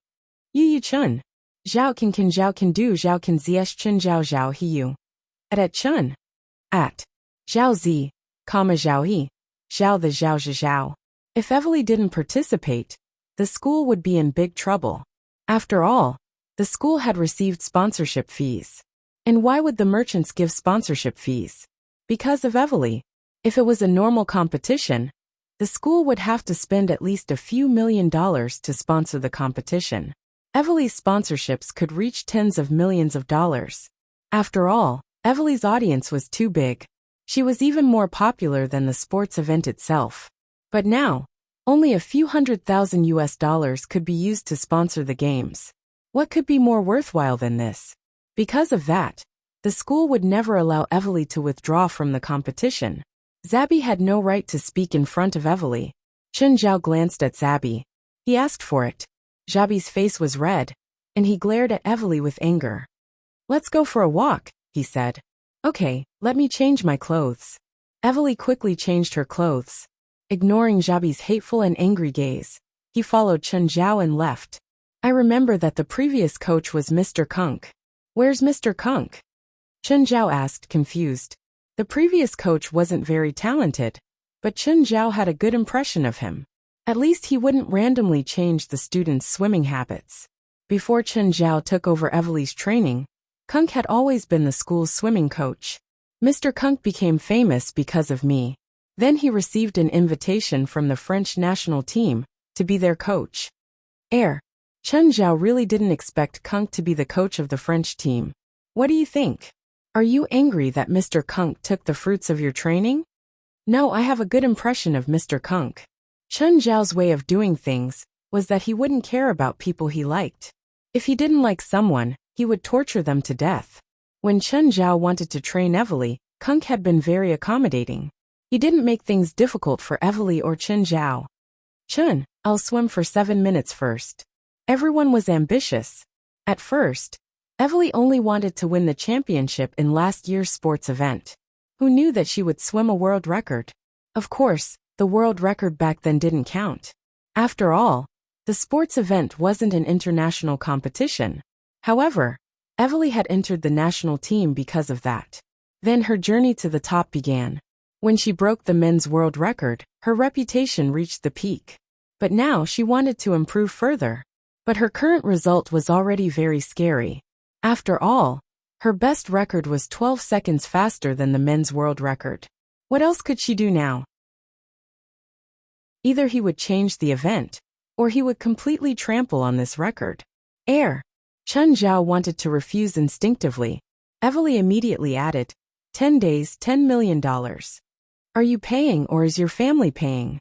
[SPEAKER 1] You Chen. Zhao can do Zhao can zh Chen Zhao he you. At Chen. At. Zhao zi, Zhao he. Zhao the Zhao. If Evely didn't participate, the school would be in big trouble. After all, the school had received sponsorship fees. And why would the merchants give sponsorship fees? Because of Evely. If it was a normal competition, the school would have to spend at least a few $1 million to sponsor the competition. Evely's sponsorships could reach tens of millions of dollars. After all, Evely's audience was too big. She was even more popular than the sports event itself. But now, only a few $100,000 could be used to sponsor the games. What could be more worthwhile than this? Because of that, the school would never allow Evely to withdraw from the competition. Zabi had no right to speak in front of Evely. Chen Zhao glanced at Zabi. He asked for it. Zabi's face was red, and he glared at Evely with anger. Let's go for a walk, he said. Okay, let me change my clothes. Evely quickly changed her clothes. Ignoring Zabi's hateful and angry gaze, he followed Chen Zhao and left. I remember that the previous coach was Mr. Kunk. Where's Mr. Kunk? Chen Zhao asked, confused. The previous coach wasn't very talented, but Chen Zhao had a good impression of him. At least he wouldn't randomly change the students' swimming habits. Before Chen Zhao took over Evely's training, Kunk had always been the school's swimming coach. Mr. Kunk became famous because of me. Then he received an invitation from the French national team to be their coach. Chen Zhao really didn't expect Kunk to be the coach of the French team. What do you think? Are you angry that Mr. Kunk took the fruits of your training? No, I have a good impression of Mr. Kunk. Chen Zhao's way of doing things was that he wouldn't care about people he liked. If he didn't like someone, he would torture them to death. When Chen Zhao wanted to train Evely, Kunk had been very accommodating. He didn't make things difficult for Evely or Chen Zhao. Chen, I'll swim for 7 minutes first. Everyone was ambitious. At first, Evely only wanted to win the championship in last year's sports event. Who knew that she would swim a world record? Of course, the world record back then didn't count. After all, the sports event wasn't an international competition. However, Evely had entered the national team because of that. Then her journey to the top began. When she broke the men's world record, her reputation reached the peak. But now she wanted to improve further. But her current result was already very scary. After all, her best record was 12 seconds faster than the men's world record. What else could she do now? Either he would change the event, or he would completely trample on this record. Chen Zhao wanted to refuse instinctively. Evely immediately added, 10 days, $10 million. Are you paying or is your family paying?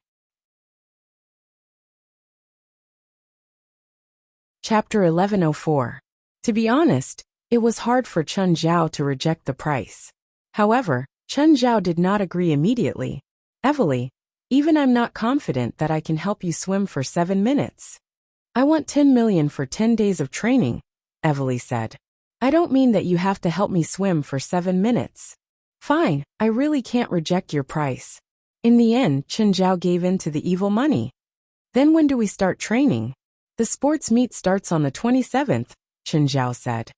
[SPEAKER 1] Chapter 1104. To be honest, it was hard for Chen Zhao to reject the price. However, Chen Zhao did not agree immediately. Evely, Even I'm not confident that I can help you swim for 7 minutes. I want 10 million for 10 days of training, Evely said. I don't mean that you have to help me swim for 7 minutes. Fine, I really can't reject your price. In the end, Chen Zhao gave in to the evil money. Then when do we start training? The sports meet starts on the 27th, Chen Zhao said.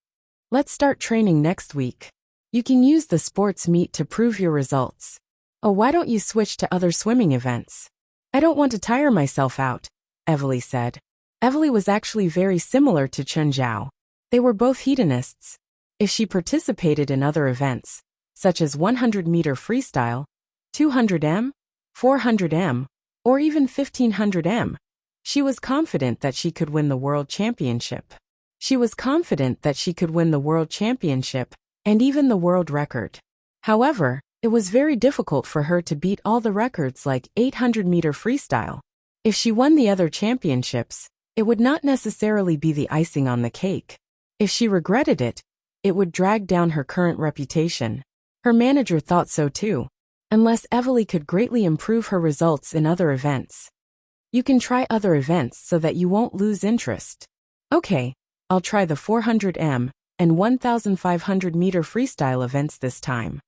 [SPEAKER 1] Let's start training next week. You can use the sports meet to prove your results. Oh, why don't you switch to other swimming events? I don't want to tire myself out, Evely said. Evely was actually very similar to Chen Zhao. They were both hedonists. If she participated in other events, such as 100-meter freestyle, 200 m, 400 m, or even 1500 m, she was confident that she could win the world championship. She was confident that she could win the world championship and even the world record. However, it was very difficult for her to beat all the records like 800-meter freestyle. If she won the other championships, it would not necessarily be the icing on the cake. If she regretted it, it would drag down her current reputation. Her manager thought so too, unless Evely could greatly improve her results in other events. You can try other events so that you won't lose interest. Okay, I'll try the 400 m and 1500-meter freestyle events this time.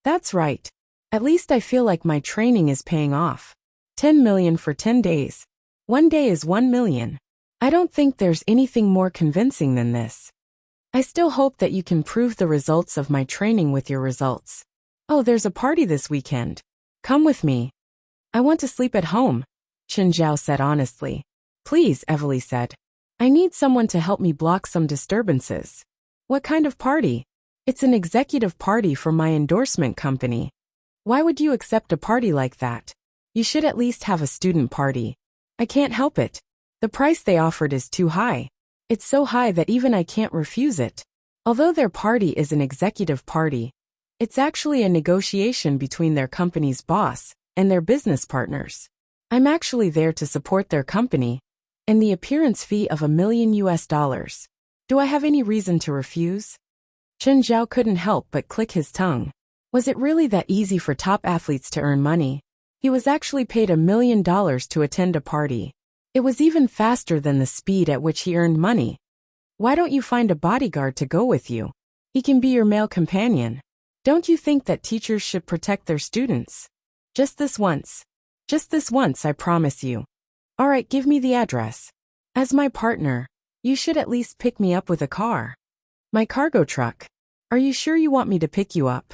[SPEAKER 1] That's right. At least I feel like my training is paying off. 10 million for 10 days. 1 day is 1 million. I don't think there's anything more convincing than this. I still hope that you can prove the results of my training with your results. Oh, there's a party this weekend. Come with me. I want to sleep at home, Chen Zhao said honestly. Please, Evely said. I need someone to help me block some disturbances. What kind of party? It's an executive party for my endorsement company. Why would you accept a party like that? You should at least have a student party. I can't help it. The price they offered is too high. It's so high that even I can't refuse it. Although their party is an executive party, it's actually a negotiation between their company's boss and their business partners. I'm actually there to support their company, and the appearance fee of $1 million. Do I have any reason to refuse? Chen Zhao couldn't help but click his tongue. Was it really that easy for top athletes to earn money? He was actually paid $1 million to attend a party. It was even faster than the speed at which he earned money. Why don't you find a bodyguard to go with you? He can be your male companion. Don't you think that teachers should protect their students? Just this once. Just this once, I promise you. All right, give me the address. As my partner, you should at least pick me up with a car. My cargo truck. Are you sure you want me to pick you up?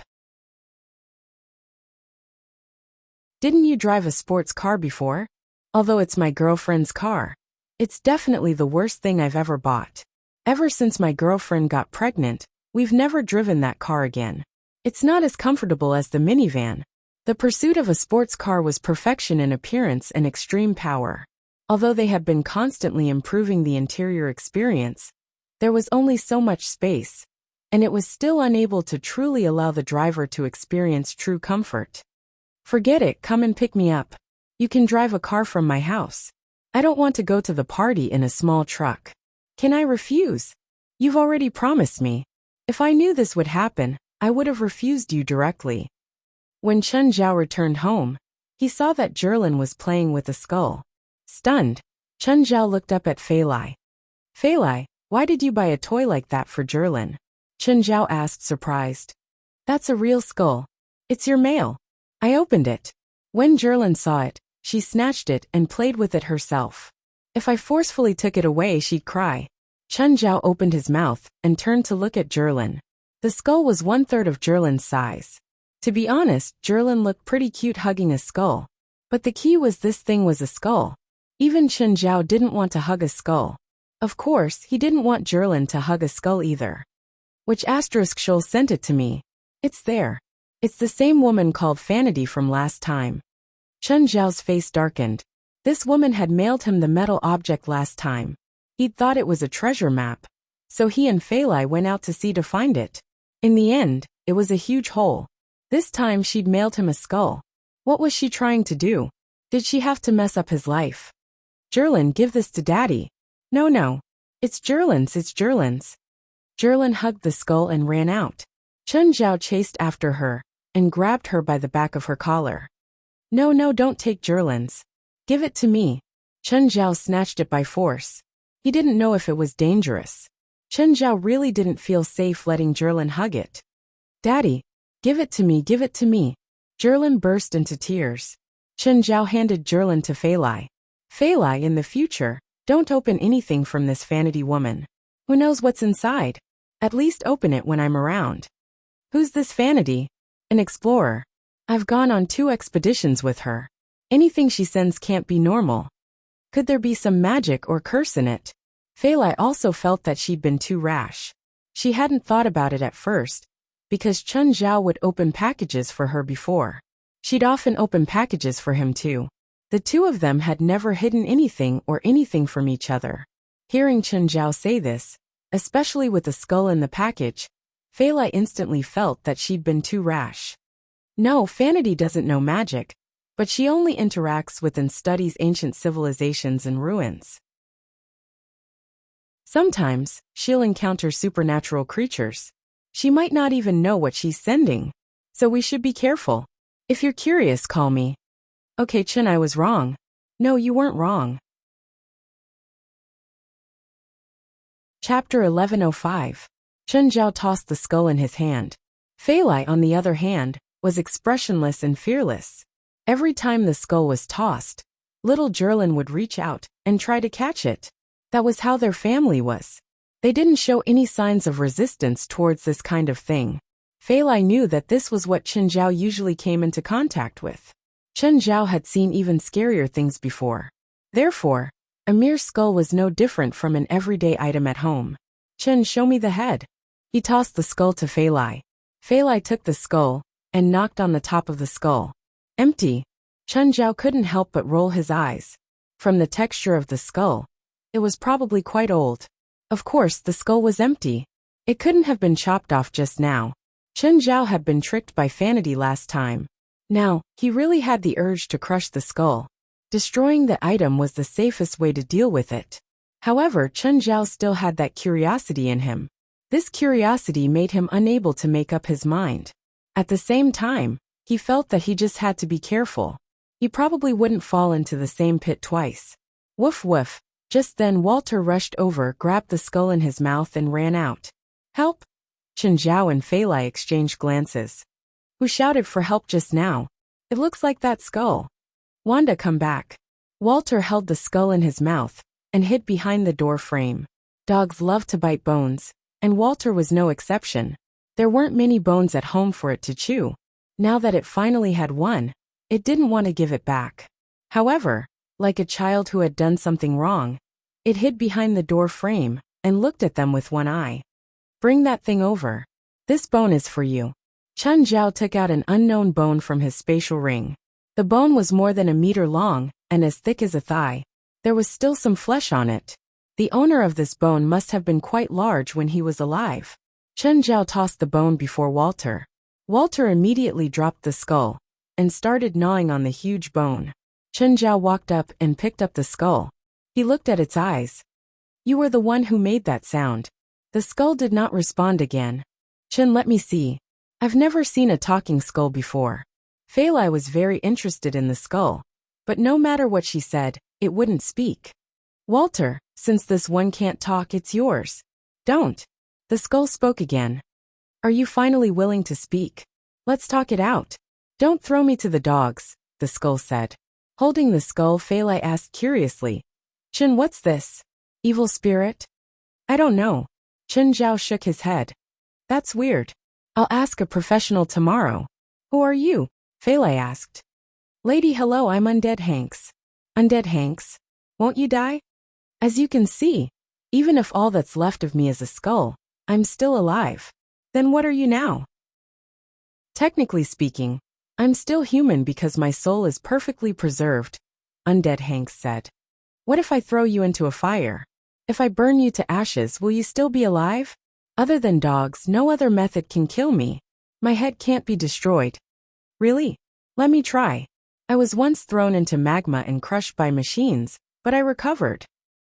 [SPEAKER 1] Didn't you drive a sports car before? Although it's my girlfriend's car. It's definitely the worst thing I've ever bought. Ever since my girlfriend got pregnant, we've never driven that car again. It's not as comfortable as the minivan. The pursuit of a sports car was perfection in appearance and extreme power. Although they have been constantly improving the interior experience, there was only so much space, and it was still unable to truly allow the driver to experience true comfort. Forget it, come and pick me up. You can drive a car from my house. I don't want to go to the party in a small truck. Can I refuse? You've already promised me. If I knew this would happen, I would have refused you directly. When Chen Zhao returned home, he saw that Jerlin was playing with a skull. Stunned, Chen Zhao looked up at Fei Lai. Fei Lai, why did you buy a toy like that for Jerlin? Chen Zhao asked, surprised. That's a real skull. It's your mail. I opened it. When Jerlin saw it, she snatched it and played with it herself. If I forcefully took it away, she'd cry. Chen Zhao opened his mouth and turned to look at Jerlin. The skull was 1/3 of Jerlin's size. To be honest, Jerlin looked pretty cute hugging a skull. But the key was this thing was a skull. Even Chen Zhao didn't want to hug a skull. Of course, he didn't want Jerlin to hug a skull either. Which asterisk Shul sent it to me? It's there. It's the same woman called Vanity from last time. Chen Zhao's face darkened. This woman had mailed him the metal object last time. He'd thought it was a treasure map. So he and Fei Lai went out to sea to find it. In the end, it was a huge hole. This time she'd mailed him a skull. What was she trying to do? Did she have to mess up his life? Jerlin, give this to Daddy. No. It's Jerlin's. Jerlin hugged the skull and ran out. Chen Zhao chased after her and grabbed her by the back of her collar. No, no, don't take Jerlin's. Give it to me. Chen Zhao snatched it by force. He didn't know if it was dangerous. Chen Zhao really didn't feel safe letting Jerlin hug it. Daddy, give it to me, give it to me. Jerlin burst into tears. Chen Zhao handed Jerlin to Fei Lai. Fei Lai, in the future, don't open anything from this vanity woman. Who knows what's inside? At least open it when I'm around. Who's this vanity? An explorer. I've gone on 2 expeditions with her. Anything she sends can't be normal. Could there be some magic or curse in it? Fei Lai also felt that she'd been too rash. She hadn't thought about it at first, because Chen Zhao would open packages for her before. She'd often open packages for him too. The two of them had never hidden anything or anything from each other. Hearing Chen Zhao say this, especially with the skull in the package, Fei Lai instantly felt that she'd been too rash. No, Vanity doesn't know magic, but she only interacts with and studies ancient civilizations and ruins. Sometimes, she'll encounter supernatural creatures. She might not even know what she's sending, so we should be careful. If you're curious, call me. Okay, Chen, I was wrong. No, you weren't wrong. Chapter 1105. Chen Zhao tossed the skull in his hand. Fei Lai, on the other hand, was expressionless and fearless. Every time the skull was tossed, little Jerlin would reach out and try to catch it. That was how their family was. They didn't show any signs of resistance towards this kind of thing. Fei Lai knew that this was what Chen Zhao usually came into contact with. Chen Zhao had seen even scarier things before. Therefore, a mere skull was no different from an everyday item at home. Chen, show me the head. He tossed the skull to Fei Lai. Fei Lai took the skull and knocked on the top of the skull. Empty. Chen Zhao couldn't help but roll his eyes. From the texture of the skull, it was probably quite old. Of course, the skull was empty. It couldn't have been chopped off just now. Chen Zhao had been tricked by Vanity last time. Now, he really had the urge to crush the skull. Destroying the item was the safest way to deal with it. However, Chen Zhao still had that curiosity in him. This curiosity made him unable to make up his mind. At the same time, he felt that he just had to be careful. He probably wouldn't fall into the same pit twice. Woof woof. Just then Walter rushed over, grabbed the skull in his mouth and ran out. Help! Chen Zhao and Fei Lai exchanged glances. Who shouted for help just now? It looks like that skull. Wanda, come back. Walter held the skull in his mouth and hid behind the door frame. Dogs love to bite bones, and Walter was no exception. There weren't many bones at home for it to chew. Now that it finally had one, it didn't want to give it back. However, like a child who had done something wrong, it hid behind the door frame and looked at them with one eye. Bring that thing over. This bone is for you. Chen Zhao took out an unknown bone from his spatial ring. The bone was more than a meter long and as thick as a thigh. There was still some flesh on it. The owner of this bone must have been quite large when he was alive. Chen Zhao tossed the bone before Walter. Walter immediately dropped the skull and started gnawing on the huge bone. Chen Zhao walked up and picked up the skull. He looked at its eyes. You were the one who made that sound. The skull did not respond again. Chen, let me see. I've never seen a talking skull before. Fei Lai was very interested in the skull, but no matter what she said, it wouldn't speak. Walter, since this one can't talk, it's yours. Don't. The skull spoke again. Are you finally willing to speak? Let's talk it out. Don't throw me to the dogs, the skull said. Holding the skull, Fei Lai asked curiously. Chen, what's this? Evil spirit? I don't know. Chen Zhao shook his head. That's weird. I'll ask a professional tomorrow. Who are you? Fei Lai asked. Lady, hello, I'm Undead Hanks. Undead Hanks? Won't you die? As you can see, even if all that's left of me is a skull, I'm still alive. Then what are you now? Technically speaking, I'm still human because my soul is perfectly preserved, Undead Hanks said. What if I throw you into a fire? If I burn you to ashes, will you still be alive? Other than dogs, no other method can kill me. My head can't be destroyed. Really? Let me try. I was once thrown into magma and crushed by machines, but I recovered.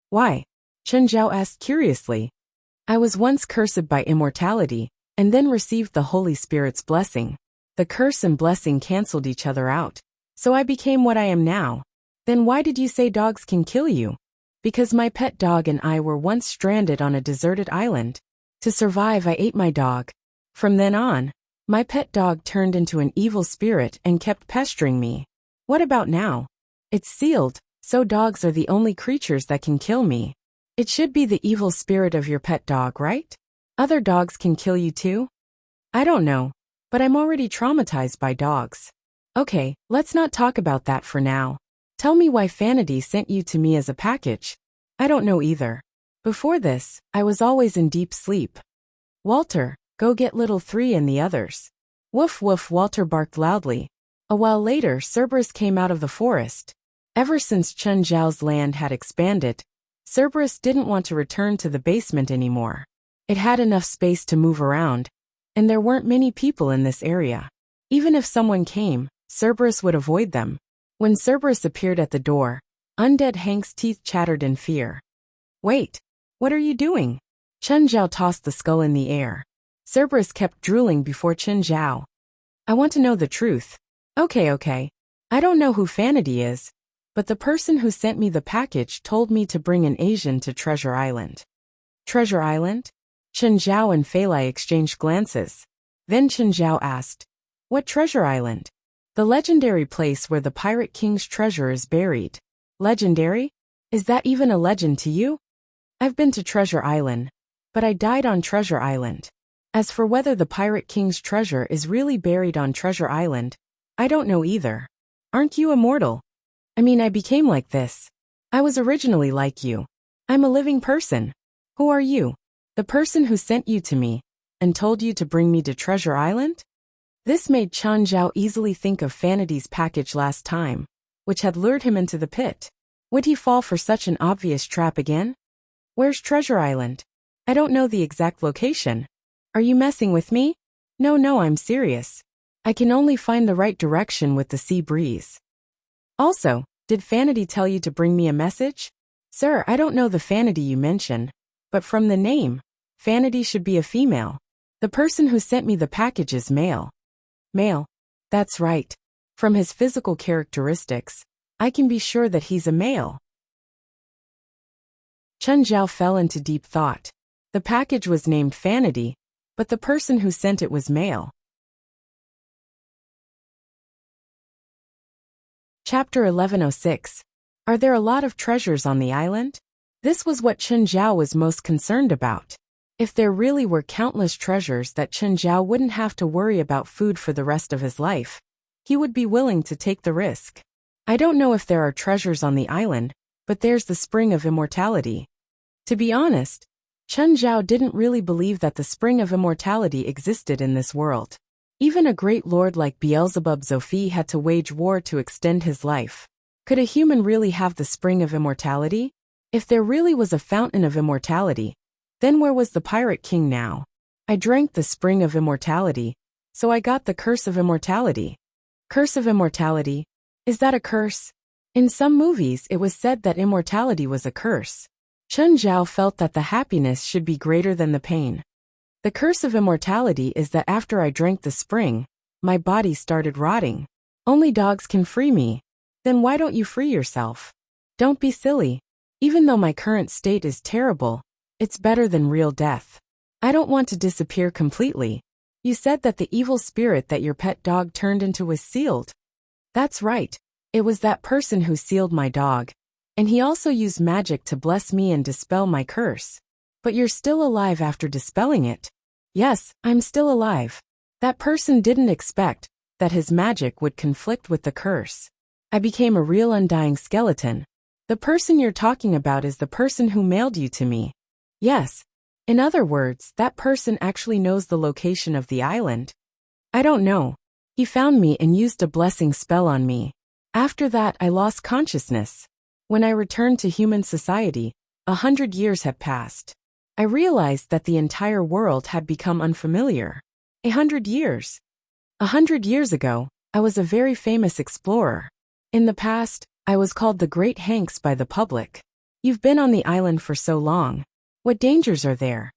[SPEAKER 1] Why? Chen Zhao asked curiously. I was once cursed by immortality, and then received the Holy Spirit's blessing. The curse and blessing cancelled each other out, So I became what I am now. Then why did you say dogs can kill you? Because my pet dog and I were once stranded on a deserted island. To survive, I ate my dog. From then on, my pet dog turned into an evil spirit and kept pestering me. What about now? It's sealed, so dogs are the only creatures that can kill me. It should be the evil spirit of your pet dog, right? Other dogs can kill you too? I don't know, but I'm already traumatized by dogs. Okay, let's not talk about that for now. Tell me why Vanity sent you to me as a package. I don't know either. Before this, I was always in deep sleep. Walter, go get little 3 and the others. Woof woof, Walter barked loudly. A while later, Cerberus came out of the forest. Ever since Chun Zhao's land had expanded, Cerberus didn't want to return to the basement anymore. It had enough space to move around, and there weren't many people in this area. Even if someone came, Cerberus would avoid them. When Cerberus appeared at the door, Undead Hank's teeth chattered in fear. Wait, what are you doing? Chun Zhao tossed the skull in the air. Cerberus kept drooling before Chun Zhao. I want to know the truth. Okay. I don't know who Vanity is, but the person who sent me the package told me to bring an Asian to Treasure Island. Treasure Island? Chun Zhao and Fei Lai exchanged glances. Then Chun Zhao asked, what Treasure Island? The legendary place where the Pirate King's treasure is buried. Legendary? Is that even a legend to you? I've been to Treasure Island, but I died on Treasure Island. As for whether the Pirate King's treasure is really buried on Treasure Island, I don't know either. Aren't you immortal? I mean, I became like this. I was originally like you. I'm a living person. Who are you? The person who sent you to me and told you to bring me to Treasure Island? This made Chun Zhao easily think of Vanity's package last time, which had lured him into the pit. Would he fall for such an obvious trap again? Where's Treasure Island? I don't know the exact location. Are you messing with me? No, I'm serious. I can only find the right direction with the sea breeze. Also, did Vanity tell you to bring me a message? Sir, I don't know the Vanity you mention, but from the name, Vanity should be a female. The person who sent me the package is male. Male? That's right. From his physical characteristics, I can be sure that he's a male. Chun Zhao fell into deep thought. The package was named Vanity, but the person who sent it was male. Chapter 1106. Are there a lot of treasures on the island? This was what Chun Zhao was most concerned about. If there really were countless treasures that Chun Zhao wouldn't have to worry about food for the rest of his life, he would be willing to take the risk. I don't know if there are treasures on the island, but there's the Spring of Immortality. To be honest, Chun Zhao didn't really believe that the Spring of Immortality existed in this world. Even a great lord like Beelzebub Zophi had to wage war to extend his life. Could a human really have the Spring of Immortality? If there really was a fountain of immortality, then where was the Pirate King now? I drank the Spring of Immortality, so I got the Curse of Immortality. Curse of Immortality? Is that a curse? In some movies it was said that immortality was a curse. Chun Zhao felt that the happiness should be greater than the pain. The Curse of Immortality is that after I drank the spring, my body started rotting. Only dogs can free me. Then why don't you free yourself? Don't be silly. Even though my current state is terrible, it's better than real death. I don't want to disappear completely. You said that the evil spirit that your pet dog turned into was sealed. That's right. It was that person who sealed my dog. And he also used magic to bless me and dispel my curse. But you're still alive after dispelling it. Yes, I'm still alive. That person didn't expect that his magic would conflict with the curse. I became a real undying skeleton. The person you're talking about is the person who mailed you to me. Yes. In other words, that person actually knows the location of the island. I don't know. He found me and used a blessing spell on me. After that, I lost consciousness. When I returned to human society, 100 years had passed. I realized that the entire world had become unfamiliar. 100 years. 100 years ago, I was a very famous explorer. In the past, I was called the Great Hanks by the public. You've been on the island for so long. What dangers are there?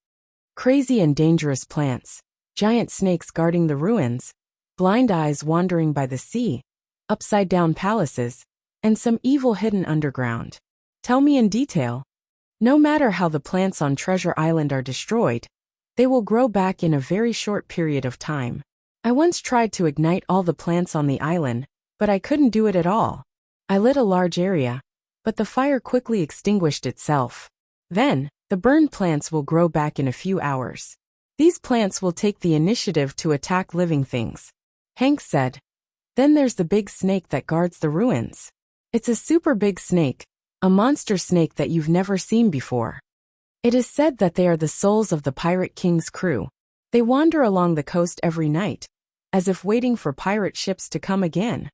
[SPEAKER 1] Crazy and dangerous plants, giant snakes guarding the ruins, blind eyes wandering by the sea, upside-down palaces, and some evil hidden underground. Tell me in detail. No matter how the plants on Treasure Island are destroyed, they will grow back in a very short period of time. I once tried to ignite all the plants on the island, but I couldn't do it at all. I lit a large area, but the fire quickly extinguished itself. Then, the burned plants will grow back in a few hours. These plants will take the initiative to attack living things. Hank said. Then there's the big snake that guards the ruins. It's a super big snake, a monster snake that you've never seen before. It is said that they are the souls of the Pirate King's crew. They wander along the coast every night, as if waiting for pirate ships to come again.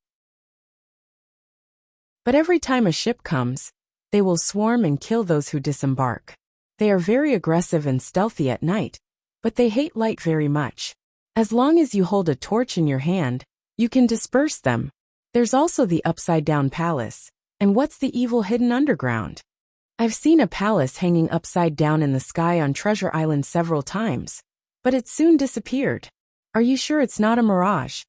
[SPEAKER 1] But every time a ship comes, they will swarm and kill those who disembark. They are very aggressive and stealthy at night, but they hate light very much. As long as you hold a torch in your hand, you can disperse them. There's also the upside-down palace. And what's the evil hidden underground? I've seen a palace hanging upside down in the sky on Treasure Island several times, but it soon disappeared. Are you sure it's not a mirage?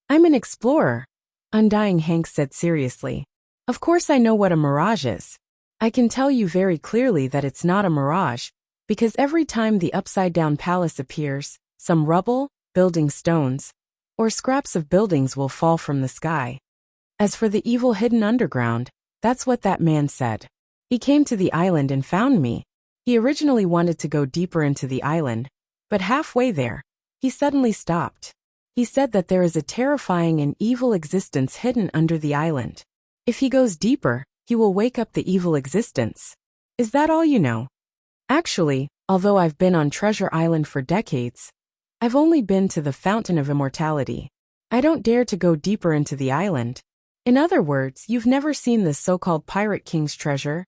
[SPEAKER 1] I'm an explorer, Undying Hank said seriously. Of course I know what a mirage is. I can tell you very clearly that it's not a mirage, because every time the upside-down palace appears, some rubble, building stones, or scraps of buildings will fall from the sky. As for the evil hidden underground, that's what that man said. He came to the island and found me. He originally wanted to go deeper into the island, but halfway there, he suddenly stopped. He said that there is a terrifying and evil existence hidden under the island. If he goes deeper, he will wake up the evil existence. Is that all you know? Actually, although I've been on Treasure Island for decades, I've only been to the Fountain of Immortality. I don't dare to go deeper into the island. In other words, you've never seen this so-called Pirate King's treasure?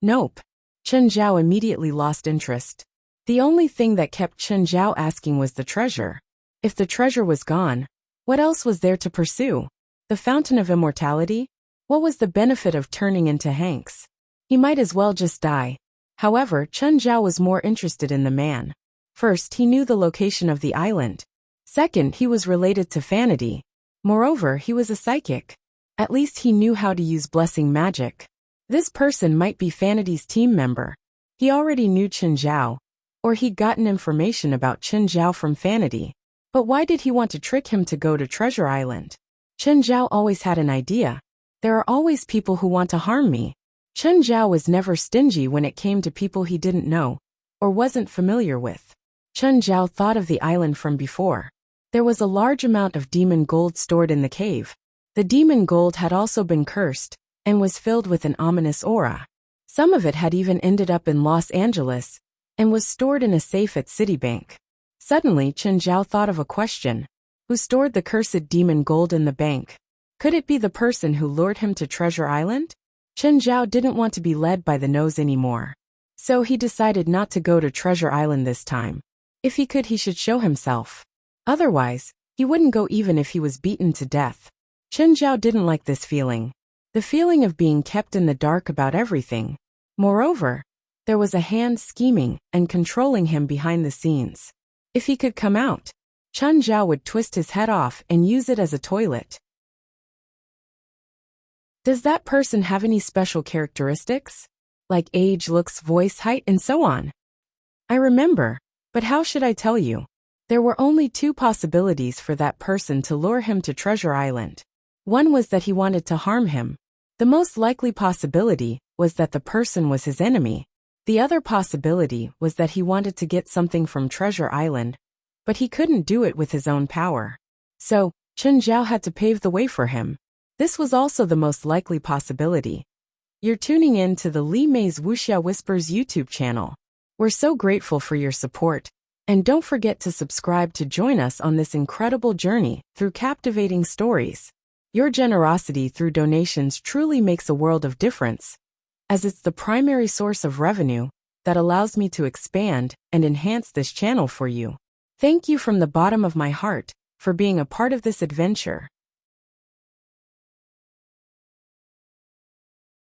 [SPEAKER 1] Nope. Chen Zhao immediately lost interest. The only thing that kept Chen Zhao asking was the treasure. If the treasure was gone, what else was there to pursue? The Fountain of Immortality? What was the benefit of turning into Hanks? He might as well just die. However, Chen Zhao was more interested in the man. First, he knew the location of the island. Second, he was related to Vanity. Moreover, he was a psychic. At least he knew how to use blessing magic. This person might be Vanity's team member. He already knew Chen Zhao, or he'd gotten information about Chen Zhao from Vanity. But why did he want to trick him to go to Treasure Island? Chen Zhao always had an idea. There are always people who want to harm me. Chen Zhao was never stingy when it came to people he didn't know, or wasn't familiar with. Chen Zhao thought of the island from before. There was a large amount of demon gold stored in the cave. The demon gold had also been cursed, and was filled with an ominous aura. Some of it had even ended up in Los Angeles, and was stored in a safe at Citibank. Suddenly Chen Zhao thought of a question. Who stored the cursed demon gold in the bank? Could it be the person who lured him to Treasure Island? Chen Zhao didn't want to be led by the nose anymore. So he decided not to go to Treasure Island this time. If he could, he should show himself. Otherwise, he wouldn't go even if he was beaten to death. Chen Zhao didn't like this feeling. The feeling of being kept in the dark about everything. Moreover, there was a hand scheming and controlling him behind the scenes. If he could come out, Chen Zhao would twist his head off and use it as a toilet. Does that person have any special characteristics? Like age, looks, voice, height, and so on? I remember, but how should I tell you? There were only two possibilities for that person to lure him to Treasure Island. One was that he wanted to harm him. The most likely possibility was that the person was his enemy. The other possibility was that he wanted to get something from Treasure Island, but he couldn't do it with his own power. So, Chen Zhao had to pave the way for him. This was also the most likely possibility. You're tuning in to the Li Mei's Wuxia Whispers YouTube channel. We're so grateful for your support, and don't forget to subscribe to join us on this incredible journey through captivating stories. Your generosity through donations truly makes a world of difference, as it's the primary source of revenue that allows me to expand and enhance this channel for you. Thank you from the bottom of my heart for being a part of this adventure.